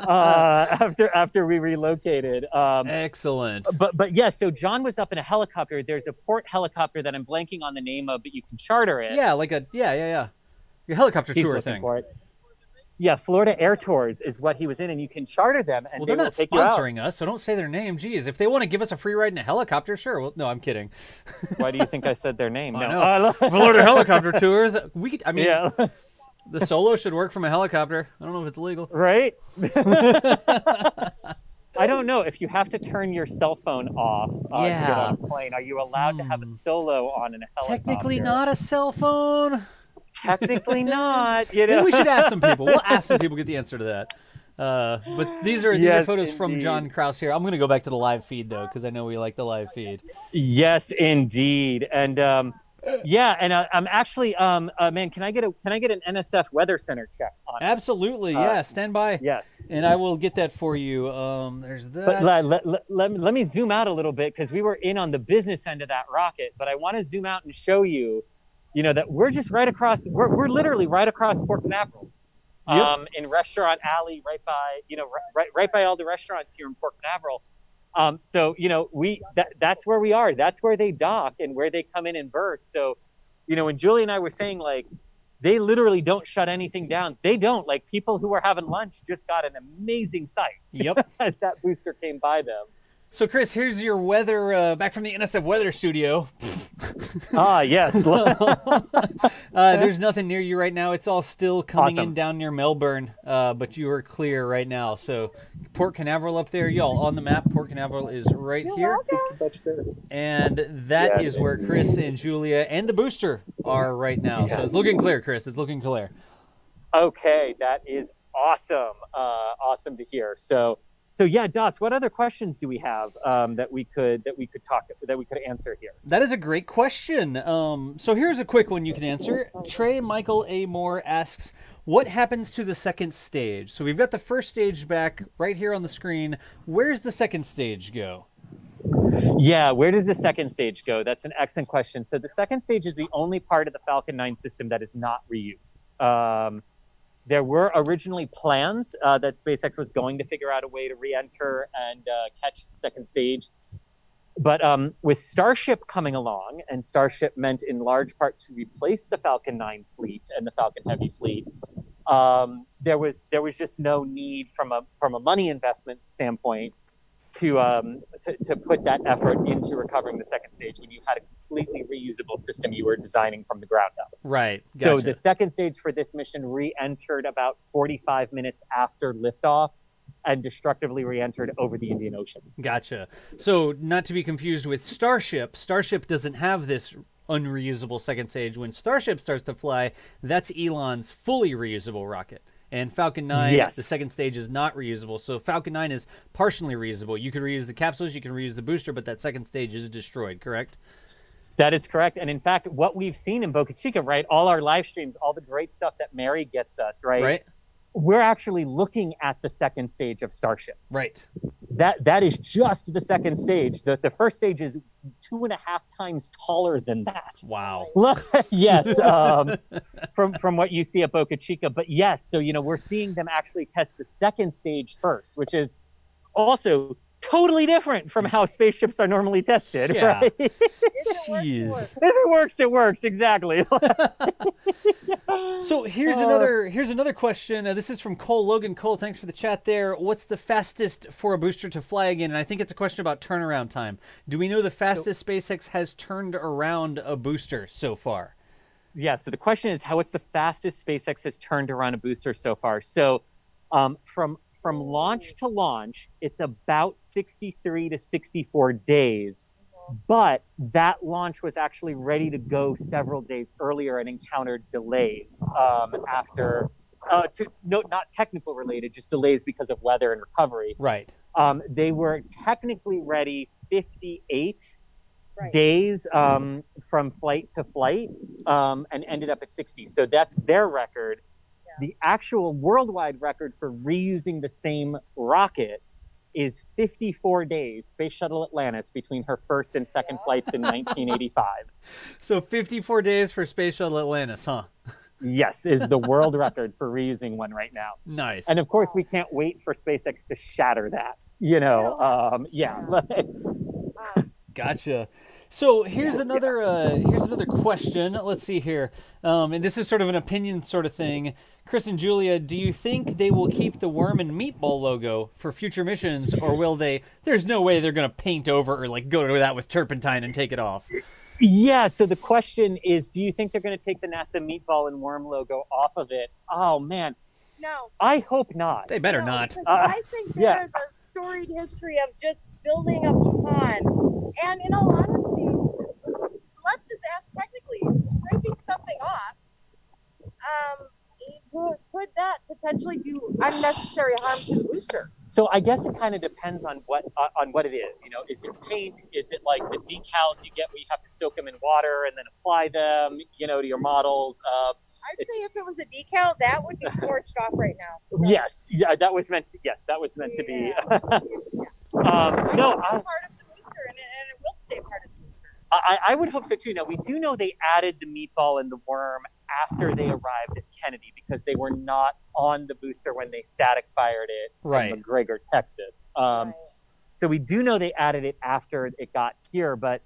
after we relocated. Excellent. But yeah, so John was up in a helicopter. There's a port helicopter that I'm blanking on the name of, but you can charter it. Yeah, like your helicopter tour thing. Yeah, Florida Air Tours is what he was in, and you can charter them. And they're not sponsoring us, so don't say their name. Geez, if they want to give us a free ride in a helicopter, sure. Well, no, I'm kidding. Why do you think I said their name? No, Florida Helicopter Tours. The solo should work from a helicopter. I don't know if it's legal. Right? I don't know if you have to turn your cell phone off to get on a plane. Are you allowed to have a solo on a helicopter? Technically not a cell phone. Technically not. Maybe we should ask some people. We'll ask some people, get the answer to that. But these are photos from John Kraus here. I'm going to go back to the live feed though, because I know we like the live feed. Yes, indeed. And I'm actually, man, can I get an NSF Weather Center check on this? Absolutely, yeah. Stand by. Yes, and I will get that for you. There's that. But let me zoom out a little bit because we were in on the business end of that rocket. But I want to zoom out and show you, that we're just right across. We're literally right across Port Canaveral, in Restaurant Alley, right by all the restaurants here in Port Canaveral. So that's where we are. That's where they dock and where they come in and berth. So, when Julie and I were saying like, they literally don't shut anything down. They don't. Like, people who were having lunch just got an amazing sight. Yep. As that booster came by them. So, Chris, here's your weather back from the NSF weather studio. Yes. There's nothing near you right now. It's all still coming in down near Melbourne, but you are clear right now. So, Port Canaveral up there, y'all, on the map. Port Canaveral is right here. And that is where Chris and Julia and the booster are right now. So, it's looking clear, Chris. It's looking clear. Okay, that is awesome. Awesome to hear. So yeah, Das, what other questions do we have that we could answer here? That is a great question. So here's a quick one you can answer. Trey Michael A. Moore asks, what happens to the second stage? So we've got the first stage back right here on the screen. Where's the second stage go? Yeah, where does the second stage go? That's an excellent question. So the second stage is the only part of the Falcon 9 system that is not reused. There were originally plans that SpaceX was going to figure out a way to re-enter and catch the second stage. But with Starship coming along, and Starship meant in large part to replace the Falcon 9 fleet and the Falcon Heavy fleet, there was just no need from a money investment standpoint to put that effort into recovering the second stage when you had a completely reusable system you were designing from the ground up. Right. Gotcha. So the second stage for this mission re-entered about 45 minutes after liftoff and destructively re-entered over the Indian Ocean. Gotcha. So not to be confused with Starship. Starship doesn't have this unreusable second stage. When Starship starts to fly, that's Elon's fully reusable rocket. And Falcon 9, the second stage is not reusable. So Falcon 9 is partially reusable. You can reuse the capsules, you can reuse the booster, but that second stage is destroyed, correct? That is correct. And in fact, what we've seen in Boca Chica, right, all our live streams, all the great stuff that Mary gets us, right? We're actually looking at the second stage of Starship. Right. That is just the second stage. The first stage is 2.5 times taller than that. Wow. Yes, from what you see at Boca Chica. But yes, so, we're seeing them actually test the second stage first, which is also totally different from how spaceships are normally tested, right? If it works, If it works, it works. Exactly. So here's another question. This is from Cole Logan. Cole, thanks for the chat there. What's the fastest for a booster to fly again? And I think it's a question about turnaround time. Do we know the fastest SpaceX has turned around a booster so far? Yeah. So the question is, what's the fastest SpaceX has turned around a booster so far? So, from launch to launch, it's about 63 to 64 days. But that launch was actually ready to go several days earlier and encountered delays after, not technical related, just delays because of weather and recovery. Right. They were technically ready 58 days from flight to flight and ended up at 60. So that's their record. The actual worldwide record for reusing the same rocket is 54 days, Space Shuttle Atlantis, between her first and second flights in 1985. So 54 days for Space Shuttle Atlantis, huh? Yes, is the world record for reusing one right now. Nice. And of course, we can't wait for SpaceX to shatter that, Gotcha. So here's another question. Let's see here. And this is sort of an opinion sort of thing. Chris and Julia, do you think they will keep the worm and meatball logo for future missions, or will they? There's no way they're going to paint over or go to that with turpentine and take it off. Yeah. So the question is, do you think they're going to take the NASA meatball and worm logo off of it? Oh man. No. I hope not. They better not. I think there is a storied history of just building upon, and in all honesty, let's just ask technically, scraping something off, could that potentially do unnecessary harm to the booster? So I guess it kind of depends on what it is. Is it paint? Is it like the decals you get where you have to soak them in water and then apply them, to your models? I'd say if it was a decal, that would be scorched off right now. So. Yes, that was meant to. Yes, that was meant to be. Part of the booster, and it will stay part of the booster. I would hope so too. Now we do know they added the meatball and the worm after they arrived at Kennedy because they were not on the booster when they static fired it in McGregor, Texas. So we do know they added it after it got here, but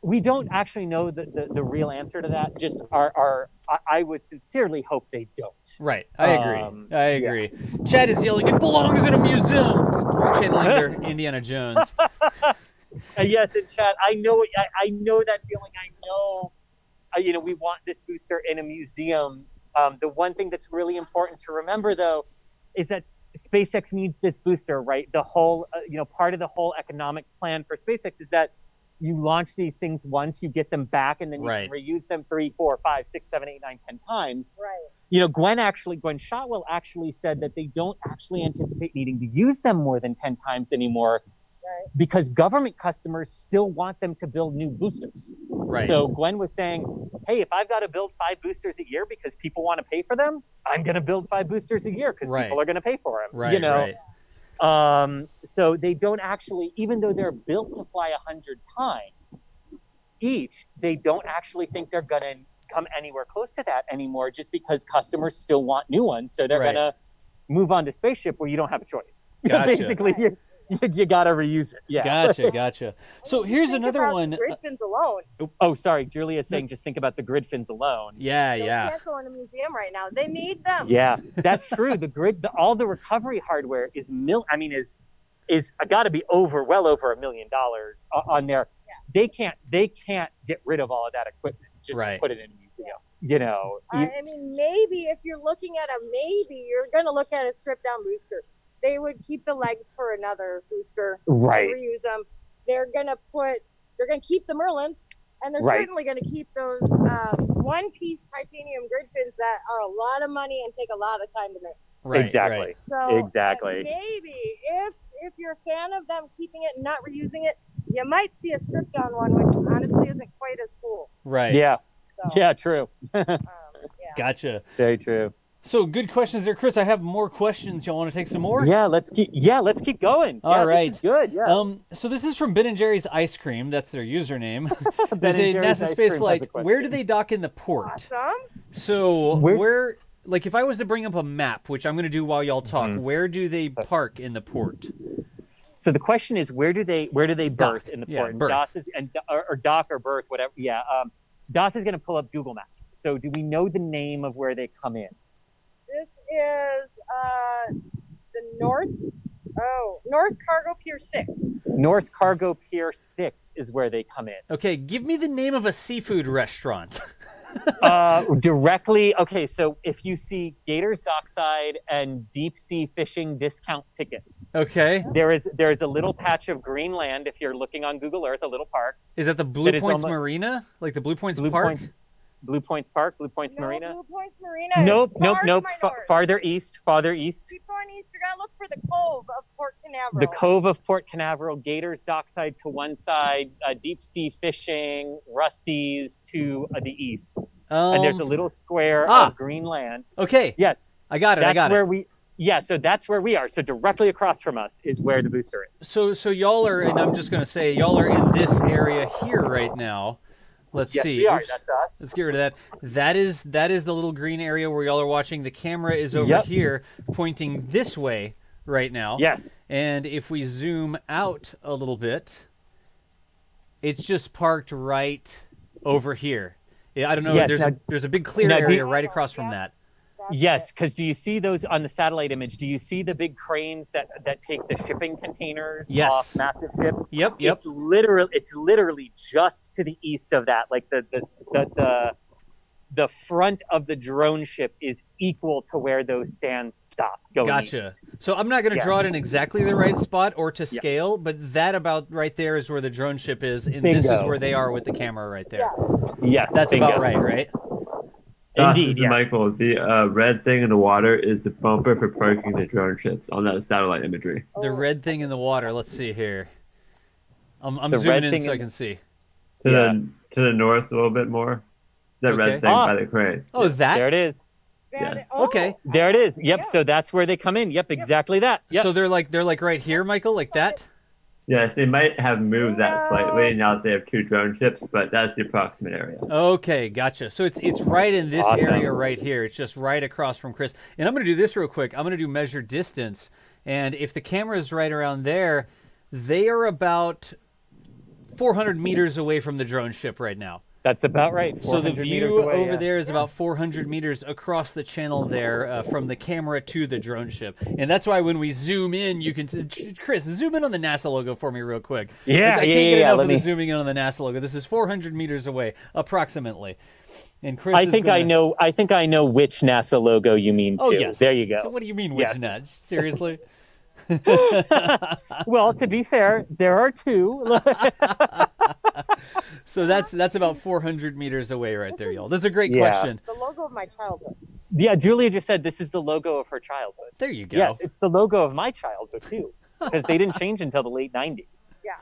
we don't actually know the real answer to that. Just I would sincerely hope they don't. Right, I agree. Yeah. Chad is yelling, "It belongs in a museum!" Channeling their Indiana Jones. Yes, and Chad, I know that feeling. I know, we want this booster in a museum. The one thing that's really important to remember, though, is that SpaceX needs this booster, right? The whole, part of the whole economic plan for SpaceX is that you launch these things once, you get them back, and then you can reuse them 3, 4, 5, 6, 7, 8, 9, 10 times. Right. Gwen Shotwell actually said that they don't actually anticipate needing to use them more than 10 times anymore. Right. Because government customers still want them to build new boosters. Right. So Gwen was saying, hey, if I've got to build 5 boosters a year because people want to pay for them, I'm going to build 5 boosters a year because people are going to pay for them. Right. So they don't actually, even though they're built to fly 100 times each, they don't actually think they're going to come anywhere close to that anymore just because customers still want new ones. So they're going to move on to Spaceship where you don't have a choice. Gotcha. Basically, you got to reuse it. Yeah. Gotcha. So here's another one. Grid fins alone. Oh, sorry. Julia's saying just think about the grid fins alone. Yeah. They can't go in a museum right now. They need them. Yeah, that's true. The grid, all the recovery hardware is got to be well over $1 million on there. Yeah. They can't get rid of all of that equipment just to put it in a museum. Maybe if you're looking at you're going to look at a stripped down booster. They would keep the legs for another booster. Right. And reuse them. They're gonna keep the Merlins, and they're certainly gonna keep those one-piece titanium grid fins that are a lot of money and take a lot of time to make. Right. Exactly. So exactly. Maybe if you're a fan of them keeping it and not reusing it, You might see a stripped down one, which honestly isn't quite as cool. Right. Yeah. So, Yeah, true. yeah. Gotcha. Very true. So good questions there, Chris. I have more questions. Y'all want to take some more? Yeah, let's keep going. All right. This is good. Yeah. So this is from Ben and Jerry's Ice Cream. That's their username. Ben They say, and Jerry's NASA Ice Cream has a Spaceflight, question. where do they dock in the port? Awesome. So where, like if I was to bring up a map, which I'm going to do while y'all talk, where do they park in the port? So the question is, where do they berth in the port? And berth. DOS is, or dock or berth, whatever. Yeah. DOS is going to pull up Google Maps. So do we know the name of where they come in? This is the North Cargo Pier 6. North Cargo Pier 6 is where they come in. Okay, give me the name of a seafood restaurant. Directly, okay, so if you see Gators Dockside and deep sea fishing discount tickets. Okay. There's a little patch of green land if you're looking on Google Earth, a little park. Is that the Blue Points Marina? Like the Blue Points Park? Blue Points Park, Blue Points Marina. Blue Points Marina. Nope. Farther east. Keep going east. You're gonna look for the Cove of Port Canaveral. The Cove of Port Canaveral, Gators Dockside to one side, deep sea fishing, Rusty's to the east. And there's a little square of green land. Okay. Yes. I got it. That's where we. Yeah, so that's where we are. So directly across from us is where the booster is. So y'all are, and I'm just gonna say, y'all are in this area here right now. Let's see. Yes, we are. That's us. Let's get rid of that. That is the little green area where y'all are watching. The camera is over here, pointing this way right now. Yes. And if we zoom out a little bit, it's just parked right over here. Yeah, I don't know. Yes, there's a big clear area right across from that. Yes, because do you see those on the satellite image? Do you see the big cranes that take the shipping containers off massive ship? Yep. It's literally just to the east of that. Like the front of the drone ship is equal to where those stands stop going east. So I'm not going to draw it in exactly the right spot or to scale, but that about right there is where the drone ship is, and this is where they are with the camera right there. Yes, that's about right? Indeed, yes. Michael, the red thing in the water is the bumper for parking the drone ships on that satellite imagery. The red thing in the water. Let's see here. I'm zooming in so I can see. To the north a little bit more. That red thing by the crane. Oh, that? There it is. Yes. Okay. There it is. Yep. So that's where they come in. Yep. Exactly that. Yep. So they're like right here, Michael, like that. Yes, they might have moved that slightly now that they have two drone ships, but that's the approximate area. Okay, gotcha. So it's right in this area right here. It's just right across from Chris. And I'm going to do this real quick. I'm going to do measure distance. And if the camera is right around there, they are about 400 meters away from the drone ship right now. That's about right. So the view over there is about 400 meters across the channel there from the camera to the drone ship. And that's why when we zoom in, you can see, Chris, zoom in on the NASA logo for me real quick. Yeah, I can't get enough of the zooming in on the NASA logo. This is 400 meters away, approximately. And Chris I think I know which NASA logo you mean too. Oh, yes. There you go. So what do you mean which NASA? Seriously? Well, to be fair, there are two. So that's about 400 meters away right there, y'all. That's a great question. The logo of my childhood. Yeah, Julia just said this is the logo of her childhood. There you go. Yes, it's the logo of my childhood too, because they didn't change until the late 90s. Yeah.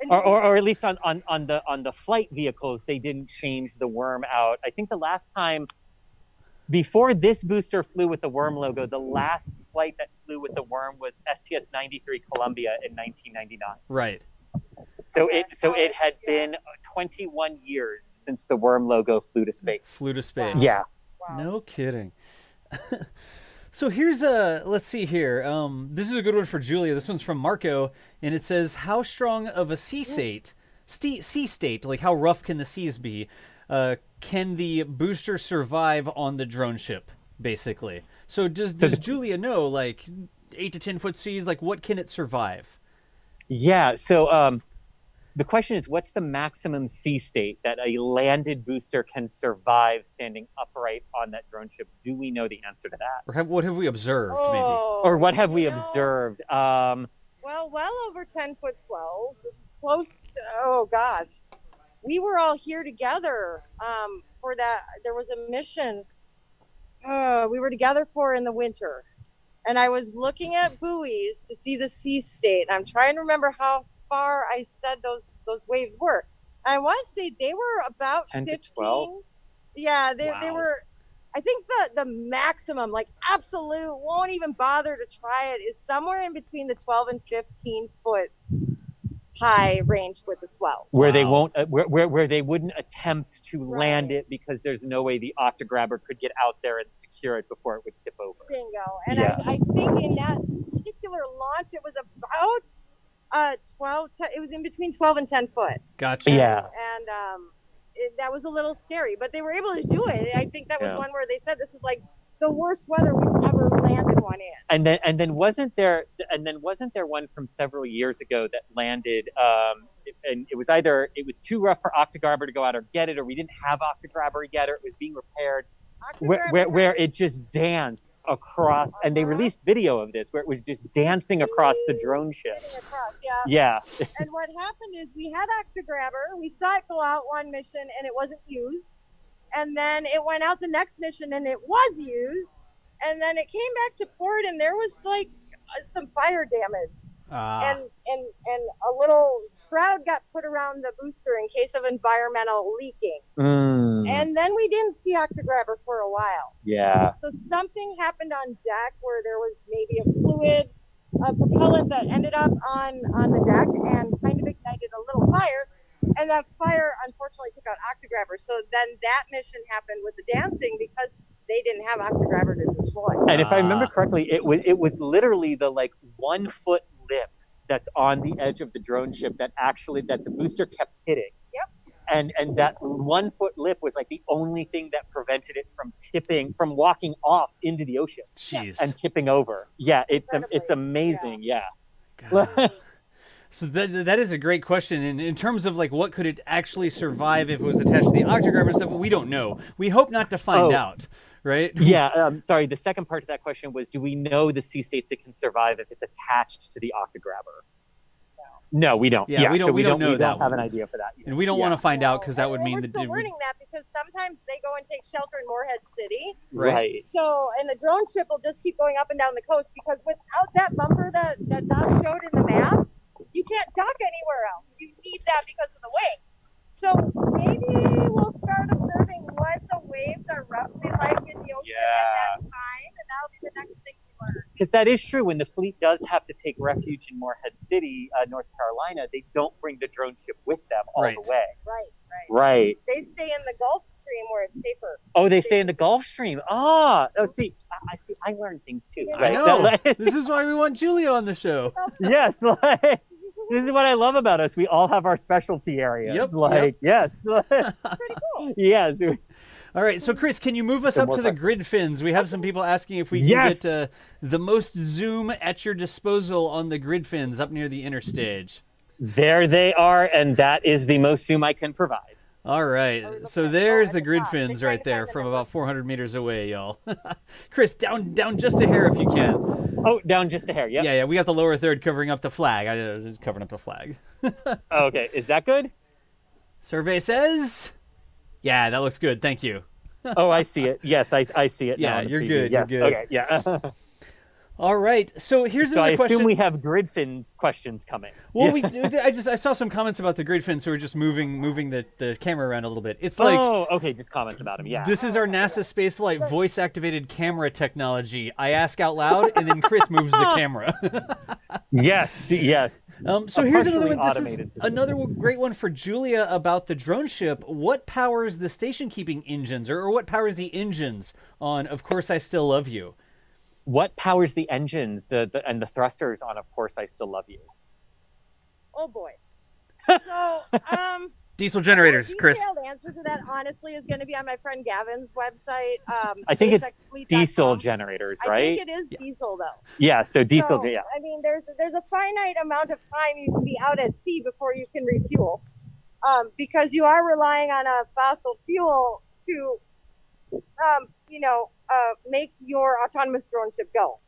Or at least on the flight vehicles, they didn't change the worm out. I think the last time before this booster flew with the worm logo, the last flight that flew with the worm was STS-93 Columbia in 1999. Right. So it had been 21 years since the worm logo flew to space. Wow. Yeah. Wow. No kidding. So here's let's see here. This is a good one for Julia. This one's from Marco, and it says, how strong of a sea state, like how rough can the seas be, can the booster survive on the drone ship, basically? So does Julia know, like 8 to 10 foot seas, like what can it survive? Yeah, so the question is, what's the maximum sea state that a landed booster can survive standing upright on that drone ship? Do we know the answer to that? Or what have we observed, maybe? Or what have we observed? Well over 10-foot swells. Close, oh gosh. We were all here together for that. There was a mission we were together for in the winter. And I was looking at buoys to see the sea state. I'm trying to remember how far I said those waves were. I want to say they were about 10 15. to 12? Yeah, they were. I think the maximum, like absolute, won't even bother to try it, is somewhere in between the 12 and 15 foot high range with the swells. Where they won't, where they wouldn't attempt to land it because there's no way the octograbber could get out there and secure it before it would tip over. Bingo. And I think in that particular launch, it was about 12. It was in between 12 and 10 foot. Gotcha. Yeah. And that was a little scary, but they were able to do it. I think that was one where they said this is like the worst weather we've ever landed one in. And then wasn't there one from several years ago that landed and it was too rough for octograbber to go out or get it, or we didn't have octograbber yet, or it was being repaired, where it just danced across, and they released video of this where it was just dancing across the drone ship. Yeah. And what happened is we had octograbber, we saw it go out one mission and it wasn't used, and then it went out the next mission and it was used, and then it came back to port and there was like some fire damage. And a little shroud got put around the booster in case of environmental leaking. And then we didn't see octograbber for a while. Yeah. So something happened on deck where there was maybe a fluid, a propellant that ended up on the deck and kind of ignited a little fire. And that fire unfortunately took out octograbber. So then that mission happened with the dancing because they didn't have octograbber to deploy. And if I remember correctly, it was literally the like 1 foot lip that's on the edge of the drone ship that the booster kept hitting. Yep. And that 1 foot lip was like the only thing that prevented it from walking off into the ocean. Jeez. And tipping over. Yeah, it's amazing. Yeah. So that is a great question. And in terms of like what could it actually survive if it was attached to the octograbber stuff, we don't know. We hope not to find out, right? Yeah. Sorry. The second part of that question was, do we know the sea states it can survive if it's attached to the octograbber? No, we don't. Yeah, we don't know that. We don't have an idea for that yet. And we don't want to find out because that would mean we're still learning that because sometimes they go and take shelter in Morehead City. Right. So, and the drone ship will just keep going up and down the coast because without that bumper that Doc showed in the map, you can't dock anywhere else. You need that because of the wing. So maybe we'll start observing what the waves are roughly like in the ocean at that time, and that'll be the next thing we learn. Because that is true. When the fleet does have to take refuge in Morehead City, North Carolina, they don't bring the drone ship with them all the way. Right. They stay in the Gulf Stream where it's safer. Oh, they stay in the Gulf Stream. See, I learned things too. I know. This is why we want Julia on the show. Yes, this is what I love about us. We all have our specialty areas. Yes. Pretty cool. Yes. All right, so Chris, can you move us up to the grid fins? We have some people asking if we can get the most zoom at your disposal on the grid fins up near the interstage. There they are, and that is the most zoom I can provide. All right, so there's the grid fins right there from about 400 meters away, y'all. Chris, down just a hair if you can. Oh, down just a hair, yep. Yeah, we got the lower third covering up the flag. I was covering up the flag. Okay, is that good? Survey says... Yeah, that looks good. Thank you. Oh, I see it. Yes, I see it now. Yeah, you're good. Yes. You're good. Okay, yeah. All right. So here's another question. I assume we have grid fin questions coming. Well, I saw some comments about the grid fins, so we're just moving the camera around a little bit. It's like okay, just comments about them. Yeah. This is our NASA spaceflight voice-activated camera technology. I ask out loud, and then Chris moves the camera. Yes. So here's another one. This is another great one for Julia about the drone ship. What powers the station-keeping engines, or what powers the engines on Of Course I Still Love You? What powers the engines and the thrusters on Of Course I Still Love You? Oh boy. So, diesel generators, Chris. The detailed answer to that, honestly, is going to be on my friend Gavin's website. I think it's diesel generators, right? I think it is diesel, though. Yeah, so diesel. Yeah. I mean, there's a finite amount of time you can be out at sea before you can refuel, because you are relying on a fossil fuel to, make your autonomous drone ship go.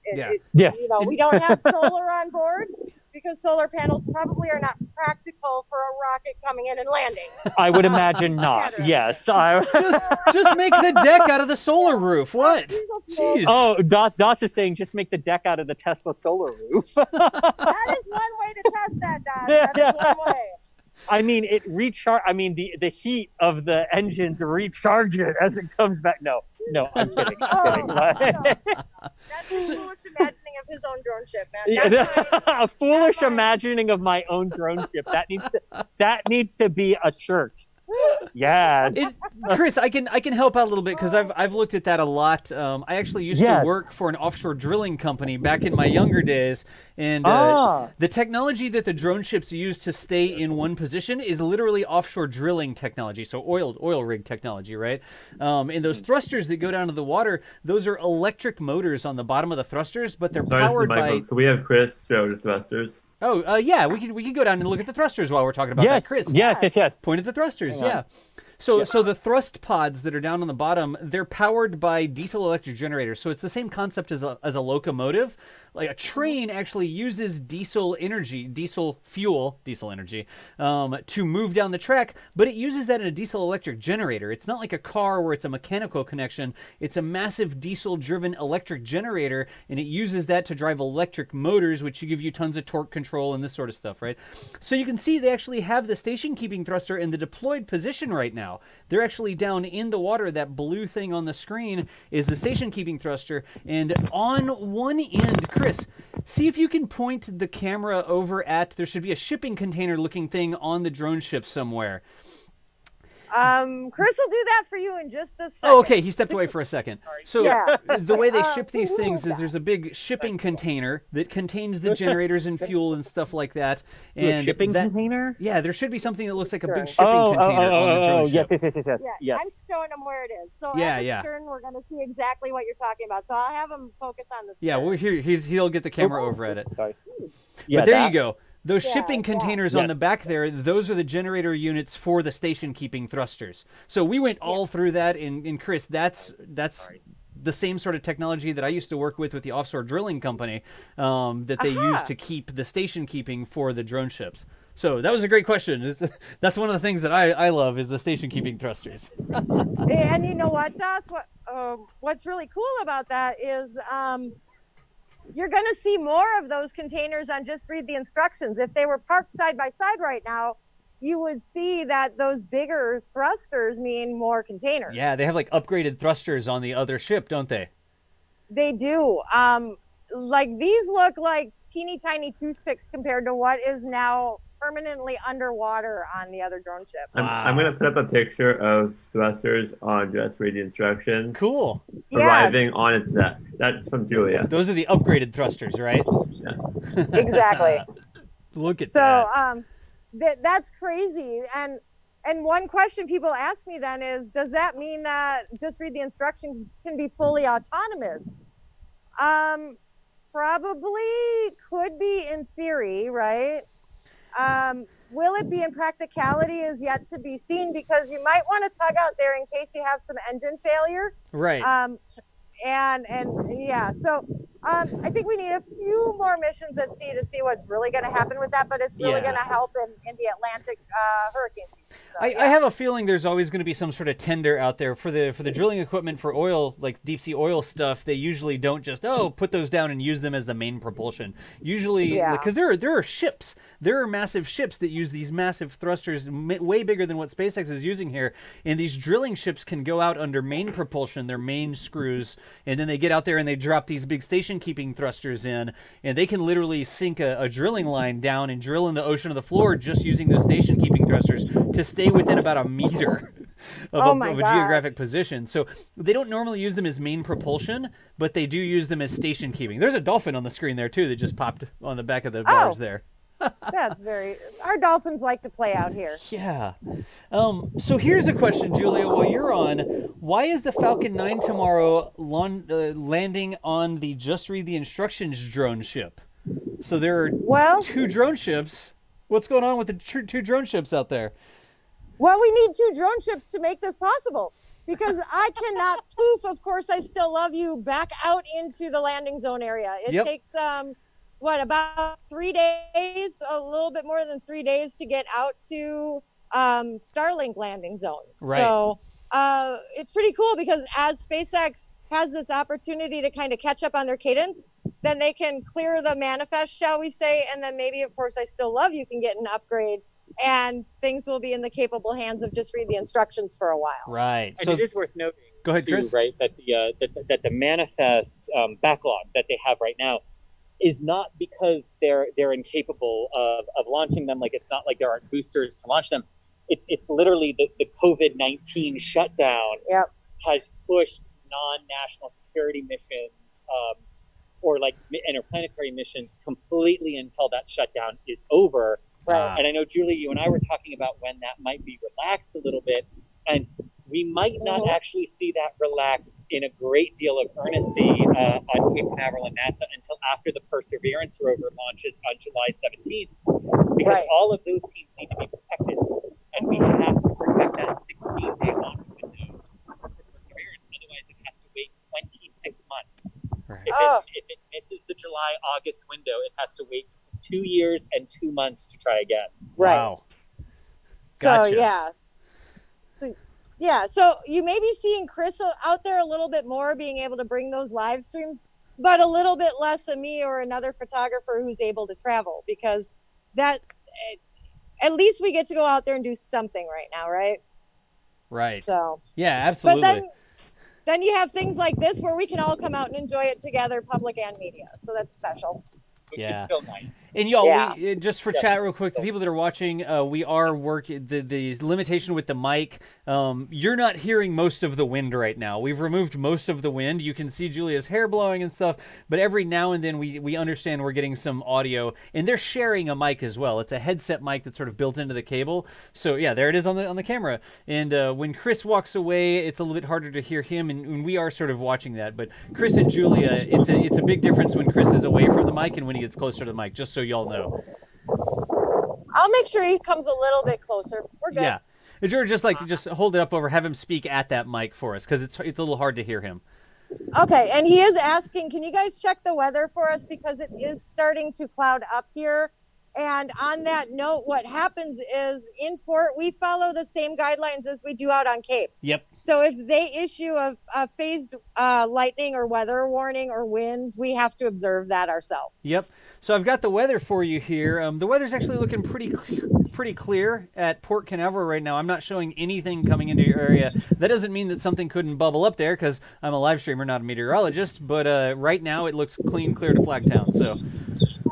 Yes. We don't have solar on board because solar panels probably are not practical for a rocket coming in and landing. I would imagine not. Yes. Just make the deck out of the solar roof. What? Jeez. Oh, Das is saying just make the deck out of the Tesla solar roof. That is one way to test that, Das. That is one way. I mean, the heat of the engines recharge it as it comes back. No, I'm kidding. That's a foolish imagining of his own drone ship, man. A foolish imagining of my own drone ship. That needs to be a shirt. Yes. Chris, I can help out a little bit because I've looked at that a lot. I actually used to work for an offshore drilling company back in my younger days, and the technology that the drone ships use to stay in one position is literally offshore drilling technology, so oil rig technology, right? And those thrusters that go down to the water, those are electric motors on the bottom of the thrusters, but they're powered by. Can we have Chris show the thrusters? Oh, yeah, we can go down and look at the thrusters while we're talking about that, Chris. Yes. Point at the thrusters, yeah. So the thrust pods that are down on the bottom, they're powered by diesel electric generators. So it's the same concept as a locomotive. Like a train actually uses diesel energy to move down the track, but it uses that in a diesel electric generator. It's not like a car where it's a mechanical connection. It's a massive diesel-driven electric generator, and it uses that to drive electric motors, which give you tons of torque control and this sort of stuff, right? So you can see they actually have the station-keeping thruster in the deployed position right now. They're actually down in the water. That blue thing on the screen is the station-keeping thruster, and on one end, Chris, see if you can point the camera over at, there should be a shipping container looking thing on the drone ship somewhere. Chris will do that for you in just a second. Oh, okay. He stepped away for a second. So the way they ship these things is there's a big shipping container that contains the generators and fuel and stuff like that. And a shipping container? Yeah, there should be something that looks like a big shipping container on the drone ship. Yes. I'm showing him where it is. So at the stern, we're going to see exactly what you're talking about. So I'll have him focus on the stern. Yeah, well, he'll get the camera over at it. Sorry. But there you go. Those shipping containers on the back there, those are the generator units for the station-keeping thrusters. So we went all through that, and Chris, that's the same sort of technology that I used to work with the offshore drilling company that they use to keep the station-keeping for the drone ships. So that was a great question. That's one of the things that I love is the station-keeping thrusters. And you know what, Das? What's really cool about that is you're going to see more of those containers on Just Read the Instructions. If they were parked side by side right now, you would see that those bigger thrusters mean more containers. Yeah, they have like upgraded thrusters on the other ship, don't they? They do. Like these look like teeny tiny toothpicks compared to what is now permanently underwater on the other drone ship. I'm going to put up a picture of thrusters on Just Read the Instructions. Cool. Arriving on its deck. That's from Julia. Those are the upgraded thrusters, right? Yes. Exactly. Look at that. So that's crazy. And one question people ask me then is, does that mean that Just Read the Instructions can be fully autonomous? Probably could be in theory, right? Will it be in practicality is yet to be seen, because you might want to tug out there in case you have some engine failure. Right. And yeah, so I think we need a few more missions at sea to see what's really going to happen with that, but it's really going to help in the Atlantic hurricane season. So, I have a feeling there's always going to be some sort of tender out there for the drilling equipment for oil, like deep sea oil stuff. They usually don't just put those down and use them as the main propulsion. Usually, because there are ships, there are massive ships that use these massive thrusters, way bigger than what SpaceX is using here. And these drilling ships can go out under main propulsion, their main screws, and then they get out there and they drop these big station-keeping thrusters in, and they can literally sink a drilling line down and drill in the ocean of the floor just using those station-keeping thrusters to stay within about a meter of a geographic position. So they don't normally use them as main propulsion, but they do use them as station keeping. There's a dolphin on the screen there too that just popped on the back of the bars there. That's our dolphins like to play out here. Yeah. So here's a question, Julia, while you're on. Why is the Falcon 9 tomorrow landing on the Just Read the Instructions drone ship? So there are two drone ships. What's going on with the two drone ships out there? Well, we need two drone ships to make this possible, because I cannot poof, of course I still love you, back out into the landing zone area. It takes about 3 days, a little bit more than 3 days to get out to Starlink landing zone. Right. So it's pretty cool because as SpaceX has this opportunity to kind of catch up on their cadence, then they can clear the manifest, shall we say, and then maybe, of course, I Still Love You can get an upgrade, and things will be in the capable hands of just read the instructions for a while. Right. And it is worth noting, go ahead, too, Chris. right, that the manifest backlog that they have right now is not because they're incapable of launching them. Like, it's not like there aren't boosters to launch them. It's literally the COVID-19 shutdown has pushed non-national security missions or like interplanetary missions completely until that shutdown is over. Right. And I know, Julie, you and I were talking about when that might be relaxed a little bit, and we might not actually see that relaxed in a great deal of earnesty on Port Canaveral and NASA until after the Perseverance rover launches on July 17th, because all of those teams need to be protected, and we have to protect that 16-day launch window for Perseverance. Otherwise, it has to wait 26 months. Right. If it misses the July-August window, it has to wait 2 years and 2 months to try again. Right. Wow. So Gotcha. so you may be seeing Chris out there a little bit more, being able to bring those live streams, but a little bit less of me or another photographer who's able to travel, because that at least we get to go out there and do something right now, right? Right. So yeah, absolutely. But then you have things like this where we can all come out and enjoy it together, public and media. So that's special. Which is still nice. And y'all, just for chat real quick, the people that are watching, we are working the limitation with the mic. You're not hearing most of the wind right now. We've removed most of the wind. You can see Julia's hair blowing and stuff, but every now and then we understand we're getting some audio, and they're sharing a mic as well. It's a headset mic that's sort of built into the cable. So yeah, there it is on the camera. And when Chris walks away, it's a little bit harder to hear him, and we are sort of watching that. But Chris and Julia, it's a big difference when Chris is away from the mic and when he gets closer to the mic, just so y'all know. I'll make sure he comes a little bit closer. We're good. Yeah. Or just hold it up over, have him speak at that mic for us, because it's a little hard to hear him. Okay, and he is asking, can you guys check the weather for us, because it is starting to cloud up here. And on that note, what happens is in port, we follow the same guidelines as we do out on Cape. Yep. So if they issue a phased lightning or weather warning or winds, we have to observe that ourselves. Yep. So I've got the weather for you here. The weather's actually looking pretty clear at Port Canaveral right now. I'm not showing anything coming into your area. That doesn't mean that something couldn't bubble up there, because I'm a live streamer, not a meteorologist. But right now it looks clear to Flagtown. So.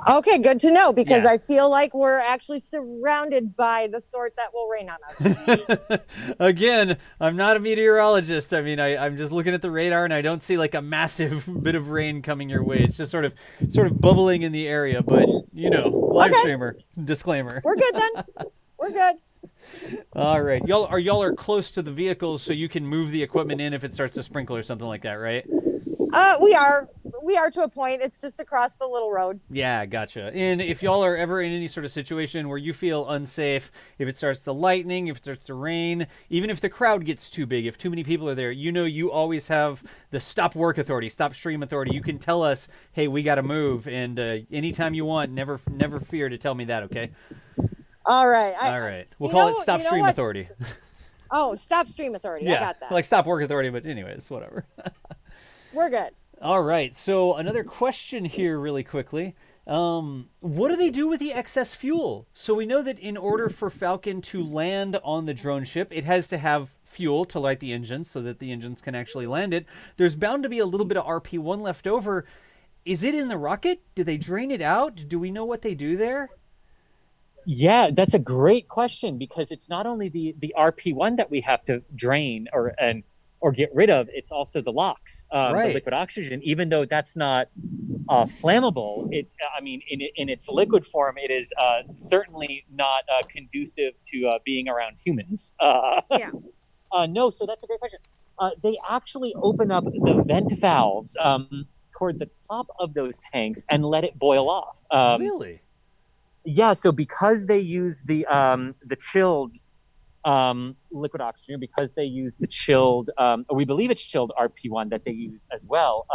Okay, good to know, because I feel like we're actually surrounded by the sort that will rain on us. Again, I'm not a meteorologist. I mean, I'm just looking at the radar, and I don't see like a massive bit of rain coming your way. It's just sort of bubbling in the area, but you know, live streamer disclaimer. We're good then. We're good. All right, y'all are close to the vehicles, so you can move the equipment in if it starts to sprinkle or something like that, right? We are to a point. It's just across the little road. Yeah, gotcha. And if y'all are ever in any sort of situation where you feel unsafe, if it starts to lightning, if it starts to rain, even if the crowd gets too big, if too many people are there, you know you always have the stop work authority, stop stream authority. You can tell us, hey, we got to move, and anytime you want, never fear to tell me that, okay? All right. All right. We'll call it stop stream authority. Oh, stop stream authority. Yeah, I got that. Like stop work authority, but anyways, whatever. We're good. All right, so another question here really quickly. What do they do with the excess fuel? So we know that in order for Falcon to land on the drone ship, it has to have fuel to light the engines so that the engines can actually land it. There's bound to be a little bit of RP1 left over. Is it in the rocket? Do they drain it out? Do we know what they do there? Yeah, that's a great question, because it's not only the RP1 that we have to drain or get rid of, it's also the LOX, the liquid oxygen. Even though that's not flammable, it's in its liquid form, it is certainly not conducive to being around humans. No, so that's a great question. They actually open up the vent valves toward the top of those tanks and let it boil off. Really? Yeah, so because they use the chilled liquid oxygen, because they use the chilled, we believe it's chilled RP1 that they use as well.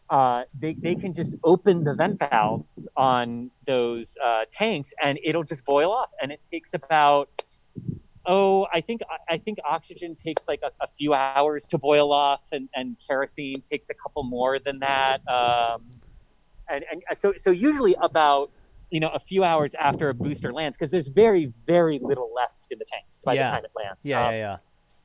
they can just open the vent valves on those tanks, and it'll just boil off. And it takes about, I think oxygen takes like a few hours to boil off, and kerosene takes a couple more than that. So usually about a few hours after a booster lands, because there's very, very little left in the tanks by the time it lands. Yeah.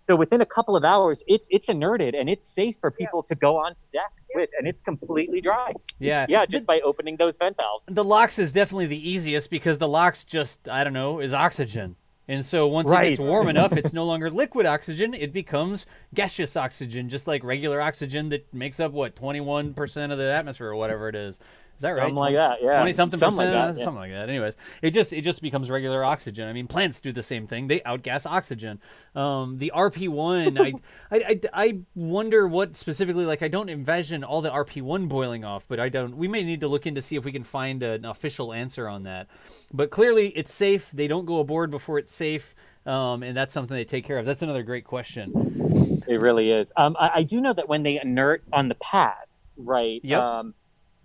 So within a couple of hours, it's inerted and it's safe for people to go onto deck with, and it's completely dry. Yeah. Just by opening those vent valves. The LOX is definitely the easiest because the LOX just, I don't know, is oxygen. And so once it gets warm enough, it's no longer liquid oxygen, it becomes gaseous oxygen, just like regular oxygen that makes up, 21% of the atmosphere or whatever it is. Is that right? Something like that, yeah. 20-something Something percent? like that, yeah. Something like that. Anyways, it just becomes regular oxygen. I mean, plants do the same thing. They outgas oxygen. The RP1, I wonder what specifically, I don't envision all the RP1 boiling off, but we may need to look in to see if we can find an official answer on that. But clearly, it's safe. They don't go aboard before it's safe, and that's something they take care of. That's another great question. It really is. I do know that when they inert on the pad, right? Yep.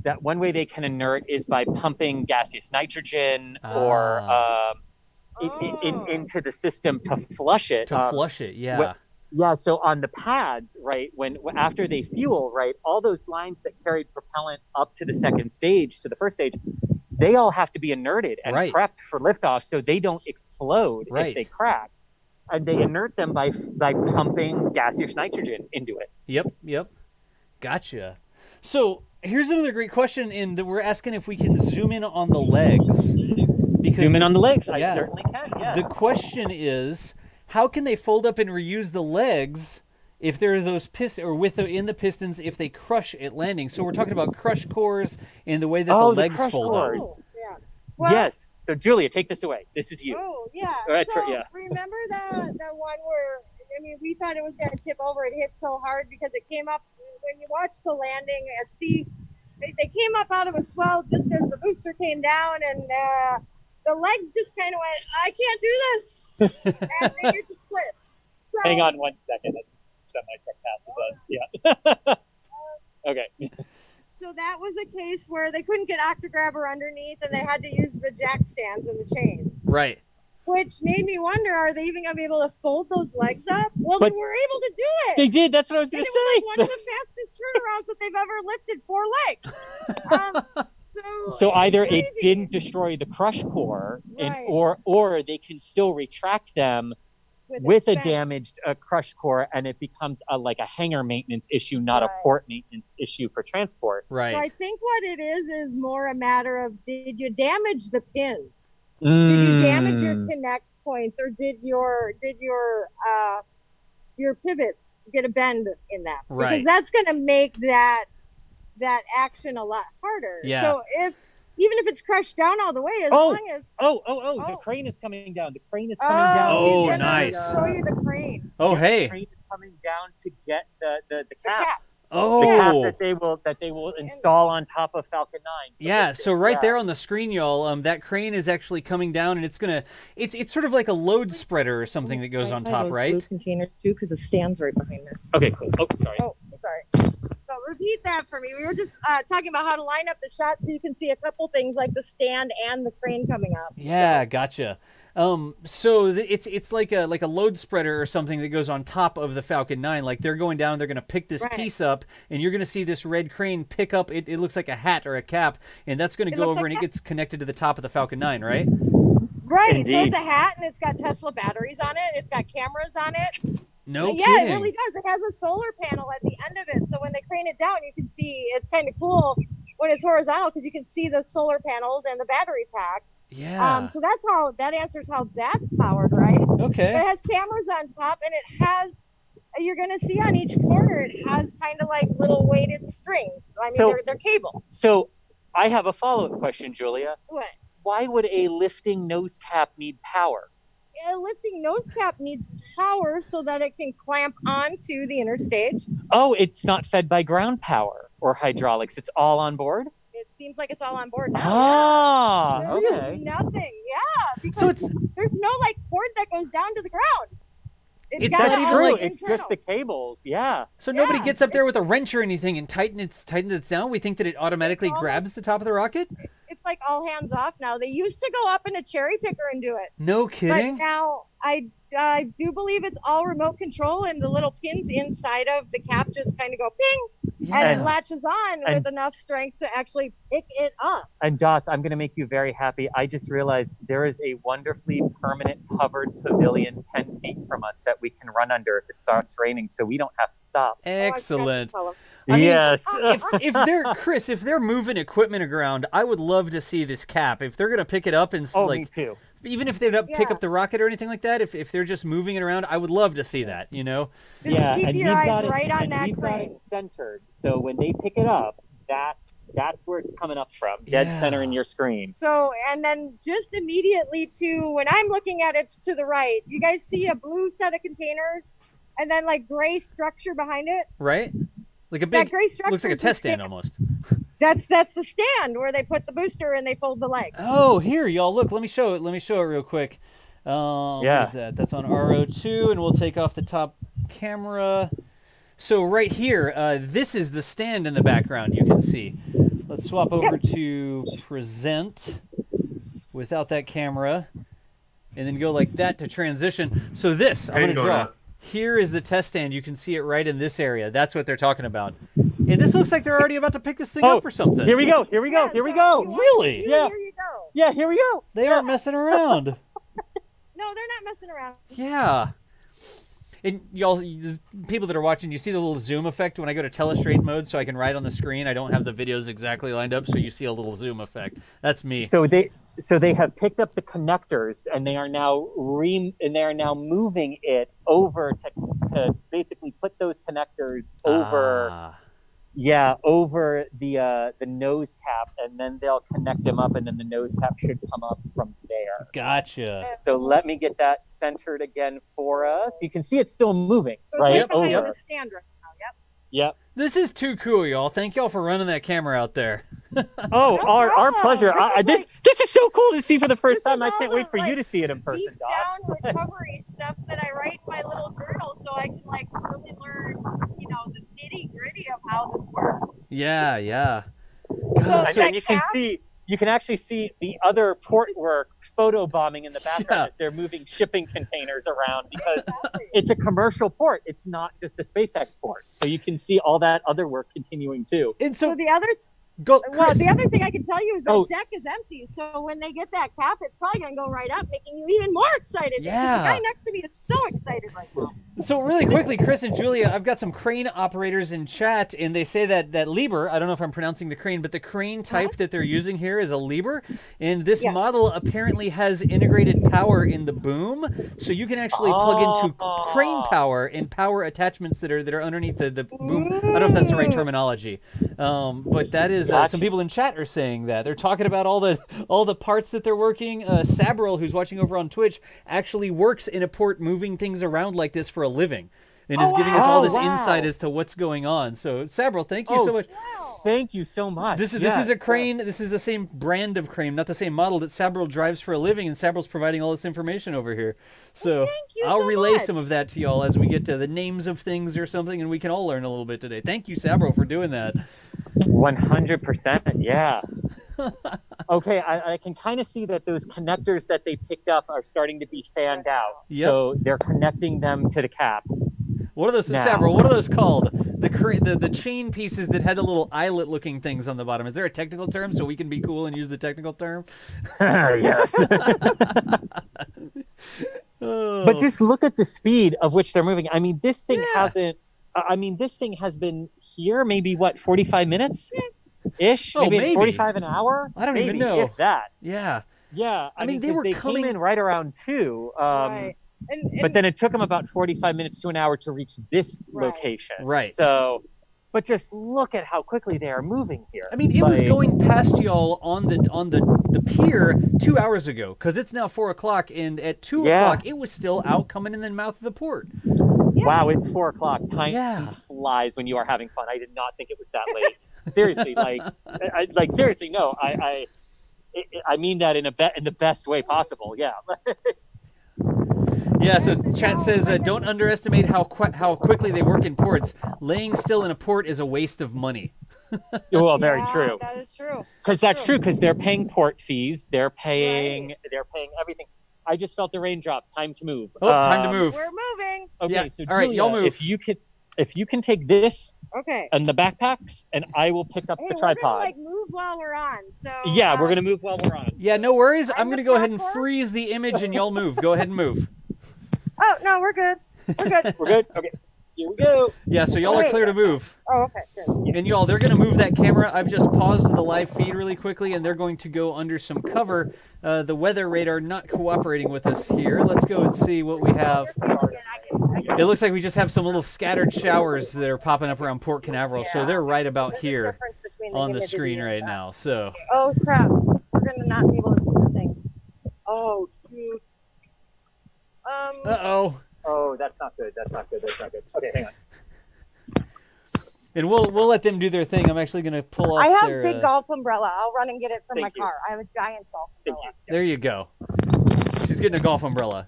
That one way they can inert is by pumping gaseous nitrogen or into the system to flush it. Yeah, so on the pads, right, after they fuel, right, all those lines that carried propellant up to the second stage, to the first stage, they all have to be inerted and prepped for liftoff so they don't explode if they crack. And they inert them by pumping gaseous nitrogen into it. Yep. Gotcha. So here's another great question, and we're asking if we can zoom in on the legs. Zoom in on the legs. I certainly can, yes. The question is, how can they fold up and reuse the legs if there are those in the pistons if they crush at landing? So we're talking about crush cores and the way that the legs fold up. Well, yes. So Julia, take this away. This is you. Oh, yeah. Remember the one where, we thought it was going to tip over. It hit so hard because it came up, when you watch the landing at sea, they came up out of a swell just as the booster came down, and the legs just kind of went, I can't do this. And they hit the slip. So, hang on 1 second as the semi-truck passes us. Yeah. Okay. So that was a case where they couldn't get octograbber underneath, and they had to use the jack stands and the chain. Right. Which made me wonder, are they even going to be able to fold those legs up? Well, they were able to do it. They did. That's what I was going to say. It was one of the fastest turnarounds that they've ever lifted 4 legs. So either it didn't destroy the crush core, or they can still retract them with a damaged crush core, and it becomes like a hangar maintenance issue, not a port maintenance issue for transport. Right. So I think what it is more a matter of, did you damage the pins? Did you damage your connect points, or did your pivots get a bend in that? Because that's going to make that action a lot harder. Yeah. So even if it's crushed down all the way, as long as the crane is coming down. The crane is coming down. Oh, nice. Show you the crane. Oh, hey. The crane is coming down to get the cap. Oh, the cap that they will install on top of Falcon 9. So right there on the screen, y'all, that crane is actually coming down, and it's sort of like a load spreader or something that goes on top, right? Blue containers too, because the stand's right behind it. Okay, cool. Oh, sorry. So repeat that for me. We were just talking about how to line up the shot so you can see a couple things like the stand and the crane coming up. Yeah, gotcha. So it's like a load spreader or something that goes on top of the Falcon 9. Like they're going down, they're going to pick this piece up, and you're going to see this red crane pick up. It looks like a hat or a cap, and that's going to go over and it gets connected to the top of the Falcon 9, right? Right. Indeed. So it's a hat, and it's got Tesla batteries on it. It's got cameras on it. No kidding. Yeah, it really does. It has a solar panel at the end of it. So when they crane it down, you can see, it's kind of cool when it's horizontal because you can see the solar panels and the battery pack. Yeah. So that answers how that's powered, right? Okay. But it has cameras on top, and it has, you're going to see on each corner, it has kind of like little weighted strings. I mean, they're cable. So I have a follow-up question, Julia. What? Why would a lifting nose cap need power? A lifting nose cap needs power so that it can clamp onto the inner stage. Oh, it's not fed by ground power or hydraulics. It's all on board? It seems like it's all on board now. Ah, yeah. okay. There's nothing, because there's no like cord that goes down to the ground. It's not That's even true. like It's just the cables. Yeah. So nobody gets up there with a wrench or anything and tightens it down. We think that it automatically grabs the top of the rocket. It's like all hands off now. They used to go up in a cherry picker and do it. No kidding. But now I do believe it's all remote control, and the little pins inside of the cap just kind of go ping, and it latches on with enough strength to actually pick it up. And Doss, I'm going to make you very happy. I just realized there is a wonderfully permanent covered pavilion 10 feet from us that we can run under if it starts raining, so we don't have to stop. Excellent. I mean, yes. if they're moving equipment around, I would love to see this cap. If they're gonna pick it up and me too. Even if they don't pick up the rocket or anything like that, if they're just moving it around, I would love to see that. You know. Yeah, keep and your we've eyes got right on that we've got crane. it centered, so when they pick it up, that's where it's coming up from, dead center in your screen. So, and then just immediately to when I'm looking at it's to the right. You guys see a blue set of containers, and then like gray structure behind it. Right. Like a big. That gray structure looks like a is test the stand almost. That's the stand where they put the booster and they fold the leg. Oh, here, y'all. Look, let me show it. Let me show it real quick. What is that? That's on RO2, and we'll take off the top camera. So right here, this is the stand in the background. You can see. Let's swap over to present without that camera, and then go like that to transition. So this, I'm going to draw. Here is the test stand. You can see it right in this area. That's what they're talking about. And this looks like they're already about to pick this thing up or something. Here we go. Here we go. Here we go. Really? Yeah. Here you go. Yeah, here we go. They aren't messing around. No, they're not messing around. Yeah. And y'all, people that are watching, you see the little zoom effect when I go to telestrate mode so I can write on the screen. I don't have the videos exactly lined up, so you see a little zoom effect. That's me. So they have picked up the connectors, and they are now moving it over to basically put those connectors over over the nose cap, and then they'll connect them up, and then the nose cap should come up from there. Gotcha. So let me get that centered again for us. You can see it's still moving, So right? it's right behind the stand right now. Yep. Yep. This is too cool, y'all. Thank y'all for running that camera out there. Oh, our pleasure. This is so cool to see for the first time. I can't wait for you to see it in person, Deep down recovery stuff that I write in my little journal, so I can like really learn, the nitty gritty of how this works. Yeah, yeah. And you can actually see the other port work photo bombing in the background as they're moving shipping containers around, because it's a commercial port. It's not just a SpaceX port. So you can see all that other work continuing too. And So the other the other thing I can tell you is the deck is empty. So when they get that cap, it's probably going to go right up, making you even more excited. Yeah. The guy next to me is so excited right now. So really quickly, Chris and Julia, I've got some crane operators in chat, and they say that Liebherr, I don't know if I'm pronouncing the crane, but the crane type that they're using here is a Liebherr, and this model apparently has integrated power in the boom, so you can actually plug into crane power and power attachments that are underneath the boom. I don't know if that's the right terminology, but that is some people in chat are saying that. They're talking about all the parts that they're working. Sabril, who's watching over on Twitch, actually works in a port moving things around like this for a living, and is giving us all this insight as to what's going on. So Sabril, thank you so much. Thank you so much. This is a crane. This is the same brand of crane, not the same model that Sabril drives for a living, and Sabril's providing all this information over here. So I'll relay some of that to y'all as we get to the names of things or something, and we can all learn a little bit today. Thank you, Sabril, for doing that. 100%, yeah. Okay, I can kind of see that those connectors that they picked up are starting to be fanned out. Yep. So they're connecting them to the cap. What are those, Sabril? What are those called? The chain pieces that had the little eyelet-looking things on the bottom. Is there a technical term so we can be cool and use the technical term? Yes. But just look at the speed of which they're moving. I mean, this thing hasn't. This thing has been here maybe 45 minutes ish, maybe 45 an hour. I don't even know if that. Yeah. Yeah. I mean, they came in right around 2. But then it took them about 45 minutes to an hour to reach this location. Right. So, but just look at how quickly they are moving here. I mean, it was going past y'all on the pier 2 hours ago, because it's now 4 o'clock, and at 2 o'clock it was still out coming in the mouth of the port. Wow, it's 4 o'clock. Time flies when you are having fun. I did not think it was that late. Seriously, seriously, no. I mean that in the best way possible. Yeah. Yeah, so chat says, don't underestimate how quickly they work in ports. Laying still in a port is a waste of money. Well, very true. That is true. Because that's true. Because they're paying port fees. They're paying. They're paying everything. I just felt the raindrop. Time to move. Oh, time to move. We're moving. Okay, Yeah. so All right, y'all Julia, move. if you can take this Okay. and the backpacks, and I will pick up Hey, the we're gonna tripod. like move while we're on. So Yeah, we're gonna move while we're on. Yeah, no worries. I'm I'm going to the go ahead and platform. freeze the image and y'all move. Go ahead and move. Oh no, we're good. We're good. We're good. Okay, here we go. Yeah, so y'all are Wait. clear to move. Oh, okay. Good. And y'all, they're going to move that camera. I've just paused the live feed really quickly, and they're going to go under some cover. The weather radar not cooperating with us here. Let's go and see what we have. It looks like we just have some little scattered showers that are popping up around Port Canaveral, so they're right about here on the screen right now. So. Oh crap! We're gonna not be able to see the thing. Oh shoot. Uh-oh. Oh, that's not good. That's not good. That's not good. Okay, hang on. And we'll let them do their thing. I'm actually going to pull off I have their, big golf umbrella. I'll run and get it from Thank my you. car. I have a giant golf umbrella. There you go. She's getting a golf umbrella.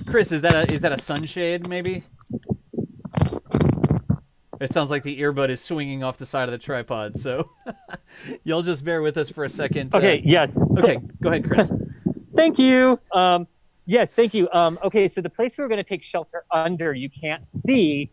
Chris, is that a sunshade maybe? It sounds like the earbud is swinging off the side of the tripod, so you'll just bear with us for a second. Okay. Yes. Okay, go ahead, Chris. Thank you. Yes, thank you. Okay, so the place we were going to take shelter under, you can't see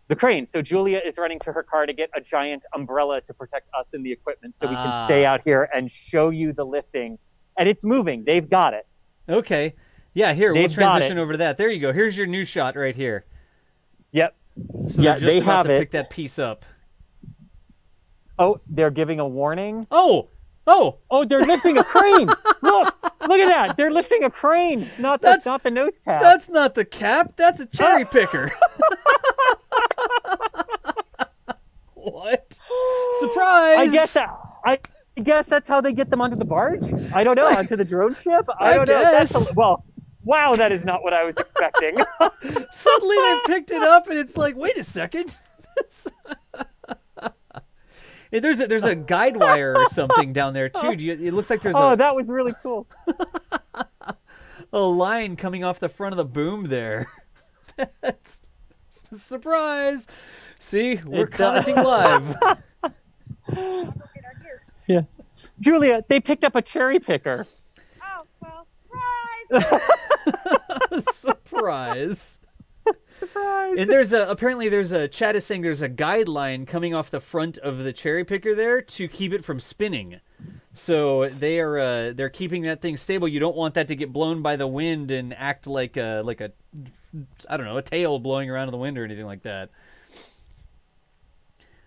the crane. So Julia is running to her car to get a giant umbrella to protect us and the equipment so we can stay out here and show you the lifting. And it's moving. They've got it. Okay. Yeah, here, we'll They've got transition it. over to that. There you go. Here's your new shot right here. Yep. So Yeah, they're just they about have to it. pick that piece up. Oh, they're giving a warning. Oh, they're lifting a crane. Look at that. They're lifting a crane. Not the nose cap. That's not the cap. That's a cherry picker. What? Surprise! I guess that's how they get them onto the barge. I don't know, onto the drone ship. I don't know. guess. Well, wow, that is not what I was expecting. Suddenly they picked it up, and it's like, wait a second. Hey, there's a guide wire or something down there too. It looks like there's that was really cool. a line coming off the front of the boom there. That's a surprise. See, we're commenting live. Yeah, Julia, they picked up a cherry picker. Oh well, surprise! Surprise. Surprise. And apparently chat is saying there's a guideline coming off the front of the cherry picker there to keep it from spinning. So they're keeping that thing stable. You don't want that to get blown by the wind and act like a I don't know, a tail blowing around in the wind or anything like that.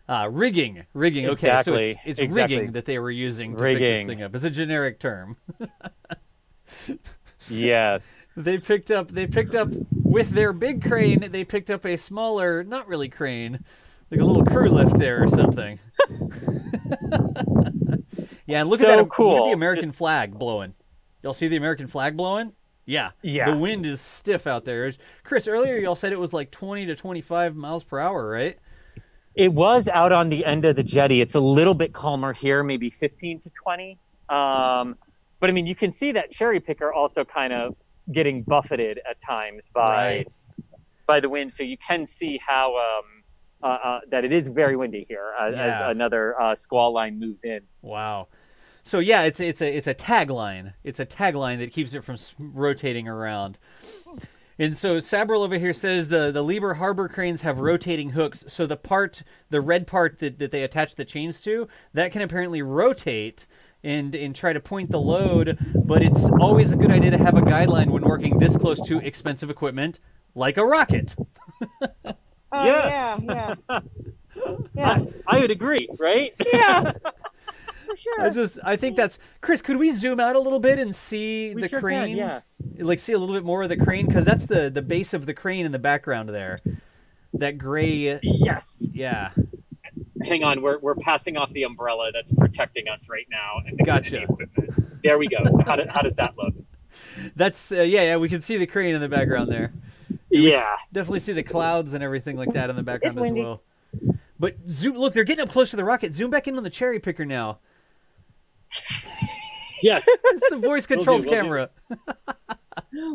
Rigging. Okay, Exactly. so it's Exactly. rigging that they were using to pick this thing up. It's a generic term. Yes. They picked up with their big crane. They picked up a smaller, not really crane, like a little crew lift there or something. Yeah, and look at that. Cool. Look at the American flag blowing. Y'all see the American flag blowing? Yeah. Yeah. The wind is stiff out there. Chris, earlier y'all said it was like 20 to 25 miles per hour, right? It was out on the end of the jetty. It's a little bit calmer here, maybe 15 to 20. But I mean, you can see that cherry picker also kind of getting buffeted at times by the wind. So you can see how that it is very windy here as another squall line moves in. Wow. So yeah, it's a tagline. It's a tagline that keeps it from rotating around. And so Sabril over here says the Lieber Harbor cranes have rotating hooks. So the red part that they attach the chains to, that can apparently rotate and try to point the load. But it's always a good idea to have a guideline when working this close to expensive equipment, like a rocket. Yes. Yeah. I would agree, right? Yeah. For sure. I think that's Chris. Could we zoom out a little bit and see the sure crane? can, yeah. Like see a little bit more of the crane, because that's the base of the crane in the background there. That gray. Yes. Yeah. Hang on, we're passing off the umbrella that's protecting us right now. And Gotcha. Equipment. There we go. So how does that look? That's yeah. We can see the crane in the background there. Yeah. Definitely see the clouds and everything like that in the background It's windy. as well. But zoom. Look, they're getting up close to the rocket. Zoom back in on the cherry picker now. Yes. It's the voice-controlled Will do. camera.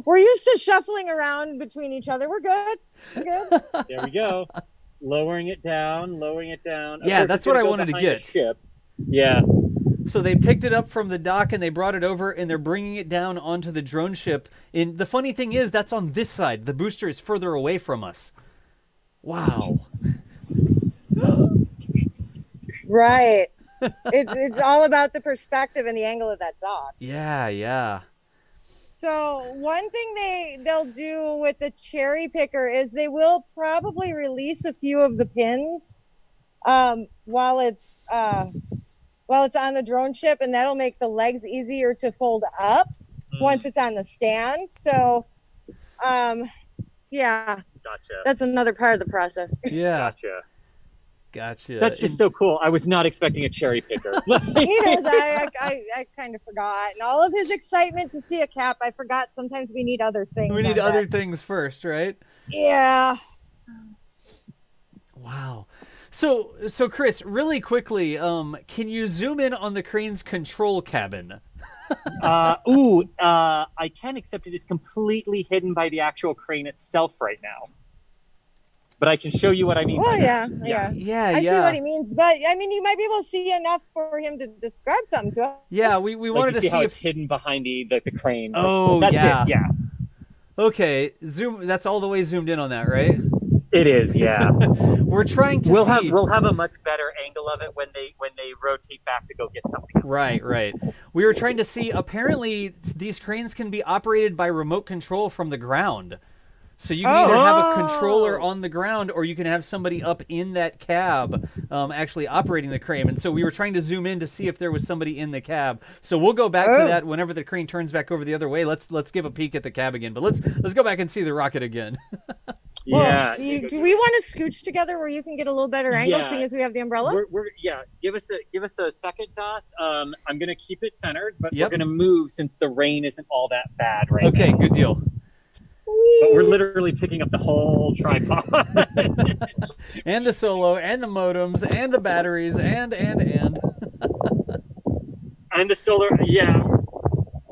We're used to shuffling around between each other. We're good. We're good. There we go. Lowering it down, lowering it down. Of Yeah, course, that's it's what gonna I go wanted to behind the get. Ship. Yeah. So they picked it up from the dock and they brought it over and they're bringing it down onto the drone ship. And the funny thing is, that's on this side. The booster is further away from us. Wow. Right. It's all about the perspective and the angle of that dock. Yeah, yeah. So one thing they'll do with the cherry picker is they will probably release a few of the pins while it's on the drone ship, and that'll make the legs easier to fold up once it's on the stand. So yeah. Gotcha. That's another part of the process. Yeah. Gotcha. That's just so cool. I was not expecting a cherry picker. Neither was I kind of forgot. And all of his excitement to see a cap, I forgot sometimes we need other things. We need other things first, right? Yeah. Wow. So Chris, really quickly, can you zoom in on the crane's control cabin? I can, except it is completely hidden by the actual crane itself right now. But I can show you what I mean. Oh, yeah. I see what he means. But, I mean, you might be able to see enough for him to describe something to us. Yeah, we wanted to see how if it's hidden behind the crane. Oh, that's yeah. it, yeah. Okay, zoom. That's all the way zoomed in on that, right? It is, yeah. We're trying to see. We'll have a much better angle of it when they rotate back to go get something else. Right. We were trying to see. Apparently, these cranes can be operated by remote control from the ground. So you can either have a controller on the ground, or you can have somebody up in that cab actually operating the crane. And so we were trying to zoom in to see if there was somebody in the cab. So we'll go back to that whenever the crane turns back over the other way. Let's give a peek at the cab again. But let's go back and see the rocket again. Yeah. Do we want to scooch together where you can get a little better angle, seeing as we have the umbrella? Give us a second, Das. I'm gonna keep it centered, but we're gonna move since the rain isn't all that bad right now. Okay, good deal. But we're literally picking up the whole tripod. And the solo, and the modems, and the batteries, and. And the solar,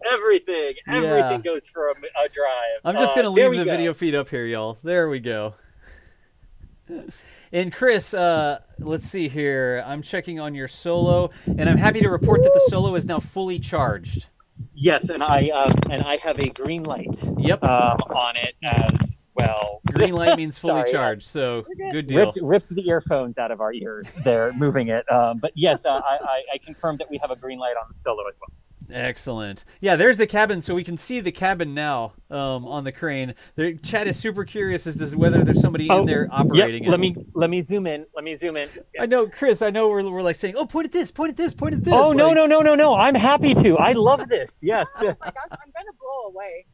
everything. Everything goes for a drive. I'm just going to leave the video feed up here, y'all. There we go. And Chris, let's see here. I'm checking on your solo, and I'm happy to report that the solo is now fully charged. Yes, and I have a green light. Yep. On it as well. Green light means fully charged, so good deal. Ripped the earphones out of our ears. They're moving it. But yes, I confirmed that we have a green light on the solo as well. Excellent. Yeah, there's the cabin, so we can see the cabin now on the crane. The chat is super curious as to whether there's somebody in there operating it. Let me zoom in. I know, Chris. I know we're like saying, "Oh, point at this, point at this, point at this." Oh, no! I'm happy to. I love this. Yes. Oh my gosh, I'm gonna blow away.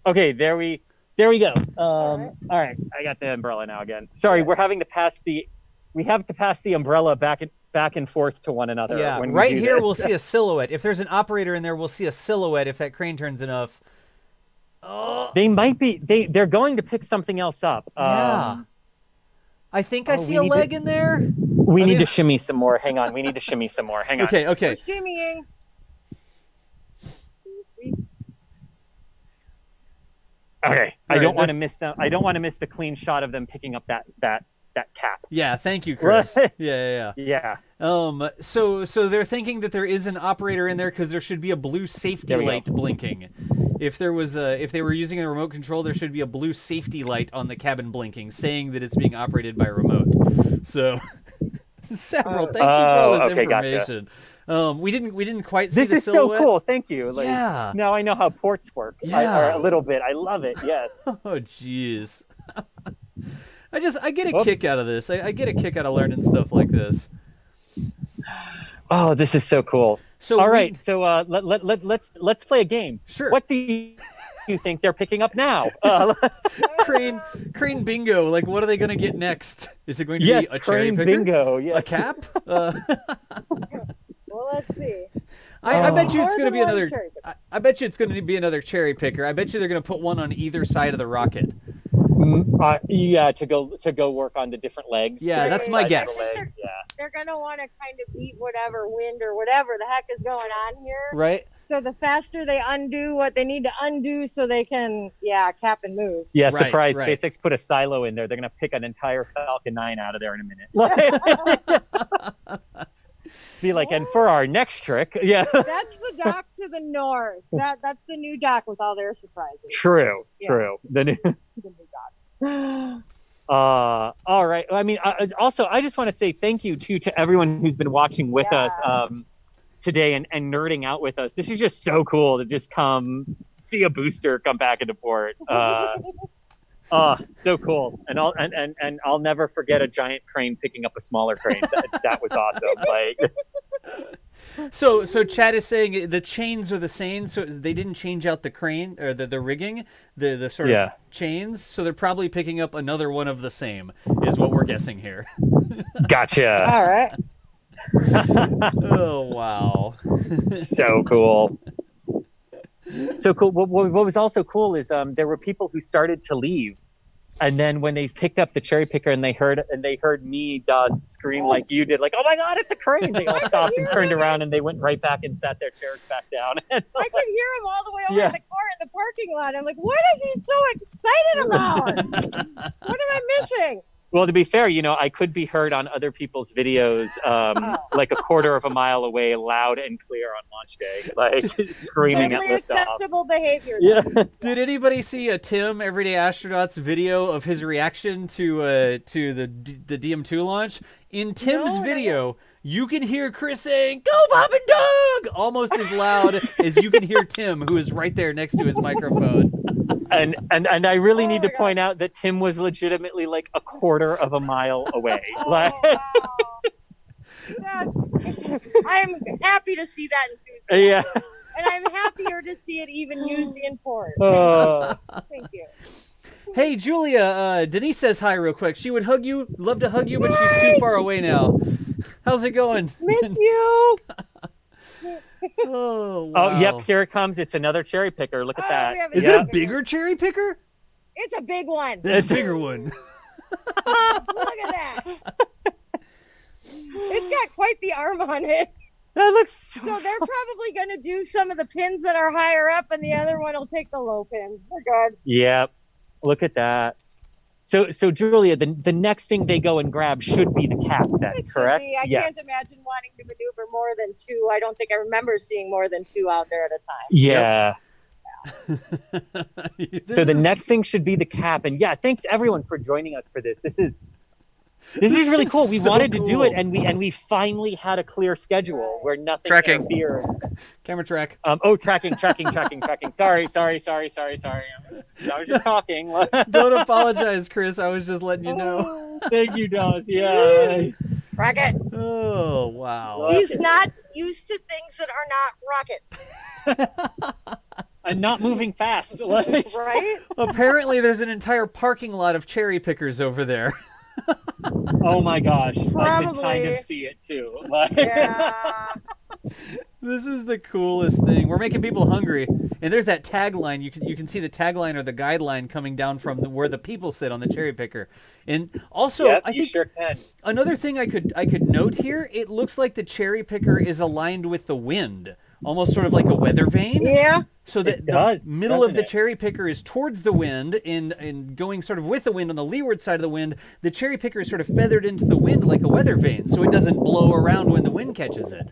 Okay, there we go. All right, I got the umbrella now again. Sorry, we have to pass the umbrella back and forth to one another. Yeah, when right we do here this. we'll see a silhouette. If there's an operator in there, we'll see a silhouette if that crane turns enough. Oh. They might be. They're going to pick something else up. Yeah. I think I see a leg in there. We need to shimmy some more. Hang on. We need to shimmy some more. Hang on. Okay. We're shimmying. Okay. I don't want to miss them. I don't want to miss the clean shot of them picking up that cap. Yeah, thank you, Chris. Yeah. So they're thinking that there is an operator in there because there should be a blue safety light blinking. If they were using a remote control, there should be a blue safety light on the cabin blinking, saying that it's being operated by remote. So, several. Thank you for all this information. Gotcha. We didn't quite see the silhouette. This is so cool. Thank you. Yeah. Now I know how ports work. Yeah. A little bit. I love it. Yes. Oh, jeez. I get a kick out of this. I get a kick out of learning stuff like this. Oh, this is so cool. So all right, so let's play a game. Sure. What do you think they're picking up now? Crane bingo. Like, what are they going to get next? Is it going to be a cherry crane picker? Bingo. Yes. A cap? Well, let's see. I bet you it's going to be another. I bet you it's going to be another cherry picker. I bet you they're going to put one on either side of the rocket. To go work on the different legs. Yeah, that's my guess. They're gonna want to kind of beat whatever wind or whatever the heck is going on here. Right. So the faster they undo what they need to undo so they can, cap and move. Yeah, Right, surprise. right. SpaceX put a silo in there. They're going to pick an entire Falcon 9 out of there in a minute. Be like, and for our next trick, yeah. That's the dock to the north. That's the new dock with all their surprises. True. The new dock. All right. I mean, also, I just want to say thank you to everyone who's been watching with us today and nerding out with us. This is just so cool to just come see a booster come back into port. So cool. And I'll never forget a giant crane picking up a smaller crane. That was awesome. Like. So Chad is saying the chains are the same, so they didn't change out the crane or the rigging, the sort of chains. So they're probably picking up another one of the same, is what we're guessing here. Gotcha. All right. Oh wow. So cool. So cool. What was also cool is there were people who started to leave, and then when they picked up the cherry picker and they heard me, Dawes, scream like you did, like, "Oh my God, it's a crane!" They all stopped and turned around and they went right back and sat their chairs back down. I could hear him all the way over in the car in the parking lot. I'm like, what is he so excited about? What am I missing? Well, to be fair, I could be heard on other people's videos, like a quarter of a mile away, loud and clear on launch day, like screaming totally at liftoff. acceptable behavior. Yeah. Did anybody see Tim, Everyday Astronaut's video of his reaction to the DM-2 launch? In Tim's video, you can hear Chris saying, "Go Bob and Doug!" almost as loud as you can hear Tim, who is right there next to his microphone. And I really need to point out that Tim was legitimately like a quarter of a mile away. Like, I'm happy to see that enthusiasm. Yeah. And I'm happier to see it even used in port. Thank you. Hey, Julia, Denise says hi real quick. She would love to hug you, but she's too far away now. How's it going? Miss you. Oh, wow. Oh, yep, here it comes. It's another cherry picker. Look at that. Is it a bigger cherry picker? It's a big one. It's a bigger one. Look at that. It's got quite the arm on it. That looks so they're probably going to do some of the pins that are higher up, and the other one will take the low pins. We're good. Yep. Look at that. So Julia, the next thing they go and grab should be the cap then, correct? I can't imagine wanting to maneuver more than two. I don't think I remember seeing more than two out there at a time. Yeah. So the next thing should be the cap. And yeah, thanks everyone for joining us for this. This is really cool. We wanted to do it, and we finally had a clear schedule where nothing interfered. Camera track. Tracking. Sorry. I was just talking. Don't apologize, Chris. I was just letting you know. Thank you, Dawes. Yeah. Rocket. Oh, wow. He's not used to things that are not rockets. And not moving fast. Right? Apparently, there's an entire parking lot of cherry pickers over there. Oh my gosh. Probably. I can kind of see it too. Yeah. This is the coolest thing. We're making people hungry. And there's that tagline. You can see the tagline or the guideline coming down from where the people sit on the cherry picker. And also, I think sure can. Another thing I could note here, it looks like the cherry picker is aligned with the wind. Almost sort of like a weather vane. Yeah. So that the middle of the cherry picker is towards the wind and going sort of with the wind on the leeward side of the wind. The cherry picker is sort of feathered into the wind like a weather vane, so it doesn't blow around when the wind catches it.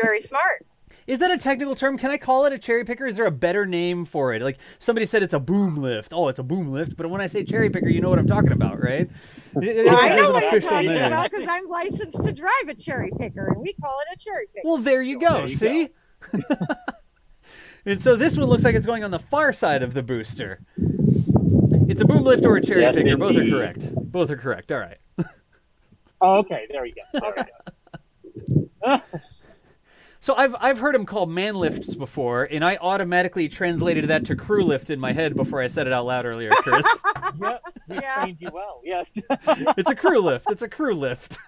Very smart. Is that a technical term? Can I call it a cherry picker? Is there a better name for it? Like somebody said it's a boom lift. Oh, it's a boom lift. But when I say cherry picker, you know what I'm talking about, right? I know what you're talking about because I'm licensed to drive a cherry picker, and we call it a cherry picker. Well, there you go. See? And so this one looks like it's going on the far side of the booster. It's a boom lift or a cherry picker. Both are correct. Both are correct. All right. Oh, okay. There we go. So I've heard them called man lifts before, and I automatically translated that to crew lift in my head before I said it out loud earlier, Chris. Yep, we trained you well. Yes. It's a crew lift. It's a crew lift.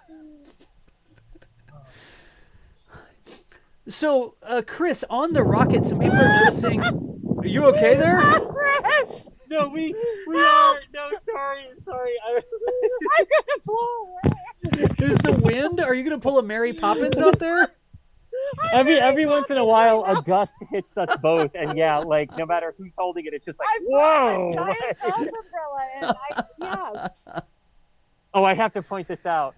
So, Chris, on the rocket, some people are noticing. Are you okay there? Chris! No, we are. No, sorry. I'm gonna blow away. Is the wind? Are you gonna pull a Mary Poppins out there? every once in a while, a gust hits us both, and yeah, like no matter who's holding it, it's just like whoa. A giant golf umbrella, and yes. Oh, I have to point this out.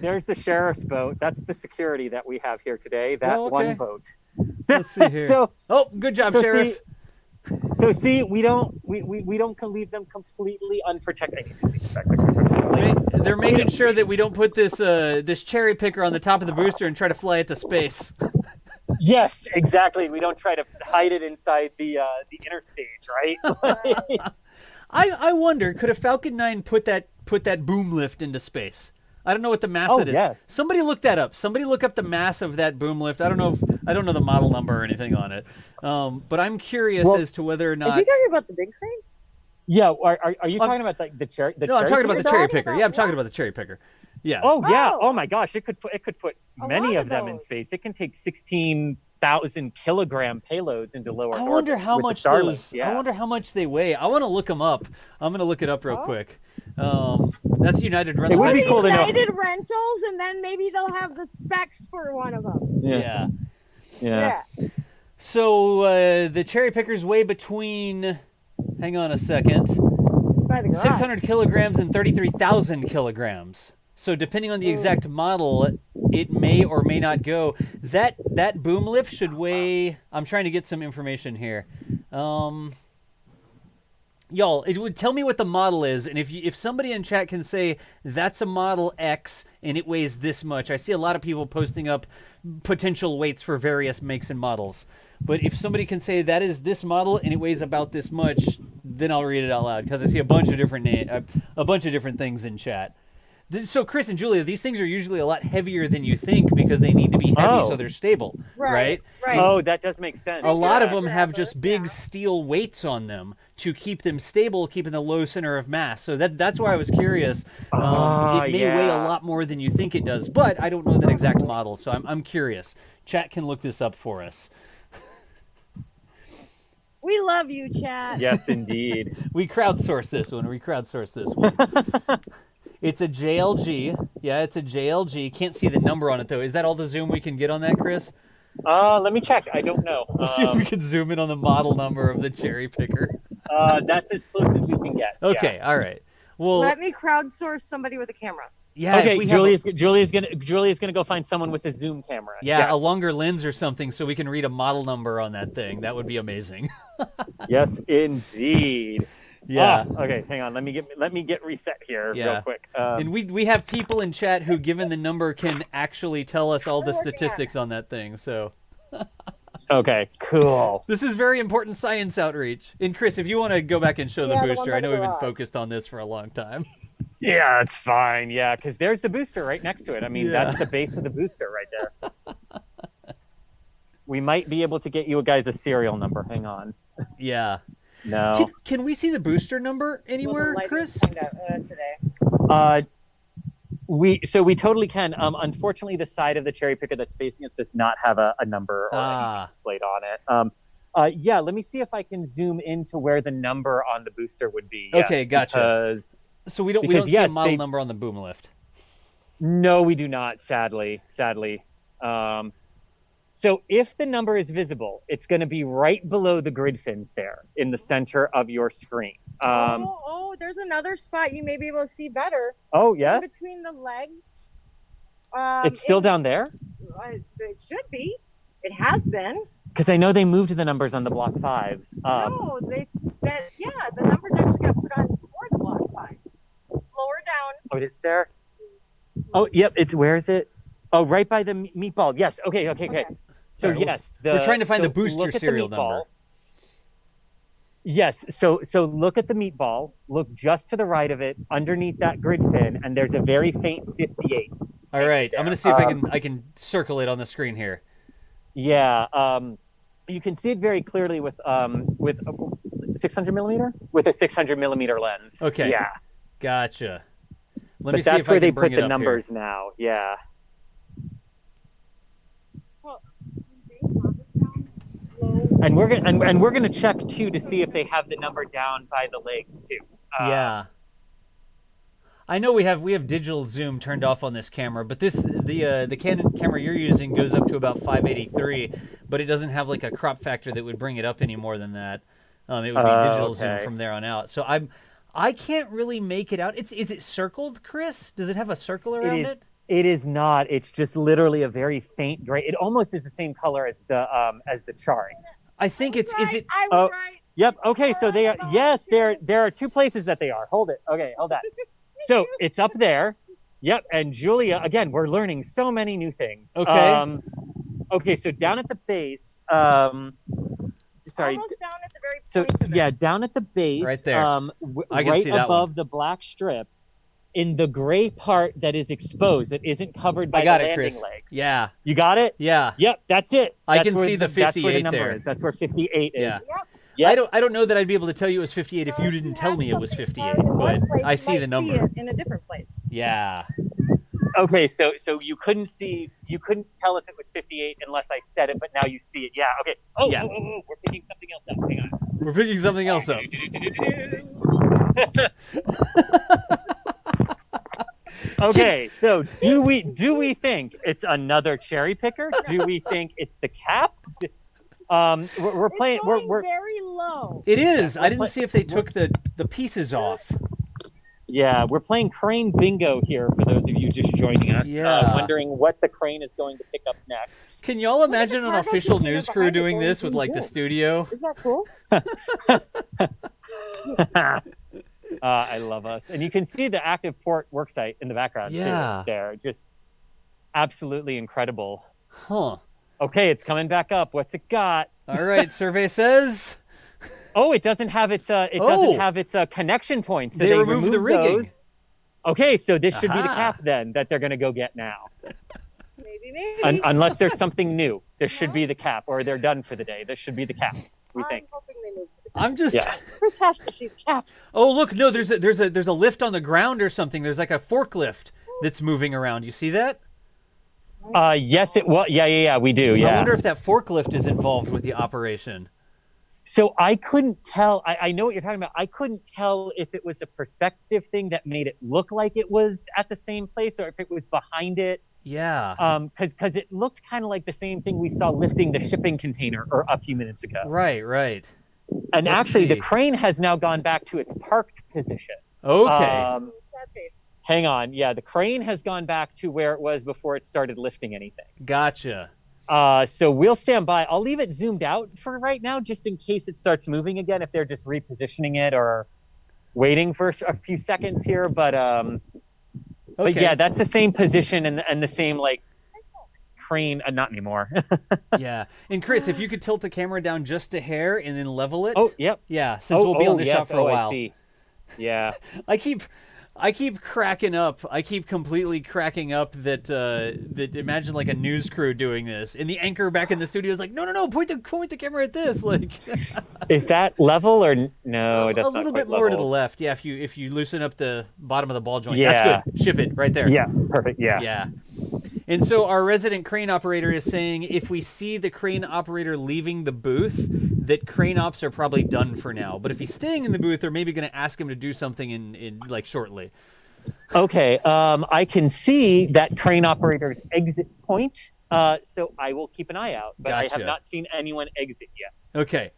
There's the sheriff's boat. That's the security that we have here today. That one boat. Let's see here. Oh, good job, Sheriff. See, we don't leave them completely unprotected. They're making sure that we don't put this cherry picker on the top of the booster and try to fly it to space. Yes, exactly. We don't try to hide it inside the inner stage, right? I wonder, could a Falcon 9 put that boom lift into space? I don't know what the mass that is. Yes. Somebody look that up. Somebody look up the mass of that boom lift. I don't know the model number or anything on it. But I'm curious as to whether or not. Are you talking about the big crane? Yeah. Are you talking about the cherry? No, I'm talking about the cherry picker. Yeah, I'm talking about the cherry picker. Yeah. Oh yeah. Oh my gosh, it could put many of them in space. It can take 16,000 kilogram payloads into lower orbit. I wonder how much those. I wonder how much they weigh. I want to look them up. I'm going to look it up real quick. That's United Rentals. It would be cool to know. United Rentals, and then maybe they'll have the specs for one of them. Yeah. So the cherry pickers weigh between. Hang on a second. 600 kilograms and 33,000 kilograms. So depending on the exact model, it may or may not go. That boom lift should weigh. I'm trying to get some information here. Y'all, it would tell me what the model is, and if somebody in chat can say that's a Model X and it weighs this much. I see a lot of people posting up potential weights for various makes and models. But if somebody can say that is this model and it weighs about this much, then I'll read it out loud because I see a bunch of different things in chat. So Chris and Julia, these things are usually a lot heavier than you think because they need to be heavy so they're stable, right? Oh, that does make sense. A lot of them have just big steel weights on them to keep them stable, keeping the low center of mass. So that's why I was curious. It may weigh a lot more than you think it does, but I don't know that exact model, so I'm curious. Chat can look this up for us. We love you, chat. Yes, indeed. We crowdsource this one. It's a JLG. Yeah, it's a JLG. Can't see the number on it, though. Is that all the zoom we can get on that, Chris? Let me check. I don't know. Let's see if we can zoom in on the model number of the cherry picker. That's as close as we can get. Okay, all right. Well, let me crowdsource somebody with a camera. Yeah. Okay, Julia's gonna go find someone with a zoom camera. Yeah, yes. A longer lens or something, so we can read a model number on that thing. That would be amazing. Yes, indeed. Yeah. Okay, hang on. Let me get reset here real quick. And we have people in chat who, given the number, can actually tell us all the statistics on that thing. So. Okay, cool. This is very important science outreach. And Chris, if you want to go back and show the booster, I know we've been focused on this for a long time. Yeah, it's fine. Yeah, because there's the booster right next to it. I mean, that's the base of the booster right there. We might be able to get you guys a serial number. Hang on. Yeah. No. Can we see the booster number anywhere, Chris? We totally can. Unfortunately, the side of the cherry picker that's facing us does not have a number or anything displayed on it. Yeah, let me see if I can zoom into where the number on the booster would be. Okay, gotcha. So we don't see a model number on the boom lift. No, we do not. Sadly. So if the number is visible, it's going to be right below the grid fins there in the center of your screen. There's another spot you may be able to see better. Oh, yes? In between the legs. It's still down there? It should be. It has been. Because I know they moved the numbers on the Block 5s up. No, the numbers actually got put on before the Block 5. Lower down. Oh, it is there? Oh, yep. Where is it? Oh, right by the meatball. Yes. Okay. So yes, we're trying to find the booster serial number. Yes. So look at the meatball. Look just to the right of it, underneath that grid fin, and there's a very faint 58. All right. I'm going to see if I can circle it on the screen here. Yeah. You can see it very clearly with 600 millimeter with a 600 millimeter lens. Okay. Yeah. Gotcha. Let me see if I can bring it up. That's where they put the numbers now. Yeah. And we're gonna check too to see if they have the number down by the legs too. Yeah. I know we have digital zoom turned off on this camera, but the Canon camera you're using goes up to about 583, but it doesn't have like a crop factor that would bring it up any more than that. It would be digital zoom from there on out. So I can't really make it out. Is it circled, Chris? Does it have a circle around it? It is not. It's just literally a very faint gray. It almost is the same color as the chart. I think it's. Is it? I was right. Yep. Okay. So they are. Yes. There are two places that they are. Hold it. Okay. Hold that. So it's up there. Yep. And Julia, again, we're learning so many new things. Okay. Okay. So down at the base. Sorry. Almost down at the very So point of it. yeah, down at the base. Right there. I can right see that above one. the black strip. In the gray part that is exposed, that isn't covered by I got the it, landing Chris. legs. Yeah. You got it? Yeah. Yep, that's it. I That's can where see the That's where the 58 number there. is. That's where 58 is. Yeah. Yep. I don't know that I'd be able to tell you it was 58 if you didn't tell me it was 58, but I see the number. See it in a different place. Yeah. Okay, so you couldn't tell if it was 58 unless I said it, but now you see it. Yeah. Okay. Oh, Yeah. we're picking something else up. Hang on. We're picking something else up. Okay, so do we think it's another cherry picker? Do we think it's the cap? We're playing. We're very low. It is. I didn't see if they took the pieces off. Yeah, we're playing crane bingo here for those of you just joining us. Yeah. Wondering what the crane is going to pick up next. Can y'all imagine an official news crew doing this with like the studio? Is that cool? I love us. And you can see the active port worksite in the background Yeah. too. There, just absolutely incredible. Huh. Okay, it's coming back up. What's it got? All right, survey says. Oh, it doesn't have its doesn't have its connection points. So They removed the rigging. those. Okay, so this should be the Aha. cap then that they're going to go get now. Maybe. Unless there's something new, this should be the cap, or they're done for the day. This should be the cap. We think. I'm hoping they move. I'm just. Yeah. Chris has to see the cap. Oh look, no, there's a lift on the ground or something. There's like a forklift that's moving around. You see that? Yes, it was. Yeah, we do. Yeah. I wonder if that forklift is involved with the operation. So I couldn't tell. I know what you're talking about. I couldn't tell if it was a perspective thing that made it look like it was at the same place, or if it was behind it. Yeah. Because it looked kind of like the same thing we saw lifting the shipping container a few minutes ago. Right. And Let's actually, see. the crane has now gone back to its parked position. Okay. Hang on. Yeah, the crane has gone back to where it was before it started lifting anything. Gotcha. So we'll stand by. I'll leave it zoomed out for right now, just in case it starts moving again, if they're just repositioning it or waiting for a few seconds here. But yeah, that's the same position and the same like crane. Not anymore. Yeah. And Chris, if you could tilt the camera down just a hair and then level it. Oh, yep. Yeah, since we'll be on the shot for a while. I see. Yeah. I keep cracking up. I keep completely cracking up that imagine like a news crew doing this, and the anchor back in the studio is like, no, point the camera at this. Like, is that level or no? That's a little not bit quite more to level. the left. Yeah, if you loosen up the bottom of the ball joint, Yeah. that's good. Ship it right there. Yeah, perfect. Yeah. Yeah. And so our resident crane operator is saying if we see the crane operator leaving the booth, that crane ops are probably done for now. But if he's staying in the booth, they're maybe going to ask him to do something in like shortly. Okay, I can see that crane operator's exit point, so I will keep an eye out. But I Gotcha. have not seen anyone exit yet. Okay.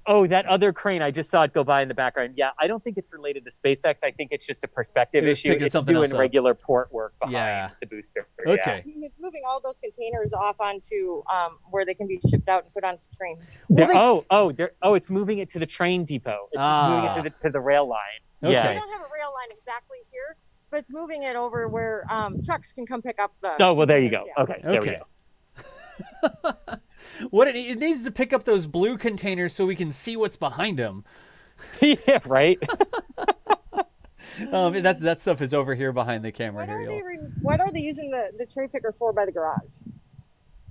Oh, that other crane, I just saw it go by in the background. Yeah, I don't think it's related to SpaceX. I think it's just a perspective It was issue. picking It's something doing else up. regular port work behind Yeah. the booster. Okay. It's moving all those containers off onto where they can be shipped out and put onto trains. It's moving it to the train depot. It's moving it to the rail line. Okay. Yeah. We don't have a rail line exactly here, but it's moving it over where trucks can come pick up the. Oh, well, there you go. Yeah. Okay, there we go. What it needs to pick up those blue containers so we can see what's behind them. Yeah, right. That stuff is over here behind the camera. What are they using the tray picker for by the garage?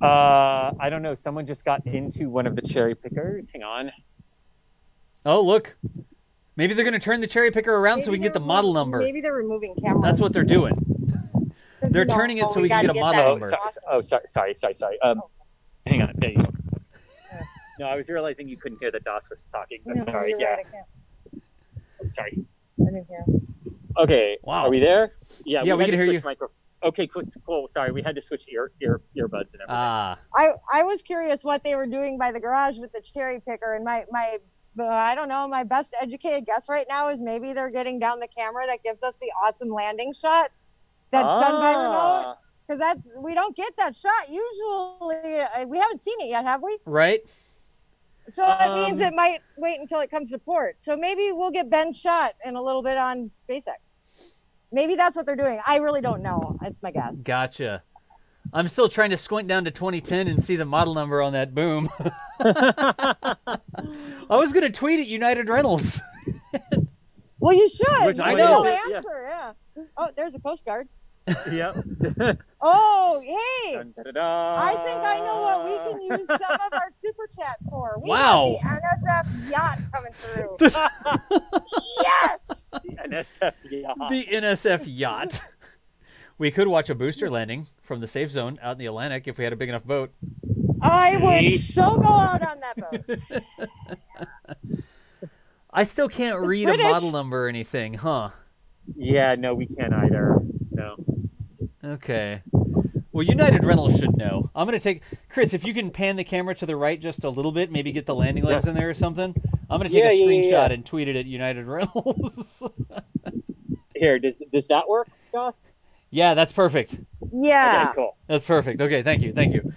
I don't know. Someone just got into one of the cherry pickers. Hang on. Oh, look. Maybe they're going to turn the cherry picker around so we can get the model number. Maybe they're removing cameras. That's what they're doing. They're turning it so we can get a model number. Sorry. Hang on. There you go. No, I was realizing you couldn't hear that DOS was talking. No, Sorry. you're Yeah. right, I can't. I'm sorry. I didn't hear. Okay. Wow. Are we there? Yeah. Yeah, we had can to hear switch Okay, cool. Sorry, we had to switch earbuds and everything. I was curious what they were doing by the garage with the cherry picker, and my I don't know, my best educated guess right now is maybe they're getting down the camera that gives us the awesome landing shot that's done by remote, because we don't get that shot usually. We haven't seen it yet, have we? Right. So that means it might wait until it comes to port. So maybe we'll get Ben's shot in a little bit on SpaceX. Maybe that's what they're doing. I really don't know. It's my guess. Gotcha. I'm still trying to squint down to 2010 and see the model number on that boom. I was going to tweet at United Rentals. Well, you should. Which I know. Answer, yeah. Oh, there's a Coast Guard. Yep. Oh, hey. Dun, da, da, da. I think I know what we can use some of our super chat for. We Wow. got the NSF yacht coming through. Yes. The NSF yacht. The NSF yacht. We could watch a booster landing from the safe zone out in the Atlantic if we had a big enough boat. I would so go out on that boat. I still can't read British. a model number or anything, huh? Yeah, no, we can't either. No. Okay. Well, United Rentals should know. I'm going to take... Chris, if you can pan the camera to the right just a little bit, maybe get the landing legs in there or something. I'm going to take a screenshot and tweet it at United Rentals. Here, does that work, Joss? Yeah, that's perfect. Yeah. Okay, cool. That's perfect. Okay, thank you. Thank you.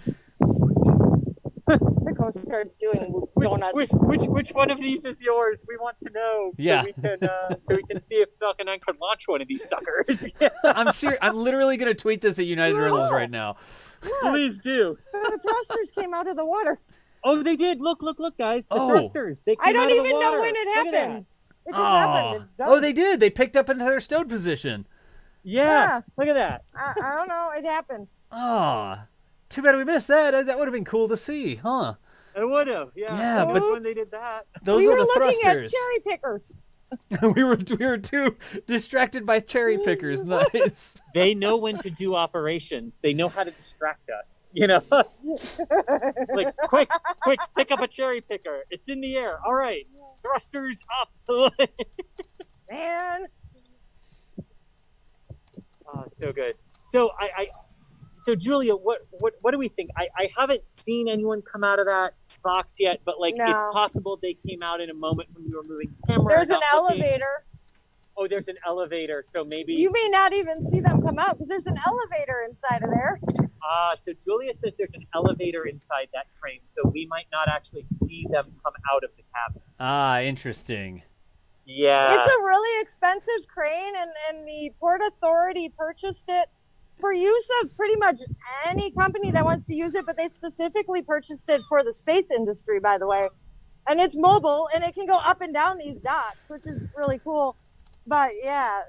The Coast Guard's doing donuts. Which one of these is yours? We want to know. Yeah. So we can see if Falcon 9 could launch one of these suckers. I'm literally going to tweet this at United Rentals right now. Please do. The thrusters came out of the water. Oh, they did. Look, guys. The Oh. thrusters. They came I don't out of the even know water. when it Look at happened. that. It just happened. It's done. Oh, they did. They picked up into their stowed position. Yeah. Look at that. I don't know. It happened. Ah, too bad we missed that. That would have been cool to see, huh? It would have. Yeah. Yeah, but but when they did that. Those we are were the looking thrusters. at cherry pickers. we were too distracted by cherry pickers. Nice. They know when to do operations. They know how to distract us. You know, like quick, pick up a cherry picker. It's in the air. All right, thrusters up. Man. Oh, so good. So so Julia, what do we think? I haven't seen anyone come out of that box yet, but like it's possible they came out in a moment when we were moving the camera. There's an elevator. Oh, there's an elevator, so maybe You may not even see them come out because there's an elevator inside of there. So Julia says there's an elevator inside that crane, so we might not actually see them come out of the cabin. Ah, interesting. Yeah. It's a really expensive crane, and the Port Authority purchased it for use of pretty much any company that wants to use it, but they specifically purchased it for the space industry, by the way. And it's mobile, and it can go up and down these docks, which is really cool. But yeah,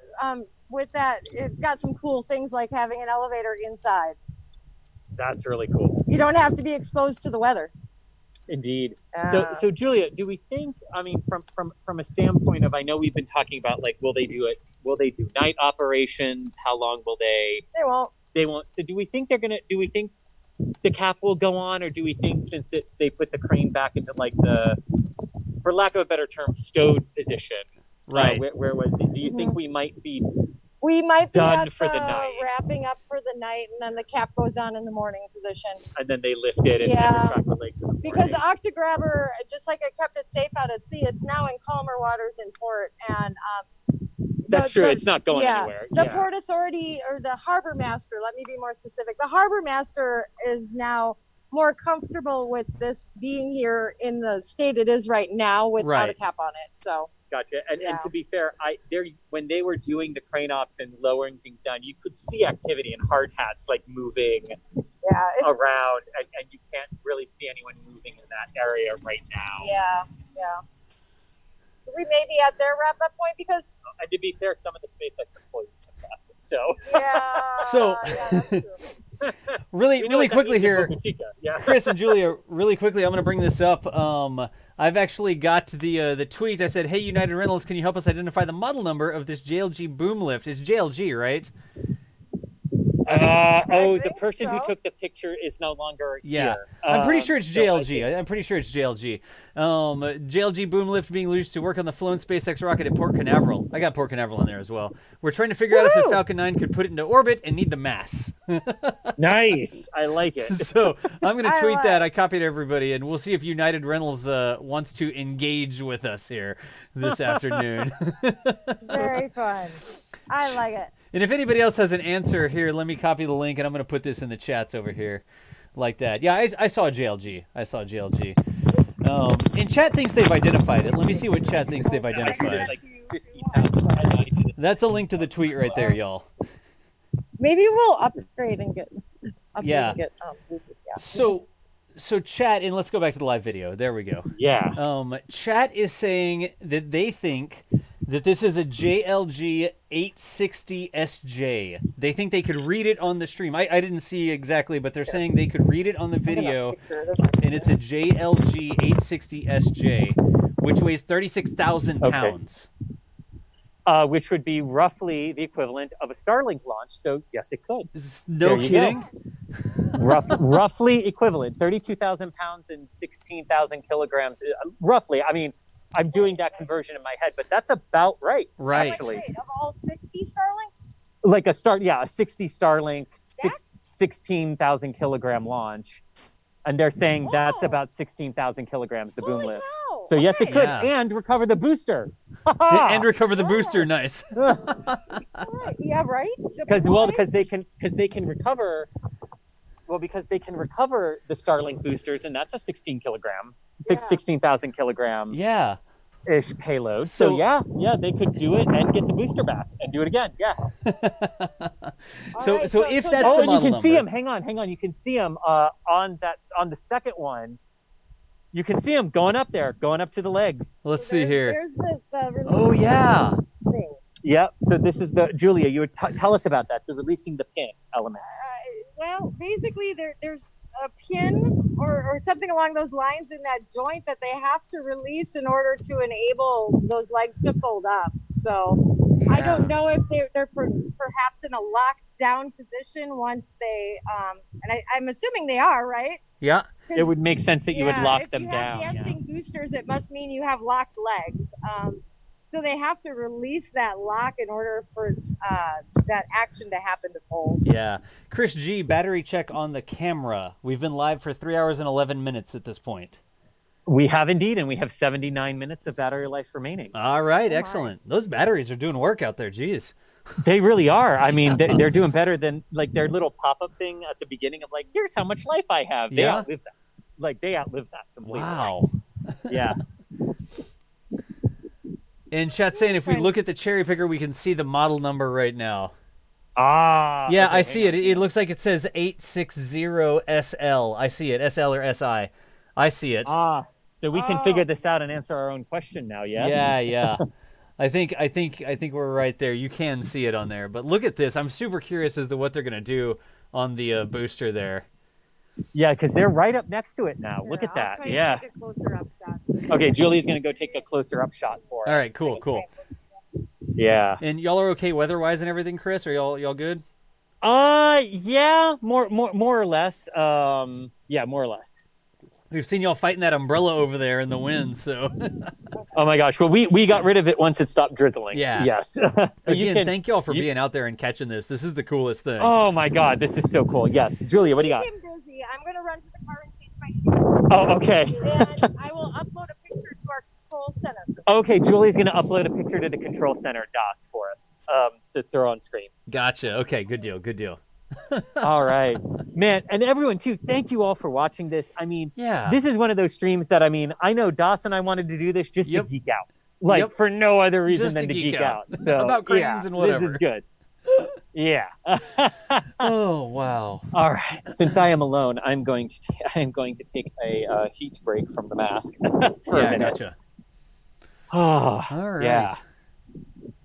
with that, it's got some cool things like having an elevator inside. That's really cool. You don't have to be exposed to the weather. Indeed. So Julia, do we think? I mean, from a standpoint of, I know we've been talking about like, will they do it? Will they do night operations? How long will they? They won't. They won't. So do we think they're gonna? Do we think the cap will go on, or do we think since they put the crane back into like the, for lack of a better term, stowed position? Right. Where was? Do you think we might be? We might be done at for the night, wrapping up for the night, and then the cap goes on in the morning position. and then they lift it and retract the legs. In the Because morning? Octograbber, just like I kept it safe out at sea, it's now in calmer waters in port, and That's true. It's not going anywhere. The Port Authority, or the Harbor Master, let me be more specific. The Harbor Master is now more comfortable with this being here in the state it is right now without a cap on it. So. Gotcha. And to be fair, when they were doing the crane ops and lowering things down, you could see activity in hard hats like moving around, and you can't really see anyone moving in that area right now. Yeah. We may be at their wrap-up point because. And to be fair, some of the SpaceX employees have left. So. Yeah. Really quickly here, Yeah. Chris and Julia, really quickly, I'm going to bring this up. I've actually got the tweet. I said, hey, United Rentals, can you help us identify the model number of this JLG boom lift? It's JLG, right? The person who took the picture is no longer Yeah, here. I'm pretty sure it's so JLG. I'm pretty sure it's JLG. JLG boom lift being used to work on the flown SpaceX rocket at Port Canaveral. I got Port Canaveral in there as well. We're trying to figure out if the Falcon 9 could put it into orbit and need the mass. Nice. I like it. So I'm going to tweet that. I copied everybody, and we'll see if United Rentals wants to engage with us here this afternoon. Very fun. I like it. And if anybody else has an answer here, let me copy the link, and I'm going to put this in the chats over here like that. Yeah, I saw JLG. I saw JLG. And chat thinks they've identified it. Let me see what chat thinks they've identified. That's a link to the tweet right there, y'all. Maybe we'll upgrade and get. Yeah. Bluetooth, So chat, and let's go back to the live video. There we go. Yeah. Chat is saying that they think that this is a JLG 860SJ. They think they could read it on the stream. I didn't see exactly, but they're saying they could read it on the video, and it's a JLG 860SJ, which weighs 36,000 pounds. Which would be roughly the equivalent of a Starlink launch. So yes, it could. No kidding. Roughly equivalent, 32,000 pounds and 16,000 kilograms. Roughly. I mean, I'm doing that conversion in my head, but that's about right. Right. Actually, Of all 60 Starlinks? like a 60 Starlink, 16,000 kilogram launch, and they're saying that's about 16,000 kilograms. The boom lift. So yes, it could, and recover the booster. And recover the booster. Nice. Yeah, right. Because they can recover. Well, because they can recover the Starlink boosters, and that's a 16,000 kilogram. Yeah. Ish payload. So yeah, they could do it and get the booster back and do it again. Yeah. So if that's the model you can see number. him. Hang on. You can see him on the second one. You can see him going up there, going up to the legs. Let's see here. There's the Oh yeah. thing. Yep. So this is the Julia. You would tell us about that. The releasing the pin element. Well, basically, there's a pin or something along those lines in that joint that they have to release in order to enable those legs to fold up. So I don't know if they're perhaps in a lockdown position once they and I'm assuming they are, right? Yeah. It would make sense that you would lock them down. If you have dancing boosters, it must mean you have locked legs. So they have to release that lock in order for that action to happen to fold. Yeah. Chris G, battery check on the camera. We've been live for 3 hours and 11 minutes at this point. We have indeed, and we have 79 minutes of battery life remaining. All right, excellent. Those batteries are doing work out there. Jeez. They really are. I mean, they're doing better than like their little pop-up thing at the beginning of like, here's how much life I have. They outlived that. Like they outlived that completely. Wow. Yeah. And chat saying if we look at the cherry picker, we can see the model number right now. Ah. Yeah, okay, I see it. It looks like it says 860SL. I see it. SL or SI. I see it. Ah. So we can figure this out and answer our own question now. Yes. Yeah. I think we're right there. You can see it on there. But look at this. I'm super curious as to what they're gonna do on the booster there. Yeah, because they're right up next to it now. Look at that. Yeah. Take a closer up shot. Okay, Julie's gonna go take a closer up shot for us. All right, cool. Yeah. And y'all are okay weather-wise and everything, Chris? Are y'all good? Yeah, more or less. Yeah, more or less. We've seen y'all fighting that umbrella over there in the wind, so. Oh my gosh! Well, we got rid of it once it stopped drizzling. Yeah. Yes. Again, thank y'all for being out there and catching this. This is the coolest thing. Oh my God, this is so cool. Yes, Julia, what do you got? I'm busy. I'm gonna run to the car and change my. Oh, okay. And I will upload a picture to our control center. Okay, Julie's gonna upload a picture to the control center DOS for us to throw on screen. Gotcha. Okay, good deal. All right, man, and everyone too. Thank you all for watching this. I mean, this is one of those streams that I know Dawson and I wanted to do this just to geek out, like for no other reason Just than to geek out. out. So About cranes and whatever. This is good. Yeah. Oh wow. All right. Since I am alone, I'm going to take a heat break from the mask. For a minute. Gotcha. Oh, all right. Yeah.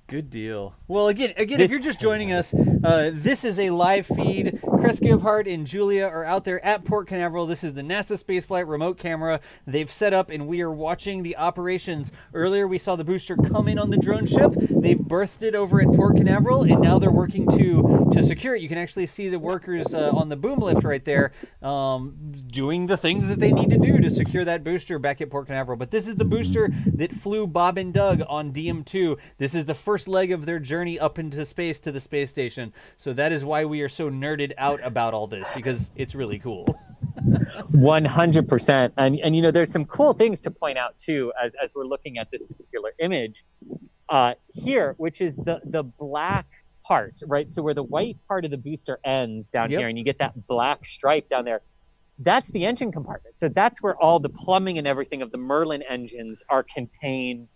Good deal. Well, again, if you're just joining us, this is a live feed Chris Gebhardt and Julia are out there at Port Canaveral. This is the NASA Spaceflight remote camera they've set up, and we are watching the operations. Earlier, we saw the booster come in on the drone ship. They've berthed it over at Port Canaveral, and now they're working to secure it. You can actually see the workers on the boom lift right there doing the things that they need to do to secure that booster back at Port Canaveral. But this is the booster that flew Bob and Doug on DM-2. This is the first leg of their journey up into space to the space station. So that is why we are so nerded out about all this, because it's really cool. 100%. And you know, there's some cool things to point out too as we're looking at this particular image here, which is the black part, right? So where the white part of the booster ends down here, and you get that black stripe down there, that's the engine compartment. So that's where all the plumbing and everything of the Merlin engines are contained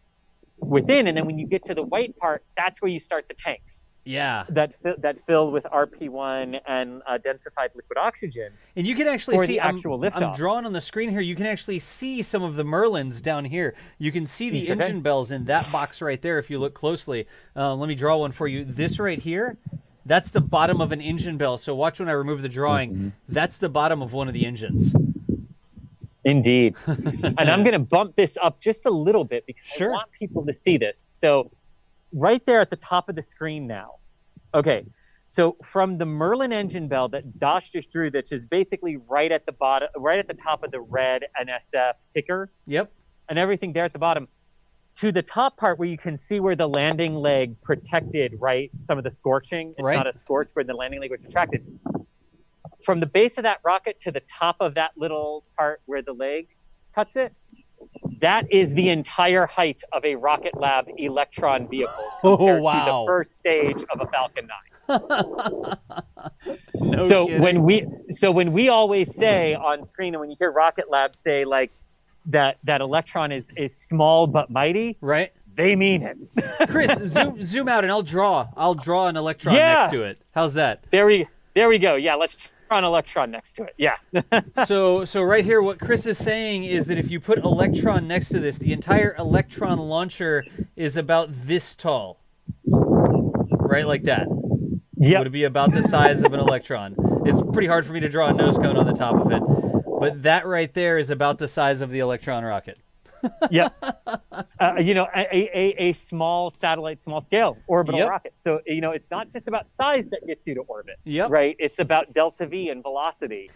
within. And then when you get to the white part, that's where you start the tanks. Yeah. That fill with RP1 and densified liquid oxygen. And you can actually see the actual liftoff. I'm drawing on the screen here. You can actually see some of the Merlins down here. You can see the engine bells in that box right there if you look closely. Let me draw one for you. This right here, that's the bottom of an engine bell. So watch when I remove the drawing. That's the bottom of one of the engines. Indeed. And I'm going to bump this up just a little bit because I want people to see this. So right there at the top of the screen now. Okay, so from the Merlin engine bell that Dosh just drew, that is basically right at the bottom, right at the top of the red NSF ticker. Yep. And everything there at the bottom, to the top part where you can see where the landing leg protected, right? Some of the scorching. It's not a scorch where the landing leg was retracted. From the base of that rocket to the top of that little part where the leg cuts it, that is the entire height of a Rocket Lab Electron vehicle compared to the first stage of a Falcon 9. So when we always say on screen, and when you hear Rocket Lab say like that Electron is small but mighty, right? They mean it. Chris, zoom out and I'll draw an Electron next to it. How's that? There we go. Yeah, let's draw an Electron next to it. Yeah. So right here, what Chris is saying is that if you put Electron next to this, the entire Electron launcher is about this tall. Right, like that. Yeah. Would be about the size of an Electron. It's pretty hard for me to draw a nose cone on the top of it. But that right there is about the size of the Electron rocket. Yep. You know, a small satellite, small scale orbital rocket. So, you know, it's not just about size that gets you to orbit, right? It's about delta V and velocity.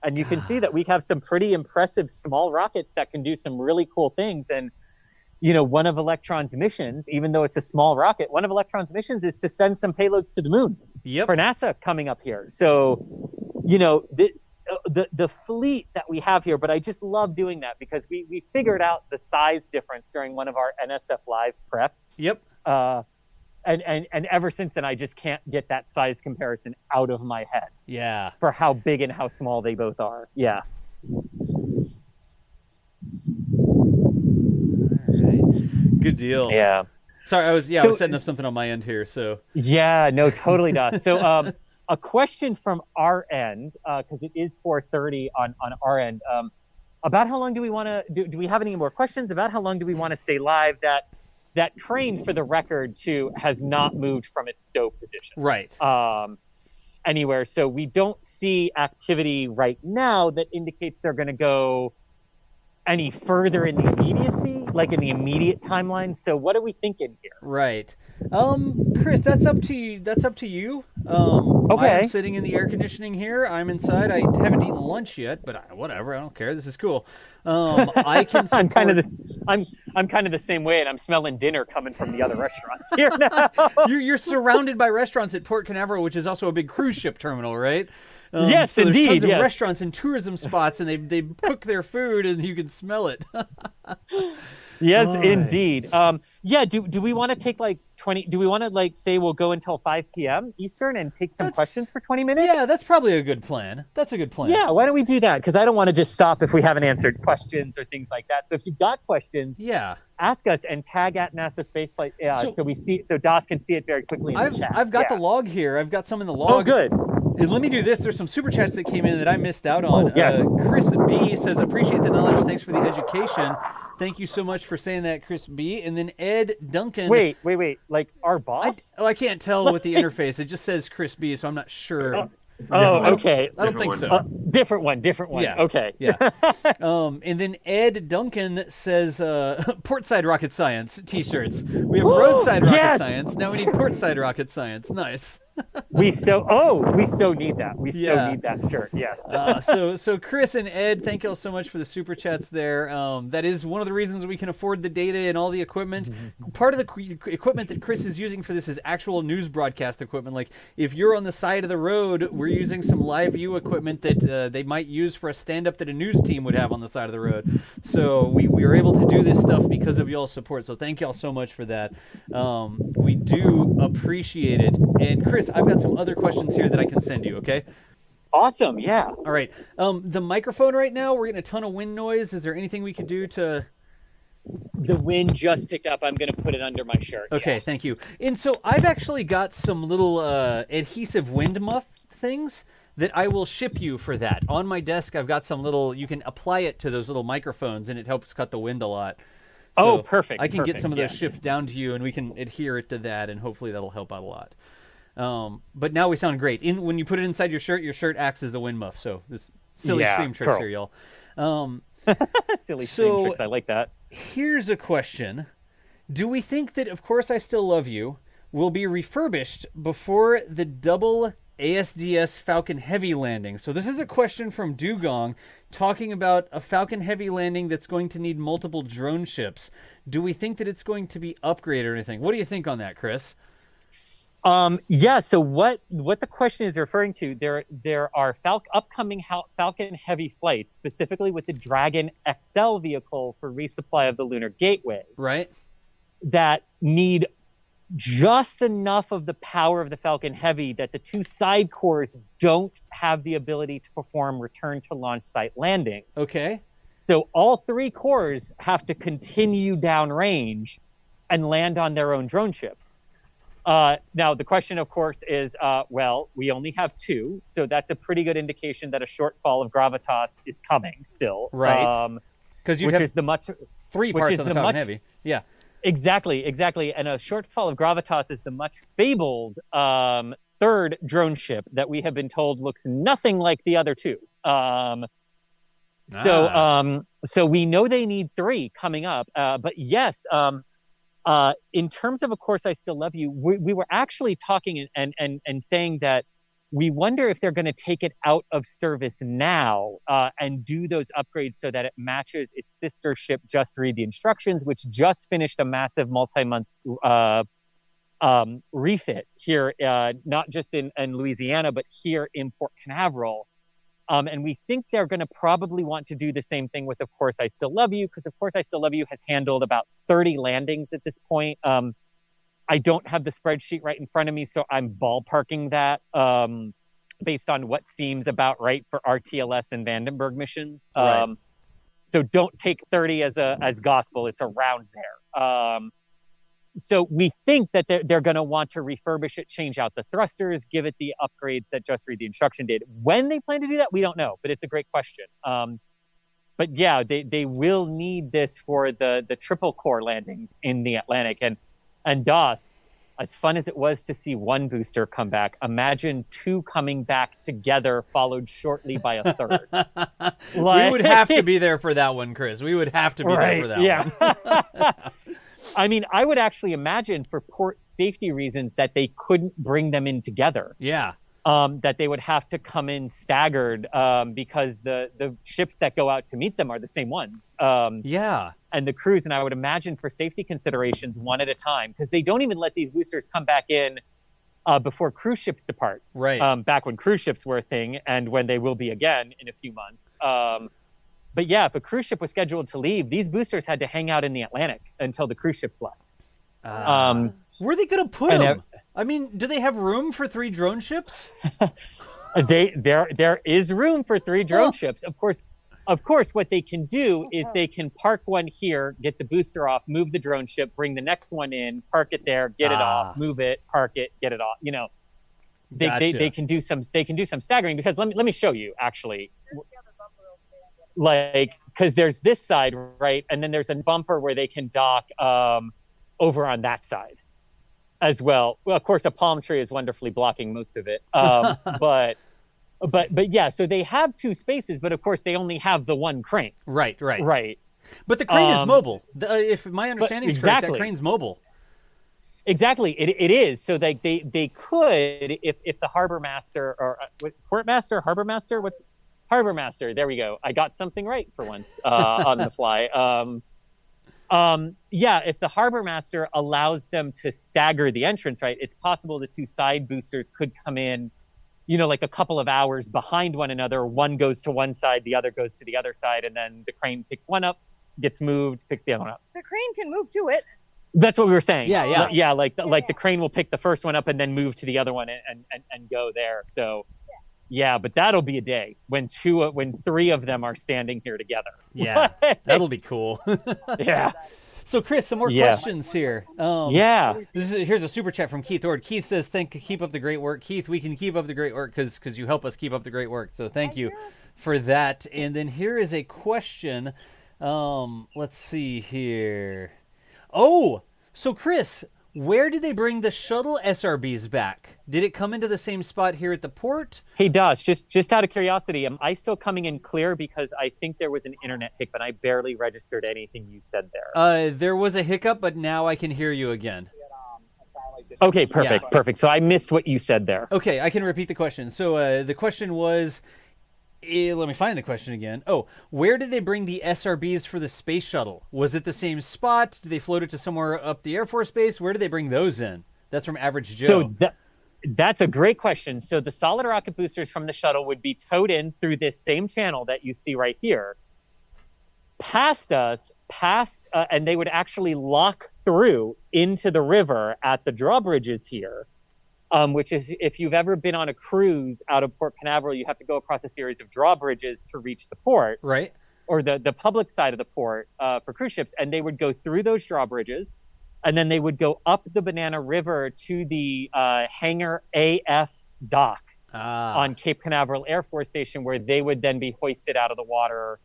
And you can see that we have some pretty impressive small rockets that can do some really cool things. And, you know, one of Electron's missions, even though it's a small rocket, one of Electron's missions is to send some payloads to the moon for NASA coming up here. So, you know, the fleet that we have here, but I just love doing that because we figured out the size difference during one of our NSF Live preps. Yep. And ever since then, I just can't get that size comparison out of my head. Yeah. For how big and how small they both are. Yeah. All right. Good deal. Yeah. Sorry, I was setting up something on my end here. So. Yeah. No. Totally does. So. A question from our end, because it is 4:30 on our end, about how long do we want to do we have any more questions about how long do we want to stay live? That crane, for the record, too, has not moved from its Stoke position. Right. Anywhere. So we don't see activity right now that indicates they're going to go any further in the immediacy, like in the immediate timeline. So what are we thinking here? Right. Chris, that's up to you. Okay. I'm sitting in the air conditioning here. I'm inside. I haven't eaten lunch yet, but whatever. I don't care. This is cool. I can. I'm kind of the same way, and I'm smelling dinner coming from the other restaurants here now. You're surrounded by restaurants at Port Canaveral, which is also a big cruise ship terminal, right? Yes, so indeed. There's tons of restaurants and tourism spots, and they cook their food, and you can smell it. Yes, indeed. Yeah, do we want to take like 20, do we want to like say we'll go until 5 p.m. Eastern and take some questions for 20 minutes? Yeah, that's probably a good plan. That's a good plan. Yeah, why don't we do that? Because I don't want to just stop if we haven't answered questions or things like that. So if you've got questions, ask us and tag at NASASpaceflight so DOS can see it very quickly in the chat. I've got the log here. I've got some in the log. Oh, good. Let me do this. There's some super chats that came in that I missed out on. Yes. Chris B says, appreciate the knowledge. Thanks for the education. Thank you so much for saying that, Chris B. And then Ed Duncan. Wait. Like our boss? I can't tell with the interface. It just says Chris B, so I'm not sure. Oh, okay. I don't think so. Different one. Yeah. Okay. Yeah. And then Ed Duncan says, portside rocket science t-shirts. We have roadside rocket science. Now we need portside rocket science. Nice. We so need that. We so need that shirt. Yes. So Chris and Ed, thank you all so much for the super chats there. That is one of the reasons we can afford the data and all the equipment. Part of the equipment that Chris is using for this is actual news broadcast equipment. Like if you're on the side of the road, we're using some live view equipment that they might use for a stand-up that a news team would have on the side of the road. So we were able to do this stuff because of y'all's support. So thank y'all so much for that. We do appreciate it. And Chris, I've got some other questions here that I can send you, okay? Awesome, yeah. All right. The microphone right now, we're getting a ton of wind noise. Is there anything we could do to... The wind just picked up. I'm going to put it under my shirt. Okay, thank you. And so I've actually got some little adhesive wind muff things that I will ship you for that. On my desk, I've got some little... You can apply it to those little microphones, and it helps cut the wind a lot. So perfect. I can get some of those shipped down to you, and we can adhere it to that, and hopefully that'll help out a lot. But now we sound great. When you put it inside your shirt acts as a wind muff. So this silly stream tricks here, y'all. Silly stream tricks. I like that. Here's a question. Do we think that Of Course I Still Love You will be refurbished before the double ASDS Falcon Heavy landing? So this is a question from Dugong talking about a Falcon Heavy landing that's going to need multiple drone ships. Do we think that it's going to be upgraded or anything? What do you think on that, Chris? Yeah, so what the question is referring to, there are upcoming Falcon Heavy flights, specifically with the Dragon XL vehicle for resupply of the Lunar Gateway. Right. That need just enough of the power of the Falcon Heavy that the two side cores don't have the ability to perform return to launch site landings. Okay. So all three cores have to continue downrange and land on their own drone ships. Now, the question, of course, is, well, we only have two, so that's a pretty good indication that a shortfall of gravitas is coming still. Right. Because you have three parts of the Falcon Heavy. Yeah. Exactly. And a shortfall of gravitas is the much fabled third drone ship that we have been told looks nothing like the other two. So we know they need three coming up. But yes, in terms of Course I Still Love You, we were actually talking and saying that we wonder if they're going to take it out of service now and do those upgrades so that it matches its sister ship, Just Read the Instructions, which just finished a massive multi-month refit here, not just in Louisiana, but here in Port Canaveral. And we think they're going to probably want to do the same thing with Of Course I Still Love You, because Of Course I Still Love You has handled about 30 landings at this point. I don't have the spreadsheet right in front of me, so I'm ballparking that based on what seems about right for RTLS and Vandenberg missions. Right. So don't take 30 as gospel. It's around there. So we think that they're going to want to refurbish it, change out the thrusters, give it the upgrades that Just Read the Instruction did. When they plan to do that, we don't know, but it's a great question. But yeah, they will need this for the triple core landings in the Atlantic. And DOS, as fun as it was to see one booster come back, imagine two coming back together, followed shortly by a third. We would have to be there for that one, Chris. We would have to be there for that one. I mean, I would actually imagine for port safety reasons that they couldn't bring them in together. Yeah. That they would have to come in staggered because the ships that go out to meet them are the same ones. Yeah. And the crews, and I would imagine for safety considerations, one at a time, because they don't even let these boosters come back in before cruise ships depart. Right. Back when cruise ships were a thing, and when they will be again in a few months. But yeah, if a cruise ship was scheduled to leave, these boosters had to hang out in the Atlantic until the cruise ships left. Where are they going to put them? I mean, do they have room for 3 drone ships? There is room for 3 drone ships. Of course, what they can do is they can park one here, get the booster off, move the drone ship, bring the next one in, park it there, get it off, move it, park it, get it off. You know, they can do some staggering, because let me show you actually. Like, because there's this side, right, and then there's a bumper where they can dock over on that side as well. Well, of course, a palm tree is wonderfully blocking most of it, but But yeah, so they have 2 spaces, but of course they only have the one crane. Right. Right. But the crane is mobile. If my understanding is correct, that crane's mobile. Exactly, it is. So they could, if the harbor master or port master, harbor master, what's harbor master? There we go. I got something right for once on the fly. Yeah, if the harbor master allows them to stagger the entrance, right, it's possible the 2 side boosters could come in, like a couple of hours behind one another. One goes to one side, the other goes to the other side, and then the crane picks one up, gets moved, picks the other one up. The crane can move to it. That's what we were saying. Yeah. Like the crane will pick the first one up and then move to the other one and go there. So, yeah, but that'll be a day when 3 of them are standing here together. Yeah, that'll be cool. Yeah. So, Chris, some more questions here. Here's a super chat from Keith Ord. Keith says, keep up the great work. Keith, we can keep up the great work because you help us keep up the great work. So thank you for that. And then here is a question. Let's see here. Oh, so Chris, where did they bring the shuttle SRBs back? Did it come into the same spot here at the port? Hey, Doss, just out of curiosity, am I still coming in clear? Because I think there was an internet hiccup, and I barely registered anything you said there. There was a hiccup, but now I can hear you again. Okay, perfect. So I missed what you said there. Okay, I can repeat the question. So the question was, let me find the question again. Oh, where did they bring the SRBs for the space shuttle? Was it the same spot? Did they float it to somewhere up the Air Force Base? Where did they bring those in? That's from Average Joe. So that's a great question. So the solid rocket boosters from the shuttle would be towed in through this same channel that you see right here, past us, and they would actually lock through into the river at the drawbridges here. Which is, if you've ever been on a cruise out of Port Canaveral, you have to go across a series of drawbridges to reach the port. Right. Or the public side of the port for cruise ships. And they would go through those drawbridges, and then they would go up the Banana River to the Hangar AF dock on Cape Canaveral Air Force Station, where they would then be hoisted out of the water,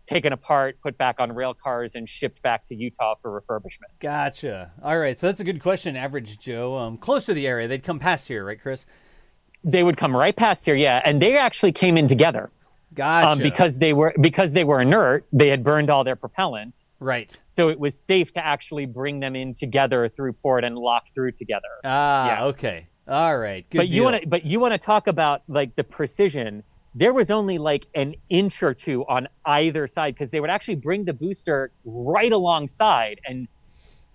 taken apart, put back on rail cars, and shipped back to Utah for refurbishment. Gotcha. All right, so that's a good question, Average Joe. Close to the area, they'd come past here, right, Chris? They would come right past here, yeah, and they actually came in together. Gotcha. Because they were inert, they had burned all their propellant. Right. So it was safe to actually bring them in together through port and lock through together. Okay. All right. Good deal. But you want to talk about like the precision. There was only like an inch or two on either side, because they would actually bring the booster right alongside and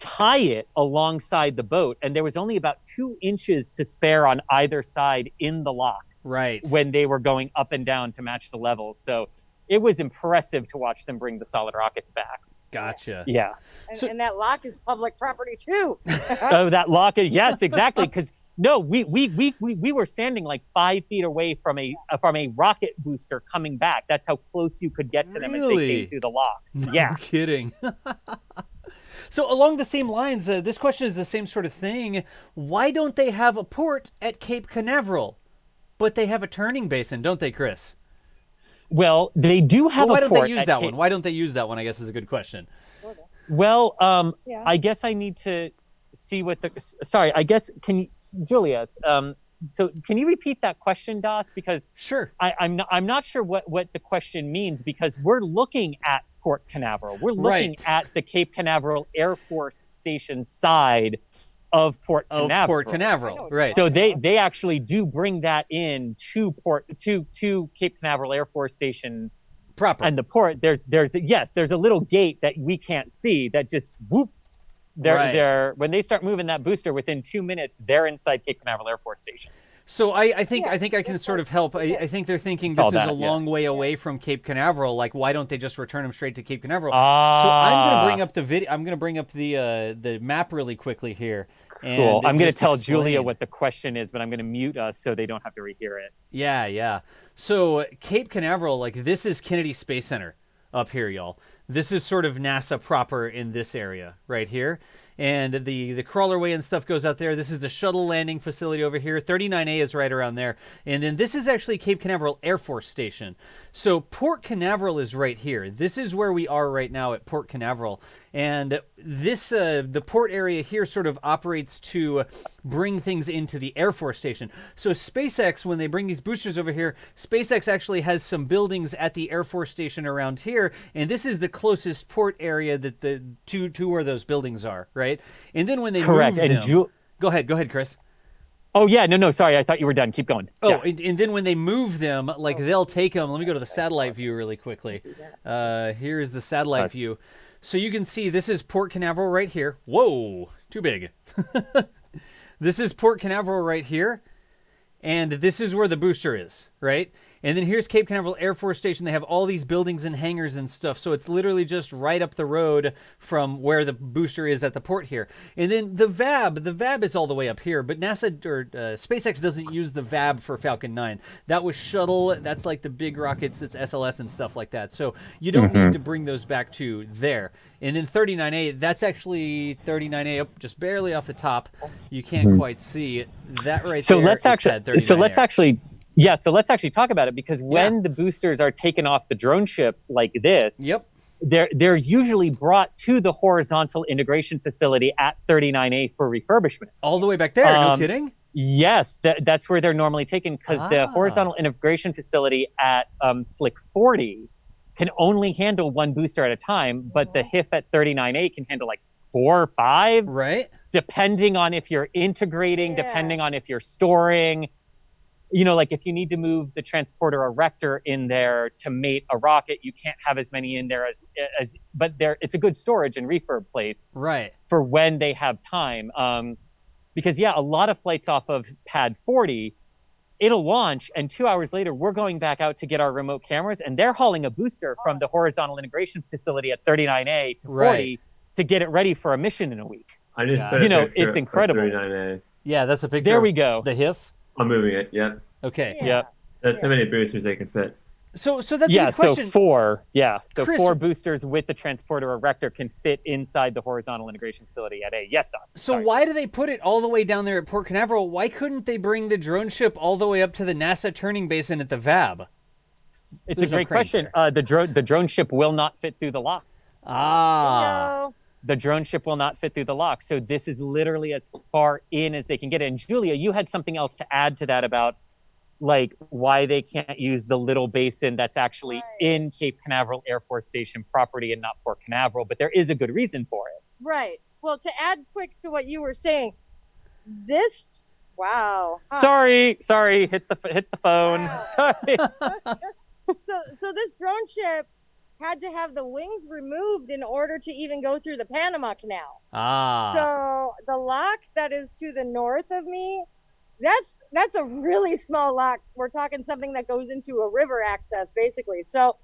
tie it alongside the boat. And there was only about 2 inches to spare on either side in the lock. Right. When they were going up and down to match the levels. So it was impressive to watch them bring the solid rockets back. Gotcha. Yeah. And that lock is public property too. Oh, that lock. Yes, exactly. Because no, we were standing like 5 feet away from a rocket booster coming back. That's how close you could get to them as they came through the locks. No yeah. kidding. So along the same lines, this question is the same sort of thing. Why don't they have a port at Cape Canaveral, but they have a turning basin, don't they, Chris? Well, they do have why a port. Why don't they use that one? Why don't they use that one, I guess, is a good question. Well, I guess I need to see what the... Sorry, I guess... Julia, so can you repeat that question, Doss? Because sure, I'm not sure what the question means, because we're looking at Port Canaveral. We're looking at the Cape Canaveral Air Force Station side of Port Canaveral. Right. So they actually do bring that in to Cape Canaveral Air Force Station proper. And the port, there's a little gate that we can't see that just whoop. They're when they start moving that booster, within 2 minutes, they're inside Cape Canaveral Air Force Station. So I think I can sort of help. I think they're thinking this is a long way away from Cape Canaveral. Like, why don't they just return them straight to Cape Canaveral? So I'm going to bring up the video. I'm going to bring up the map really quickly here. Cool. I'm going to tell Julia what the question is, but I'm going to mute us so they don't have to rehear it. Yeah. So Cape Canaveral, like, this is Kennedy Space Center up here, y'all. This is sort of NASA proper in this area right here. And the crawlerway and stuff goes out there. This is the shuttle landing facility over here. 39A is right around there. And then this is actually Cape Canaveral Air Force Station. So Port Canaveral is right here. This is where we are right now at Port Canaveral. And this, the port area here sort of operates to bring things into the Air Force Station. So SpaceX, when they bring these boosters over here, SpaceX actually has some buildings at the Air Force Station around here. And this is the closest port area that to where those buildings are, right? And then when they move them... Go ahead, Chris. Oh, yeah. No, sorry. I thought you were done. Keep going. Oh, yeah. And then when they move them, like they'll take them. Let me go to the satellite view really quickly. Here's the satellite view. So you can see this is Port Canaveral right here. Whoa, too big. This is Port Canaveral right here. And this is where the booster is, right? And then here's Cape Canaveral Air Force Station. They have all these buildings and hangars and stuff. So it's literally just right up the road from where the booster is at the port here. And then the VAB is all the way up here. But NASA or SpaceX doesn't use the VAB for Falcon 9. That was Shuttle. That's like the big rockets. That's SLS and stuff like that. So you don't need to bring those back to there. And then 39A, that's actually 39A up just barely off the top. You can't quite see that right so there. Let's actually talk about it, because when the boosters are taken off the drone ships like this, they're usually brought to the horizontal integration facility at 39A for refurbishment. All the way back there, no kidding? Yes, that's where they're normally taken, because the horizontal integration facility at Slick 40 can only handle one booster at a time, but the HIF at 39A can handle like 4 or 5. Right. Depending on if you're integrating, depending on if you're storing. You know, like if you need to move the transporter erector in there to mate a rocket, you can't have as many in there but it's a good storage and refurb place. Right. For when they have time. Because a lot of flights off of pad 40, it'll launch, and 2 hours later, we're going back out to get our remote cameras, and they're hauling a booster from the horizontal integration facility at 39A to 40 to get it ready for a mission in a week. I just it's incredible. 39A. Yeah, that's a picture. There we go. The HIF. I'm moving it. Yep. Okay. Yep. That's how many boosters they can fit. So that's a good question. So 4. Yeah. So Chris, 4 boosters with the transporter erector can fit inside the horizontal integration facility at A. Yes, Dos. So why do they put it all the way down there at Port Canaveral? Why couldn't they bring the drone ship all the way up to the NASA turning basin at the VAB? It's a great question. The drone ship will not fit through the locks. The drone ship will not fit through the locks. So this is literally as far in as they can get it. And Julia, you had something else to add to that about like why they can't use the little basin that's actually in Cape Canaveral Air Force Station property and not Port Canaveral, but there is a good reason for it. Right. Well, to add quick to what you were saying, this, wow. Sorry, hit the phone. Wow. Sorry. So this drone ship had to have the wings removed in order to even go through the Panama Canal. So the lock that is to the north of me, that's a really small lock. We're talking something that goes into a river access, basically. So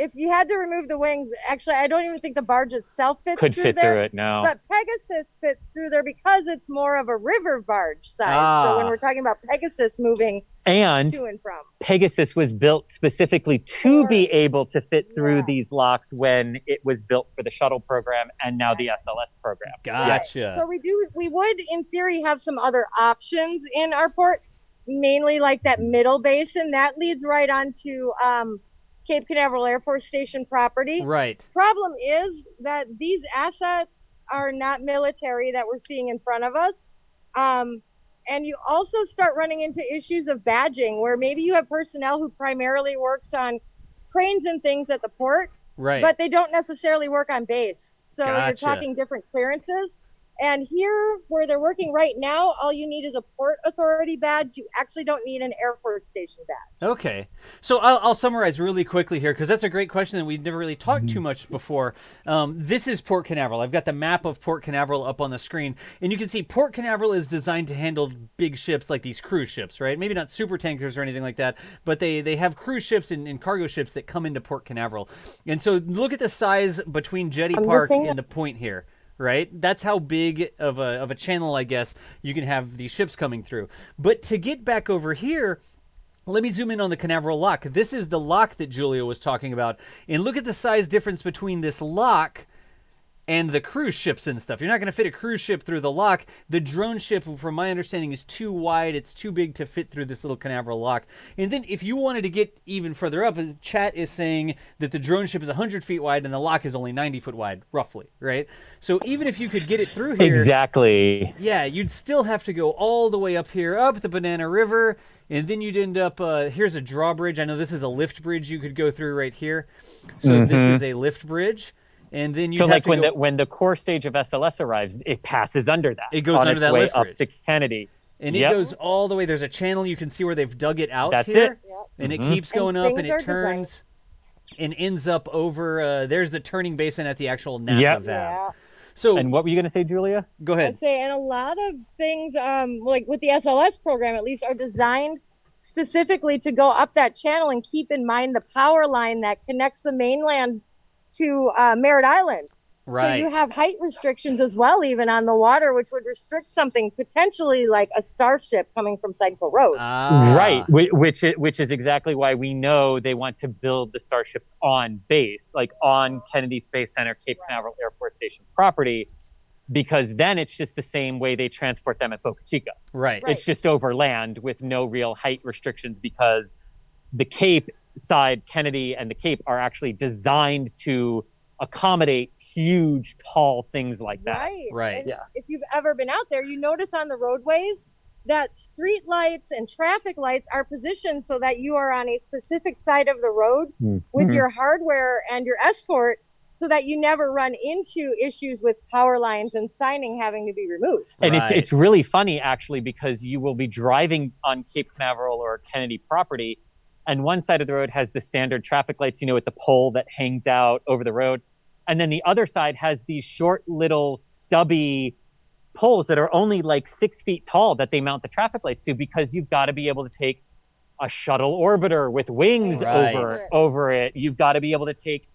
if you had to remove the wings, actually, I don't even think the barge itself fits Could through fit there. through it, no. But Pegasus fits through there because it's more of a river barge size. So when we're talking about Pegasus moving to and from. Pegasus was built specifically to be able to fit through these locks when it was built for the Shuttle program and now the SLS program. Gotcha. So we would, in theory, have some other options in our port, mainly like that middle basin. That leads right onto Cape Canaveral Air Force Station property. Right. Problem is that these assets are not military that we're seeing in front of us. And you also start running into issues of badging where maybe you have personnel who primarily works on cranes and things at the port, but they don't necessarily work on base. So you're talking different clearances. And here, where they're working right now, all you need is a Port Authority badge. You actually don't need an Air Force Station badge. Okay. So I'll summarize really quickly here, because that's a great question that we've never really talked too much before. This is Port Canaveral. I've got the map of Port Canaveral up on the screen. And you can see Port Canaveral is designed to handle big ships like these cruise ships, right? Maybe not super tankers or anything like that, but they have cruise ships and cargo ships that come into Port Canaveral. And so look at the size between Jetty Park and the point here. Right? That's how big of a channel, I guess, you can have these ships coming through. But to get back over here, let me zoom in on the Canaveral lock. This is the lock that Julia was talking about. And look at the size difference between this lock and the cruise ships and stuff. You're not going to fit a cruise ship through the lock. The drone ship, from my understanding, is too wide. It's too big to fit through this little Canaveral lock. And then if you wanted to get even further up, chat is saying that the drone ship is 100 feet wide and the lock is only 90 foot wide, roughly, right? So even if you could get it through here... Exactly. Yeah, you'd still have to go all the way up here, up the Banana River, and then you'd end up... here's a drawbridge. I know this is a lift bridge you could go through right here. So this is a lift bridge. And then you like when the core stage of SLS arrives, it passes under that. It goes on under its that way lift up bridge. to Kennedy. And it goes all the way. There's a channel. You can see where they've dug it out That's here. it. And it keeps going up, and it turns and ends up over. There's the turning basin at the actual NASA valve. So, and what were you going to say, Julia? Go ahead. I'd say, and a lot of things, like with the SLS program, at least, are designed specifically to go up that channel and keep in mind the power line that connects the mainland to Merritt Island. Right. So you have height restrictions as well, even on the water, which would restrict something potentially like a Starship coming from Cycle Road. Right, which is exactly why we know they want to build the Starships on base, like on Kennedy Space Center, Cape Canaveral Air Force Station property, because then it's just the same way they transport them at Boca Chica. Right. It's just over land with no real height restrictions, because the Cape side, Kennedy and the Cape, are actually designed to accommodate huge, tall things like that. Right. And if you've ever been out there, you notice on the roadways that street lights and traffic lights are positioned so that you are on a specific side of the road with your hardware and your escort, so that you never run into issues with power lines and signing having to be removed. And it's really funny, actually, because you will be driving on Cape Canaveral or Kennedy property, and one side of the road has the standard traffic lights, with the pole that hangs out over the road. And then the other side has these short little stubby poles that are only like 6 feet tall that they mount the traffic lights to, because you've got to be able to take a shuttle orbiter with wings over it. You've got to be able to take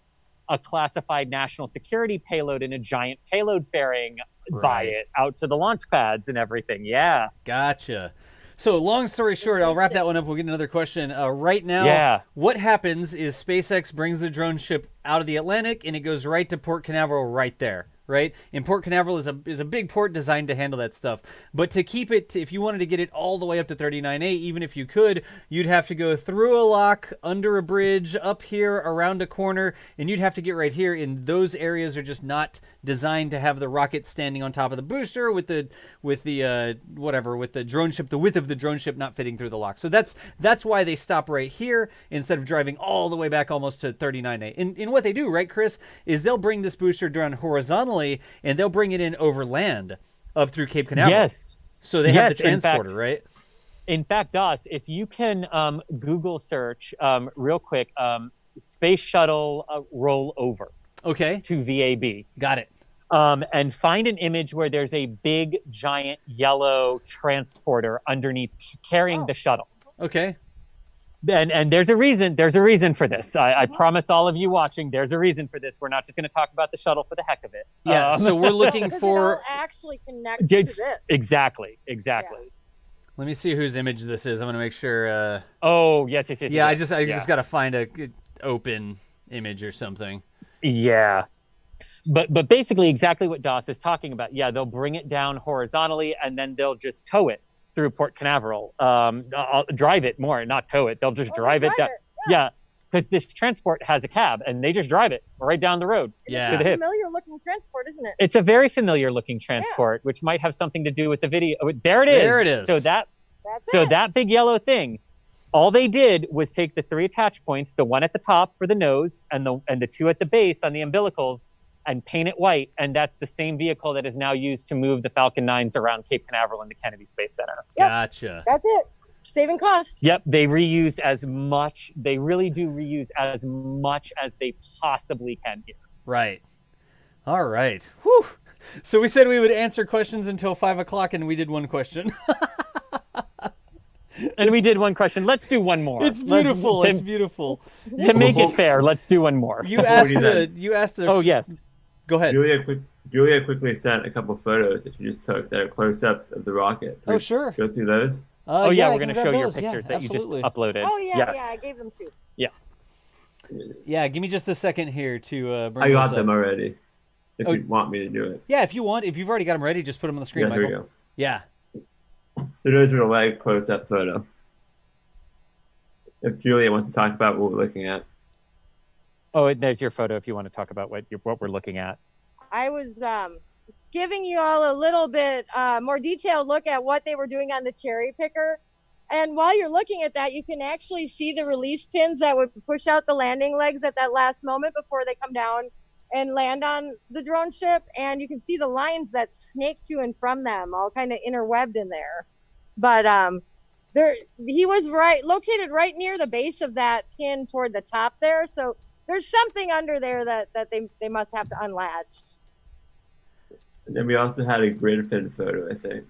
a classified national security payload and a giant payload fairing by it out to the launch pads and everything. Yeah. Gotcha. So long story short, I'll wrap that one up. We'll get another question. Right now, what happens is SpaceX brings the drone ship out of the Atlantic, and it goes right to Port Canaveral right there. Right? And Port Canaveral is a big port designed to handle that stuff. But to keep it, if you wanted to get it all the way up to 39A, even if you could, you'd have to go through a lock, under a bridge, up here, around a corner, and you'd have to get right here. And those areas are just not designed to have the rocket standing on top of the booster with the drone ship, the width of the drone ship not fitting through the lock. So that's why they stop right here instead of driving all the way back almost to 39A. And what they do, right, Chris, is they'll bring this booster down horizontally, and they'll bring it in over land up through Cape Canaveral. Yes. So they have the transporter, right? In fact, Doss, if you can Google search real quick, Space Shuttle rollover. Okay. To VAB. Got it. And find an image where there's a big, giant yellow transporter underneath carrying the shuttle. Okay. And there's a reason for this. I promise all of you watching, there's a reason for this. We're not just going to talk about the shuttle for the heck of it. Yeah, so we're looking for... It all actually connects to this. Exactly. Yeah. Let me see whose image this is. I'm going to make sure... Oh, yes. Yeah, I just got to find a open image or something. Yeah. But basically exactly what Doss is talking about. Yeah, they'll bring it down horizontally, and then they'll just tow it through Port Canaveral. I'll drive it more, not tow it. They'll just drive it down. Yeah, because this transport has a cab, and they just drive it right down the road. Yeah. To the hip. Familiar looking transport, isn't it? It's a very familiar looking transport, which might have something to do with the video. There it is. There it is. So that big yellow thing, all they did was take the 3 attach points, the one at the top for the nose and the 2 at the base on the umbilicals, and paint it white, and that's the same vehicle that is now used to move the Falcon 9s around Cape Canaveral and the Kennedy Space Center. Yep. Gotcha. That's it. Saving cost. Yep, they reused as much. They really do reuse as much as they possibly can here. Right. All right. Whew. So we said we would answer questions until 5 o'clock, and we did one question. And we did one question. Let's do one more. It's beautiful. It's beautiful. To make it fair, let's do one more. You asked the. Oh yes. Go ahead. Julia quickly sent a couple photos that she just took that are close-ups of the rocket. Oh, sure. Go through those. Oh yeah, we're going to show your those. pictures that absolutely. you just uploaded. Oh yeah, yes. yeah, I gave them to. Yeah. Yeah, give me just a second here to bring I got those them up. already. if you want me to do it. Yeah, if you want. If you've already got them ready, just put them on the screen, Yeah, Michael. here we go. Yeah. So those are the leg close-up photo. If Julia wants to talk about what we're looking at. Oh, there's your photo if you want to talk about what we're looking at. I was giving you all a little bit more detailed look at what they were doing on the cherry picker. And while you're looking at that, you can actually see the release pins that would push out the landing legs at that last moment before they come down and land on the drone ship. And you can see the lines that snake to and from them, all kind of interwebbed in there. But he was located right near the base of that pin toward the top there. So there's something under there that they must have to unlatch. And then we also had a grid fin photo, I think.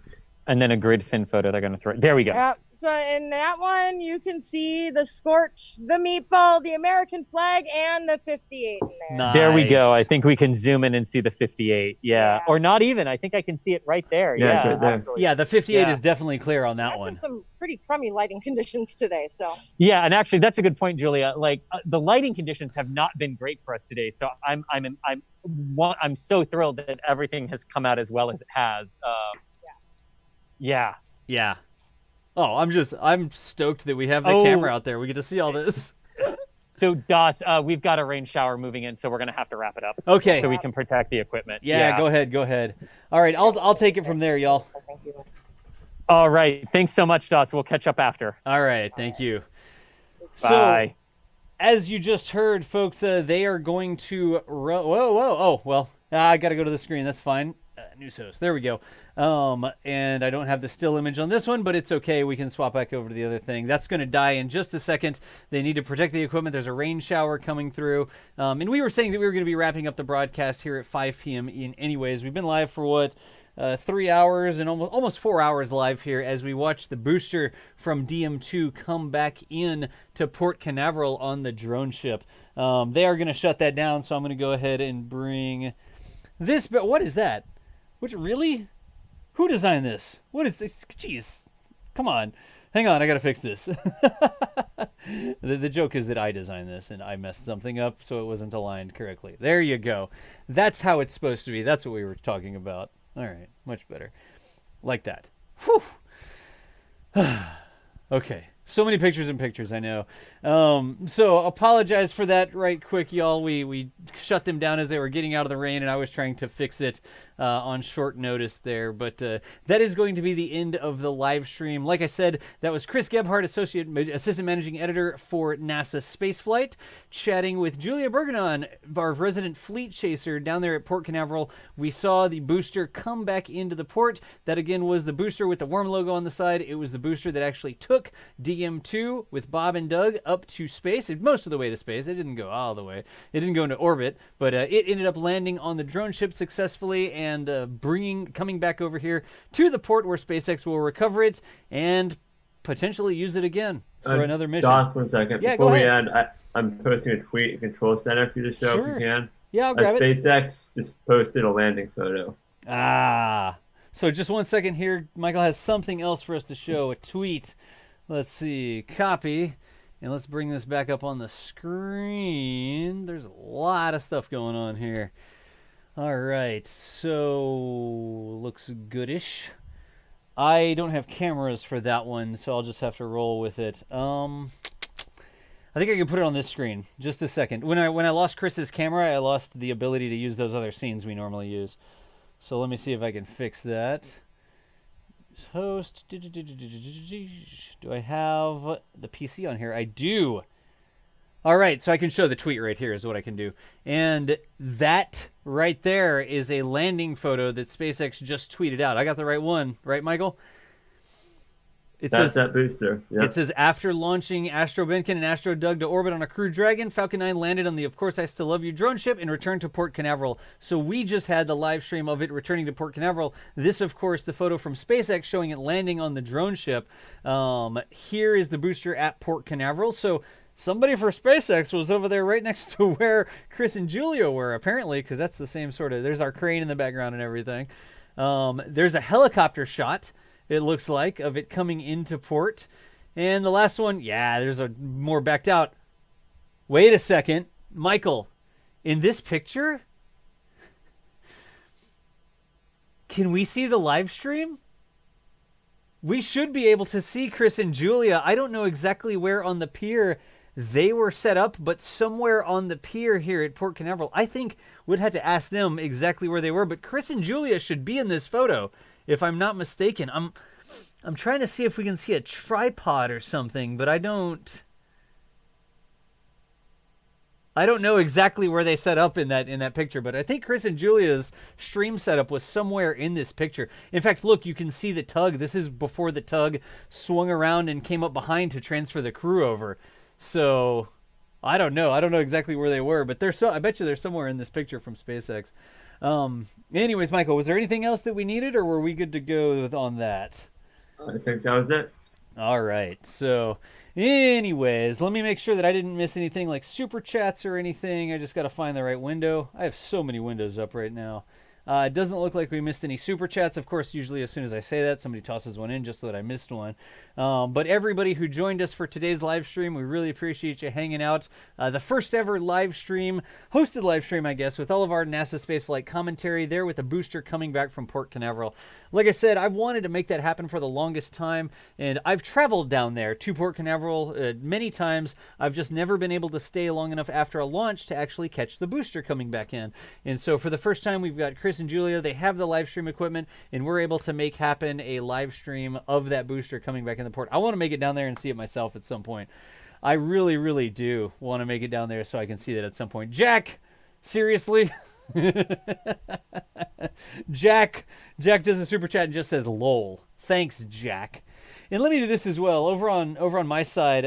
And then a grid fin photo they're going to throw. There we go. So in that one, you can see the Scorch, the meatball, the American flag, and the 58 in there. Nice. There we go. I think we can zoom in and see the 58. Yeah. Or not even. I think I can see it right there. Yeah, it's right there. Absolutely. Yeah, the 58 is definitely clear on that That's one. in some pretty crummy lighting conditions today. So. Yeah, and actually that's a good point, Julia. Like the lighting conditions have not been great for us today. So I'm so thrilled that everything has come out as well as it has. Yeah. Yeah. Oh, I'm stoked that we have the camera out there. We get to see all this. So Das, we've got a rain shower moving in, so we're gonna have to wrap it up. Okay. So we can protect the equipment. Yeah, go ahead. All right, I'll take it from there, y'all. All right. Thanks so much, Das. We'll catch up after. All right, thank you. Bye. So, as you just heard, folks, they are going to whoa. Oh, well, I got to go to the screen. That's fine. News host. There we go. And I don't have the still image on this one, but it's okay. We can swap back over to the other thing. That's going to die in just a second. They need to protect the equipment. There's a rain shower coming through. And we were saying that we were going to be wrapping up the broadcast here at 5 p.m. Anyways, we've been live for what? 3 hours and almost 4 hours live here as we watch the booster from DM-2 come back in to Port Canaveral on the drone ship. They are going to shut that down, so I'm going to go ahead and bring this. But what is that? Really? Who designed this? What is this? Jeez. Come on. Hang on, I got to fix this. The joke is that I designed this and I messed something up so it wasn't aligned correctly. There you go. That's how it's supposed to be. That's what we were talking about. All right, much better. Like that. Whew. Okay. So many pictures and pictures, I know. So apologize for that right quick, y'all. We shut them down as they were getting out of the rain, and I was trying to fix it on short notice there. But that is going to be the end of the live stream. Like I said, that was Chris Gebhardt, Assistant Managing Editor for NASASpaceflight, chatting with Julia Bergenon, our resident fleet chaser down there at Port Canaveral. We saw the booster come back into the port. That, again, was the booster with the worm logo on the side. It was the booster that actually took DM-2 with Bob and Doug up to space, most of the way to space. It didn't go all the way. It didn't go into orbit, but it ended up landing on the drone ship successfully and coming back over here to the port where SpaceX will recover it and potentially use it again for another mission. Josh, 1 second. Yeah, Before go we ahead. end, I'm posting a tweet in Control Center for you to show if you can. Yeah, I'll grab it. SpaceX just posted a landing photo. So just 1 second here. Michael has something else for us to show, a tweet. Let's see, copy, and let's bring this back up on the screen. There's a lot of stuff going on here. All right, so looks goodish. I don't have cameras for that one, so I'll just have to roll with it. I think I can put it on this screen. Just a second. When I lost Chris's camera, I lost the ability to use those other scenes we normally use. So let me see if I can fix that. Host. Do I have the PC on here? I do. All right, so I can show the tweet right here is what I can do. And that right there is a landing photo that SpaceX just tweeted out. I got the right one, right, Michael? That's that booster. Yep. It says, after launching Astro Behnken and Astro Doug to orbit on a Crew Dragon, Falcon 9 landed on the Of Course I Still Love You drone ship and returned to Port Canaveral. So we just had the live stream of it returning to Port Canaveral. This, of course, the photo from SpaceX showing it landing on the drone ship. Here is the booster at Port Canaveral. So somebody for SpaceX was over there right next to where Chris and Julia were, apparently, because that's the same sort of... There's our crane in the background and everything. There's a helicopter shot, it looks like, of it coming into port. And the last one, yeah, there's a more backed out. Wait a second. Michael, in this picture, Can we see the live stream? We should be able to see Chris and Julia. I don't know exactly where on the pier they were set up, but somewhere on the pier here at Port Canaveral. I think we'd have to ask them exactly where they were, but Chris and Julia should be in this photo, if I'm not mistaken. I'm trying to see if we can see a tripod or something, but I don't know exactly where they set up in that picture, but I think Chris and Julia's stream setup was somewhere in this picture. In fact, look, you can see the tug. This is before the tug swung around and came up behind to transfer the crew over. So, I don't know. I don't know exactly where they were, but I bet you they're somewhere in this picture from SpaceX. Anyways, Michael, was there anything else that we needed, or were we good to go on that? I think that was it. All right. So, anyways, let me make sure that I didn't miss anything like super chats or anything. I just got to find the right window. I have so many windows up right now. It doesn't look like we missed any super chats. Of course, usually as soon as I say that, somebody tosses one in just so that I missed one. But everybody who joined us for today's live stream, we really appreciate you hanging out. The first ever live stream, hosted live stream, I guess, with all of our NASA spaceflight commentary there with a booster coming back from Port Canaveral. Like I said, I've wanted to make that happen for the longest time, and I've traveled down there to Port Canaveral many times. I've just never been able to stay long enough after a launch to actually catch the booster coming back in. And so for the first time, we've got Chris and Julia. They have the live stream equipment, and we're able to make happen a live stream of that booster coming back in the port. I want to make it down there and see it myself at some point. I really, really do want to make it down there so I can see that at some point. Jack, seriously? Jack does a super chat and just says lol. Thanks, Jack. And let me do this as well. Over on my side,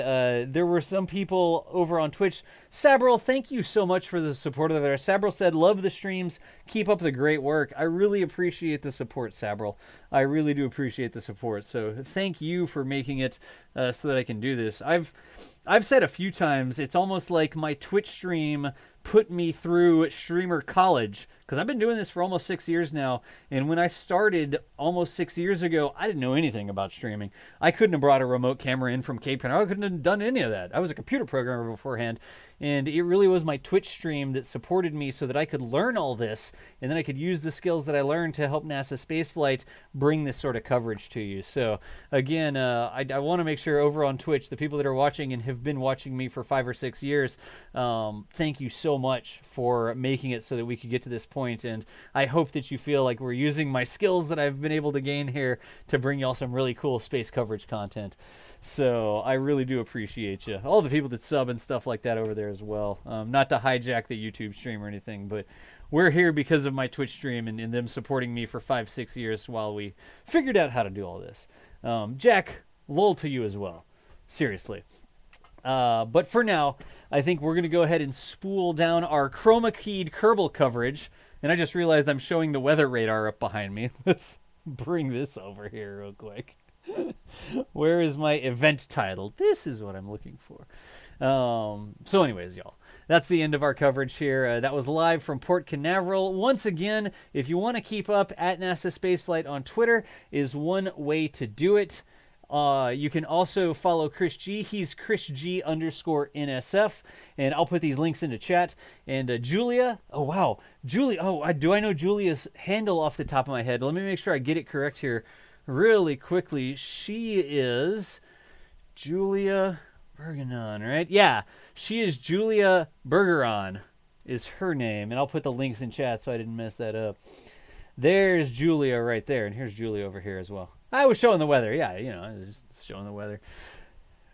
there were some people over on Twitch. Sabril, thank you so much for the support over there. Sabril said, love the streams. Keep up the great work. I really appreciate the support, Sabril. I really do appreciate the support. So thank you for making it so that I can do this. I've said a few times, it's almost like my Twitch stream put me through streamer college, because I've been doing this for almost 6 years now, and when I started almost 6 years ago, I didn't know anything about streaming. I couldn't have brought a remote camera in from Cape Canaveral. I couldn't have done any of that. I was a computer programmer beforehand, and it really was my Twitch stream that supported me so that I could learn all this, and then I could use the skills that I learned to help NASA Spaceflight bring this sort of coverage to you. So again, I want to make sure over on Twitch, the people that are watching and have been watching me for 5 or 6 years, thank you so much for making it so that we could get to this point. And I hope that you feel like we're using my skills that I've been able to gain here to bring y'all some really cool space coverage content. So I really do appreciate you. All the people that sub and stuff like that over there as well. Not to hijack the YouTube stream or anything, but we're here because of my Twitch stream and them supporting me for 5-6 years while we figured out how to do all this. Jack, lol to you as well. Seriously. But for now, I think we're going to go ahead and spool down our chroma keyed Kerbal coverage. And I just realized I'm showing the weather radar up behind me. Let's bring this over here real quick. Where is my event title? This is what I'm looking for. So anyways, y'all, that's the end of our coverage here. That was live from Port Canaveral. Once again, if you want to keep up, at NASA Spaceflight on Twitter is one way to do it. You can also follow Chris G. He's ChrisG_NSF, and I'll put these links into chat. And Julia, oh wow, Julia, do I know Julia's handle off the top of my head? Let me make sure I get it correct here really quickly. She is Julia Bergeron, right? Yeah, she is Julia Bergeron is her name, and I'll put the links in chat so I didn't mess that up. There's Julia right there, and here's Julia over here as well. I was showing the weather. Yeah, you know, I was just showing the weather.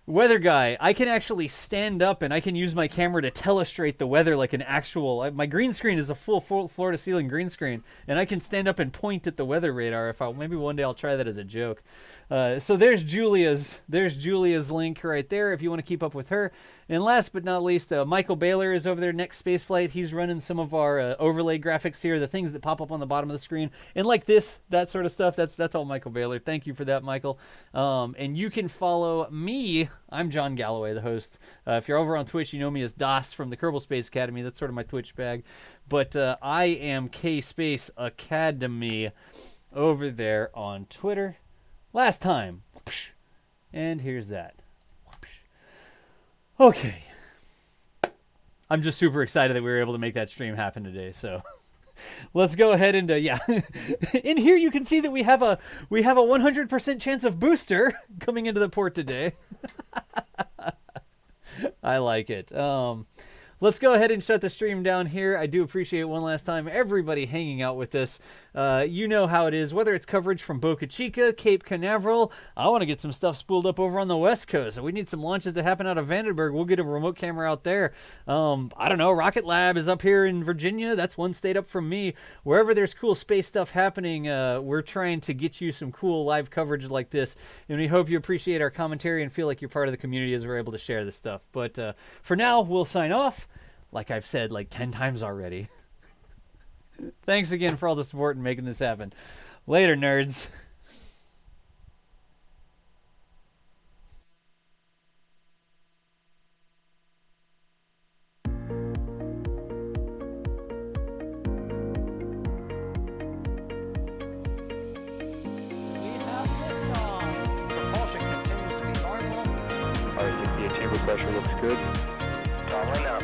Weather guy, I can actually stand up and I can use my camera to telestrate the weather like an actual... My green screen is a full floor-to-ceiling green screen, and I can stand up and point at the weather radar. Maybe one day I'll try that as a joke. So there's Julia's link right there if you want to keep up with her. And last but not least, Michael Baylor is over there next Spaceflight. He's running some of our overlay graphics here, the things that pop up on the bottom of the screen. And like this, that sort of stuff, that's all Michael Baylor. Thank you for that, Michael. And you can follow me. I'm John Galloway, the host. If you're over on Twitch, you know me as Das from the Kerbal Space Academy. That's sort of my Twitch bag. But I am K-Space Academy over there on Twitter. Last time. And here's that. Okay. I'm just super excited that we were able to make that stream happen today. So Let's go ahead and yeah. In here you can see that we have a 100% chance of booster coming into the port today. I like it. Let's go ahead and shut the stream down here. I do appreciate one last time everybody hanging out with us. You know how it is, whether it's coverage from Boca Chica, Cape Canaveral. I want to get some stuff spooled up over on the West Coast. We need some launches to happen out of Vandenberg. We'll get a remote camera out there. I don't know, Rocket Lab is up here in Virginia. That's one state up from me. Wherever there's cool space stuff happening, we're trying to get you some cool live coverage like this. And we hope you appreciate our commentary and feel like you're part of the community as we're able to share this stuff. But for now, we'll sign off. Like I've said like 10 times already. Thanks again for all the support and making this happen. Later, nerds. Propulsion continues to be normal. RCPA chamber pressure looks good. Following up.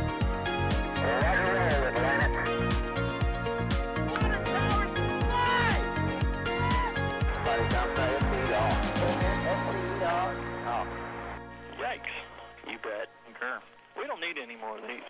Yikes. You bet. Concur. We don't need any more of these.